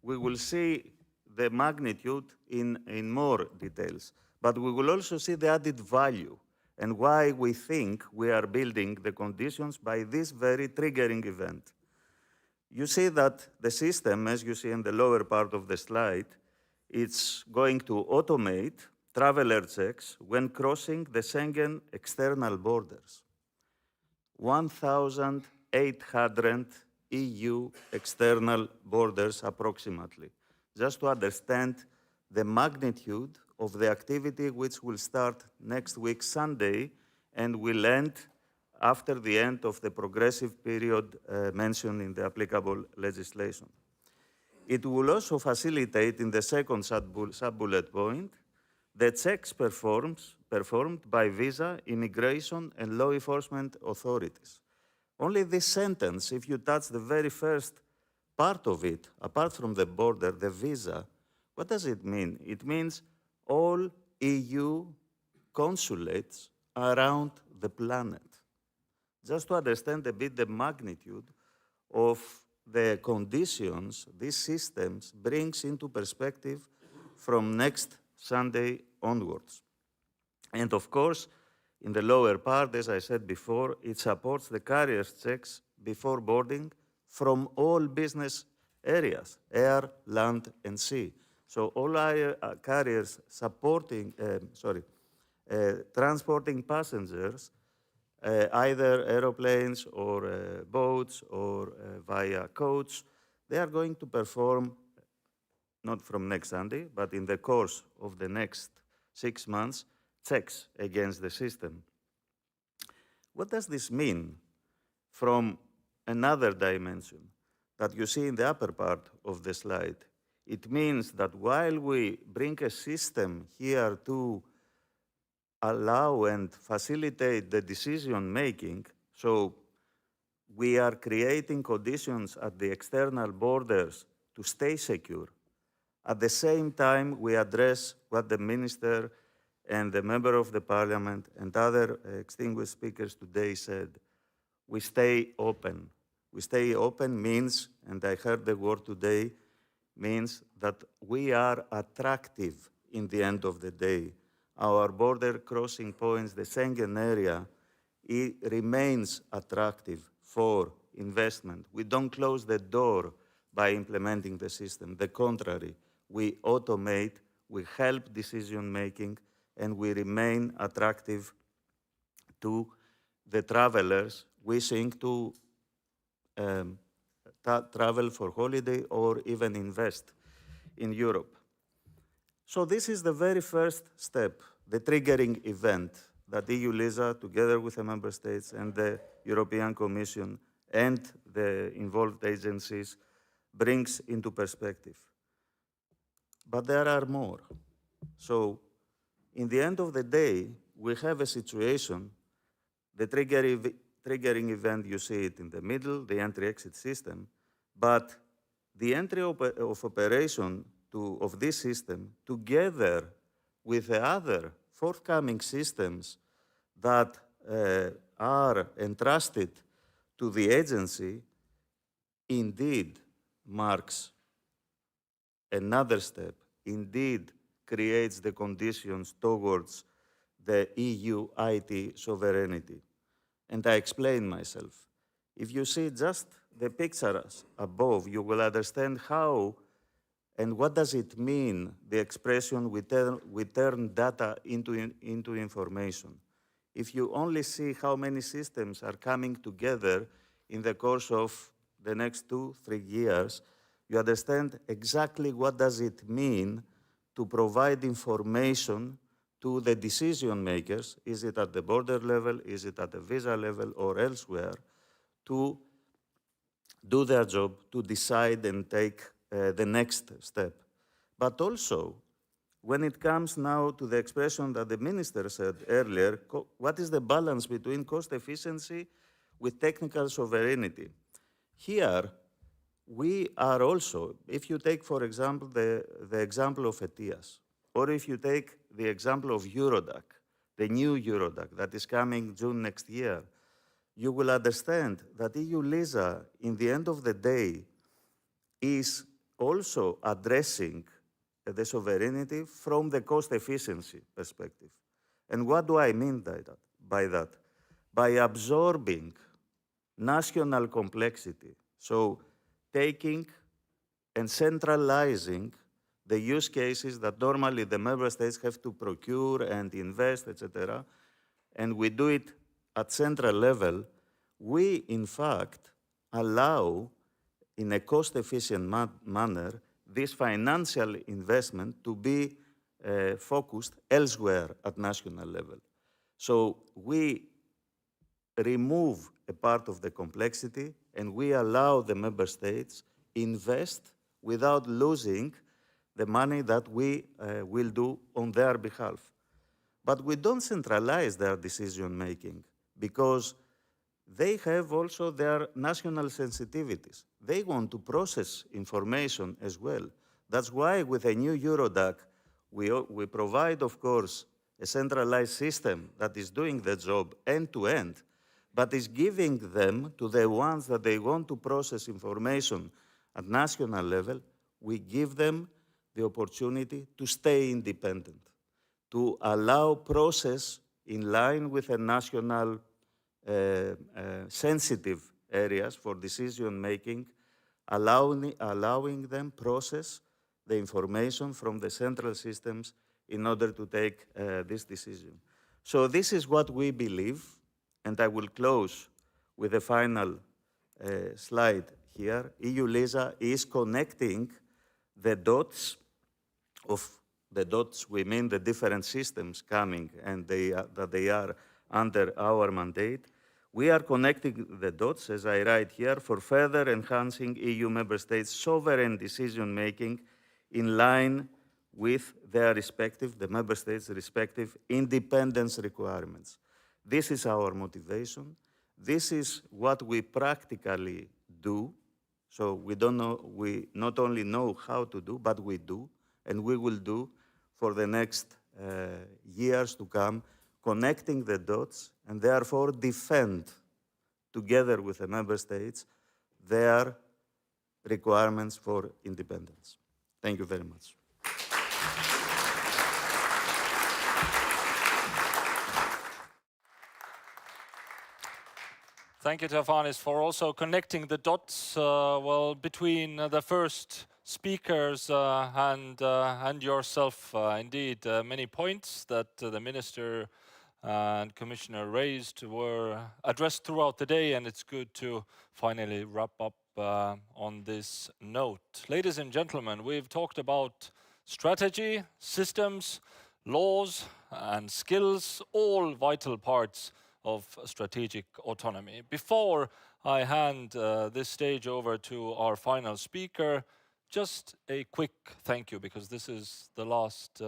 we will see the magnitude in more details. But we will also see the added value and why we think we are building the conditions by this very triggering event. You see that the system, as you see in the lower part of the slide, it's going to automate traveler checks when crossing the Schengen external borders. 1,800 EU external borders approximately, just to understand the magnitude of the activity which will start next week Sunday and will end after the end of the progressive period mentioned in the applicable legislation. It will also facilitate, in the second sub-bullet point, the checks performed by visa, immigration, and law enforcement authorities. Only this sentence, if you touch the very first part of it, apart from the border, the visa, what does it mean? It means all EU consulates around the planet. Just to understand a bit the magnitude of the conditions these systems brings into perspective from next Sunday onwards. And of course, in the lower part, as I said before, it supports the carrier's checks before boarding from all business areas, air, land, and sea. So all our carriers transporting passengers, either aeroplanes or boats or via coach, they are going to perform, not from next Sunday, but in the course of the next 6 months, checks against the system. What does this mean from another dimension that you see in the upper part of the slide? It means that while we bring a system here to allow and facilitate the decision making, so we are creating conditions at the external borders to stay secure. At the same time, we address what the minister and the member of the parliament and other distinguished speakers today said. We stay open. We stay open means, and I heard the word today, means that we are attractive in the end of the day. Our border crossing points, the Schengen area, it remains attractive for investment. We don't close the door by implementing the system. The contrary, we automate, we help decision making, and we remain attractive to the travelers wishing to travel for holiday or even invest in Europe. So this is the very first step, the triggering event that EU-LISA, together with the member states and the European Commission and the involved agencies, brings into perspective. But there are more. So in the end of the day, we have a situation, the triggering event, you see it in the middle, the entry-exit system, but the entry of operation of this system, together with the other forthcoming systems that are entrusted to the agency, indeed marks another step, indeed creates the conditions towards the EU IT sovereignty. And I explain myself. If you see just the pictures above, you will understand how and what does it mean, the expression we turn data into information. If you only see how many systems are coming together in the course of the next 2-3 years, you understand exactly what does it mean to provide information to the decision makers, is it at the border level, is it at the visa level or elsewhere, to do their job, to decide and take the next step. But also, when it comes now to the expression that the minister said earlier, what is the balance between cost efficiency with technical sovereignty? Here, we are also, if you take, for example, the example of ETIAS, or if you take the example of Eurodac, the new Eurodac that is coming June next year, you will understand that EU LISA, in the end of the day, is also addressing the sovereignty from the cost efficiency perspective. And what do I mean by that? By absorbing national complexity. So taking and centralizing the use cases that normally the member states have to procure and invest, etc., and we do it at central level, we in fact allow, in a cost-efficient manner, this financial investment to be focused elsewhere at national level. So we remove a part of the complexity and we allow the member states invest without losing the money that we will do on their behalf. But we don't centralize their decision-making because they have also their national sensitivities. They want to process information as well. That's why with a new Eurodac, we provide, of course, a centralized system that is doing the job end-to-end, but is giving them to the ones that they want to process information at national level, we give them the opportunity to stay independent, to allow process in line with a national sensitive areas for decision-making, allowing them process the information from the central systems in order to take this decision. So this is what we believe, and I will close with the final slide here. EU LISA is connecting the dots of the dots, we mean the different systems coming and that they are under our mandate. We are connecting the dots, as I write here, for further enhancing EU member states' sovereign decision-making in line with their respective, the member states' respective independence requirements. This is our motivation. This is what we practically do. So we not only know how to do, but we do, and we will do for the next years to come, connecting the dots, and therefore defend, together with the member states, their requirements for independence. Thank you very much. Thank you, Teofanis, for also connecting the dots between the first speakers and yourself. Indeed, many points that the Minister and Commissioner raised were addressed throughout the day, and it's good to finally wrap up on this note. Ladies and gentlemen, we've talked about strategy, systems, laws, and skills, all vital parts of strategic autonomy. Before I hand this stage over to our final speaker, just a quick thank you, because this is the last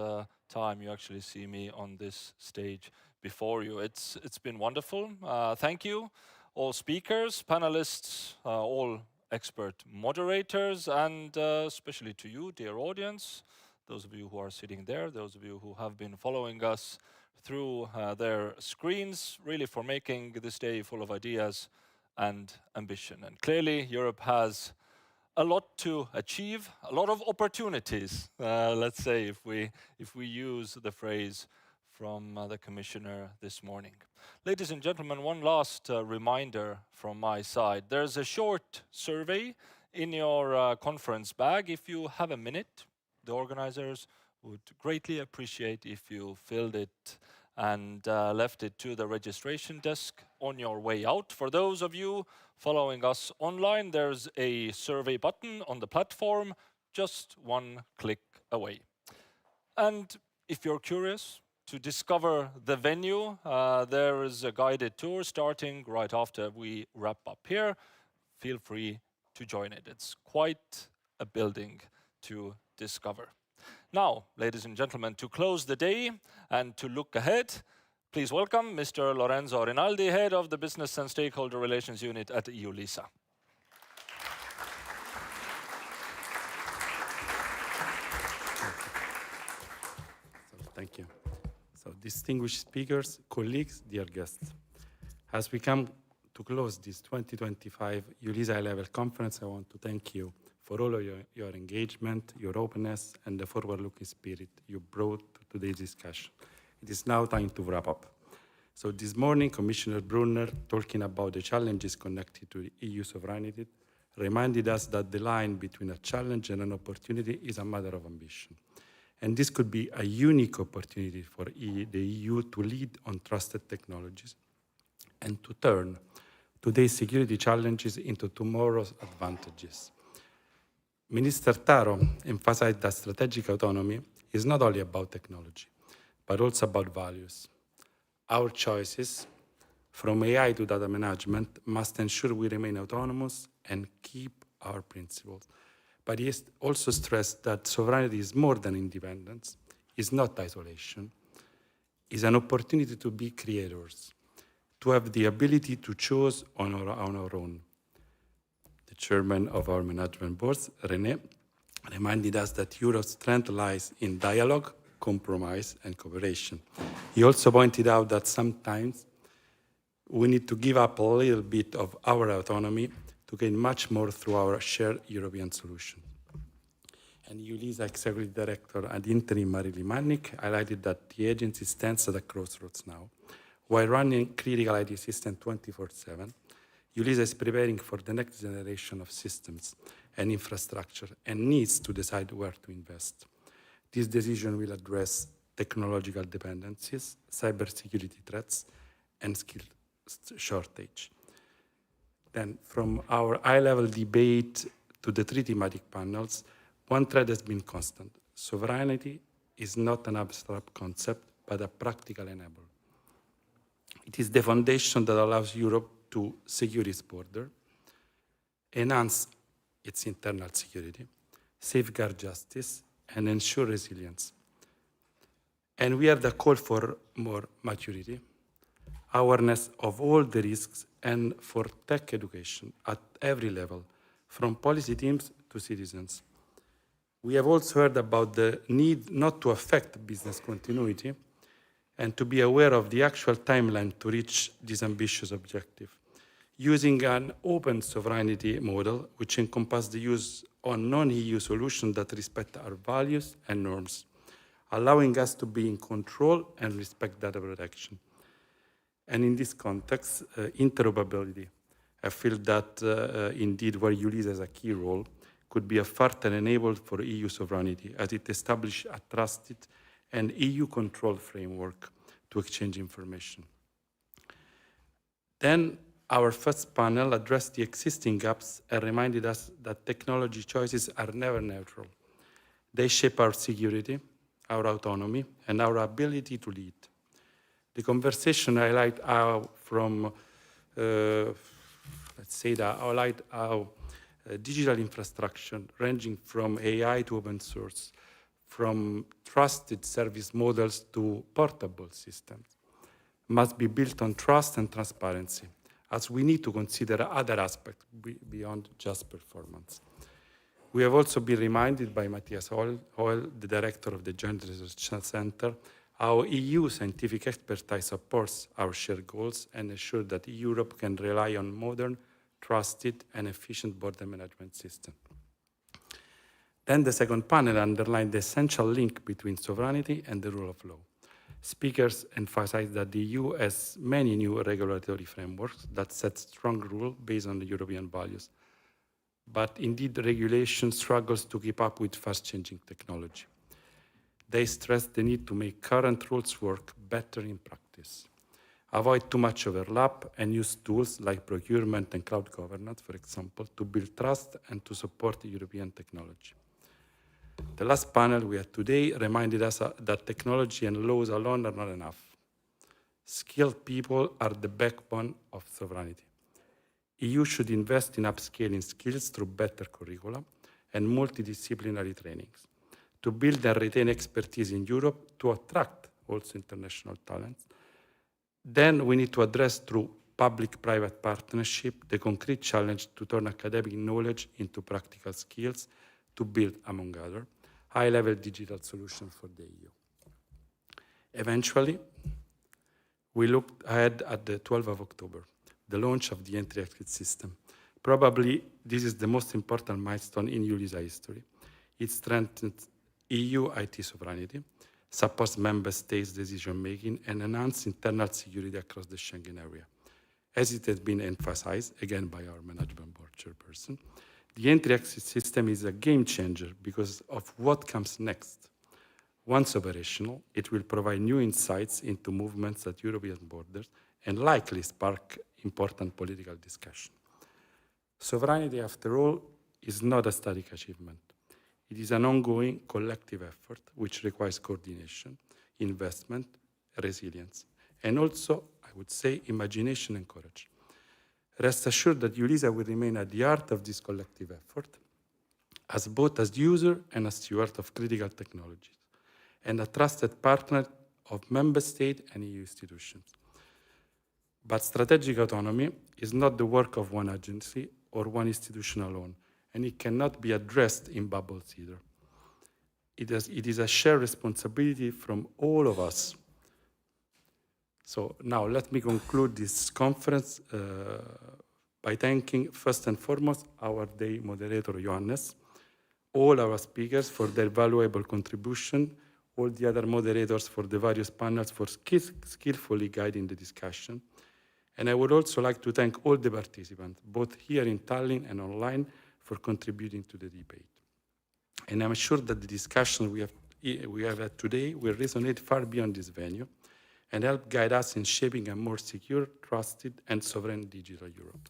time you actually see me on this stage before you. It's been wonderful. Thank you, all speakers, panelists, all expert moderators, and especially to you, dear audience, those of you who are sitting there, those of you who have been following us through their screens, really for making this day full of ideas and ambition. And clearly, Europe has a lot to achieve, a lot of opportunities, let's say, if we use the phrase from the Commissioner this morning. Ladies and gentlemen, one last reminder from my side. There's a short survey in your conference bag. If you have a minute, the organizers would greatly appreciate if you filled it and left it to the registration desk on your way out. For those of you following us online, there's a survey button on the platform, just one click away. And if you're curious to discover the venue, there is a guided tour starting right after we wrap up here. Feel free to join it. It's quite a building to discover. Now, ladies and gentlemen, to close the day and to look ahead, please welcome Mr. Lorenzo Rinaldi, Head of the Business and Stakeholder Relations Unit at EU LISA. distinguished speakers, colleagues, dear guests. As we come to close this 2025 EULISA high-level conference, I want to thank you for all of your engagement, your openness, and the forward-looking spirit you brought to today's discussion. It is now time to wrap up. So this morning, Commissioner Brunner, talking about the challenges connected to EU sovereignty, reminded us that the line between a challenge and an opportunity is a matter of ambition. And this could be a unique opportunity for the EU to lead on trusted technologies and to turn today's security challenges into tomorrow's advantages. Minister Taro emphasized that strategic autonomy is not only about technology, but also about values. Our choices, from AI to data management, must ensure we remain autonomous and keep our principles. But he also stressed that sovereignty is more than independence, is not isolation, is an opportunity to be creators, to have the ability to choose on our own. The chairman of our management boards, René, reminded us that Europe's strength lies in dialogue, compromise, and cooperation. He also pointed out that sometimes we need to give up a little bit of our autonomy to gain much more through our shared European solution. And EULISA Executive Director ad interim Marily Mannik highlighted that the agency stands at a crossroads now. While running critical IT systems 24/7, EULISA is preparing for the next generation of systems and infrastructure and needs to decide where to invest. This decision will address technological dependencies, cybersecurity threats, and skill shortage. Then, from our high-level debate to the three thematic panels, one thread has been constant. Sovereignty is not an abstract concept, but a practical enabler. It is the foundation that allows Europe to secure its border, enhance its internal security, safeguard justice, and ensure resilience. And we have the call for more maturity, awareness of all the risks, and for tech education at every level, from policy teams to citizens. We have also heard about the need not to affect business continuity and to be aware of the actual timeline to reach this ambitious objective, using an open sovereignty model which encompasses the use on non-EU solutions that respect our values and norms, allowing us to be in control and respect data protection. And in this context, interoperability, I feel that indeed where EULISA has a key role, could be a further enabler for EU sovereignty as it establishes a trusted and EU-controlled framework to exchange information. Then our first panel addressed the existing gaps and reminded us that technology choices are never neutral. They shape our security, our autonomy, and our ability to lead. The conversation highlight how digital infrastructure, ranging from AI to open source, from trusted service models to portable systems, must be built on trust and transparency, as we need to consider other aspects beyond just performance. We have also been reminded by Matthias Hoel, the director of the Joint Research Center, how EU scientific expertise supports our shared goals and ensures that Europe can rely on modern, trusted, and efficient border management system. Then the second panel underlined the essential link between sovereignty and the rule of law. Speakers emphasized that the EU has many new regulatory frameworks that set strong rules based on the European values. But indeed, regulation struggles to keep up with fast-changing technology. They stress the need to make current rules work better in practice, avoid too much overlap, and use tools like procurement and cloud governance, for example, to build trust and to support European technology. The last panel we had today reminded us that technology and laws alone are not enough. Skilled people are the backbone of sovereignty. EU should invest in upscaling skills through better curricula and multidisciplinary trainings to build and retain expertise in Europe to attract also international talents. Then we need to address through public-private partnership the concrete challenge to turn academic knowledge into practical skills to build, among others, high-level digital solutions for the EU. Eventually, we looked ahead at the 12th of October, the launch of the entry-exit system. Probably this is the most important milestone in EULISA history. It strengthens EU IT sovereignty, supports member states' decision-making, and enhances internal security across the Schengen area. As it has been emphasized, again by our management board chairperson, the entry-exit system is a game changer because of what comes next. Once operational, it will provide new insights into movements at European borders and likely spark important political discussion. Sovereignty, after all, is not a static achievement. It is an ongoing collective effort which requires coordination, investment, resilience, and also, I would say, imagination and courage. Rest assured that EULISA will remain at the heart of this collective effort, as both as user and as steward of critical technologies, and a trusted partner of member state and EU institutions. But strategic autonomy is not the work of one agency or one institution alone, and it cannot be addressed in bubbles either. It is a shared responsibility from all of us. So now let me conclude this conference by thanking first and foremost our day moderator, Johannes, all our speakers for their valuable contribution, all the other moderators for the various panels for skillfully guiding the discussion. And I would also like to thank all the participants, both here in Tallinn and online, for contributing to the debate. And I'm sure that the discussion we have had today will resonate far beyond this venue and help guide us in shaping a more secure, trusted, and sovereign digital Europe.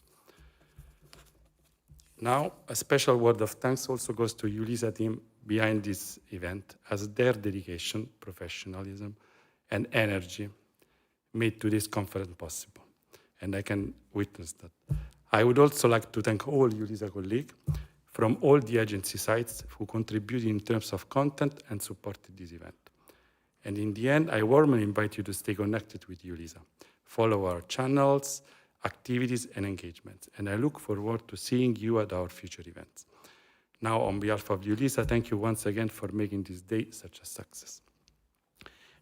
Now, a special word of thanks also goes to EULISA team behind this event, as their dedication, professionalism, and energy made today's conference possible. And I can witness that. I would also like to thank all EULISA colleagues from all the agency sites who contributed in terms of content and supported this event. And in the end, I warmly invite you to stay connected with EULISA. Follow our channels, activities, and engagements. And I look forward to seeing you at our future events. Now, on behalf of EULISA, thank you once again for making this day such a success.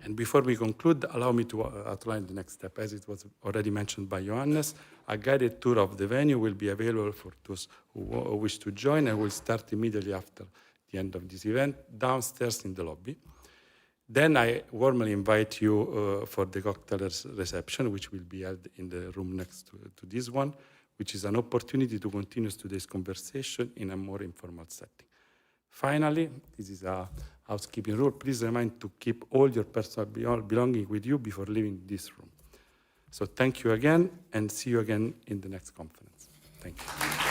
And before we conclude, allow me to outline the next step. As it was already mentioned by Johannes, a guided tour of the venue will be available for those who wish to join and will start immediately after the end of this event downstairs in the lobby. Then I warmly invite you for the cocktail reception, which will be held in the room next to this one, which is an opportunity to continue today's conversation in a more informal setting. Finally, this is a housekeeping rule. Please remind to keep all your personal belongings with you before leaving this room. So thank you again, and see you again in the next conference. Thank you.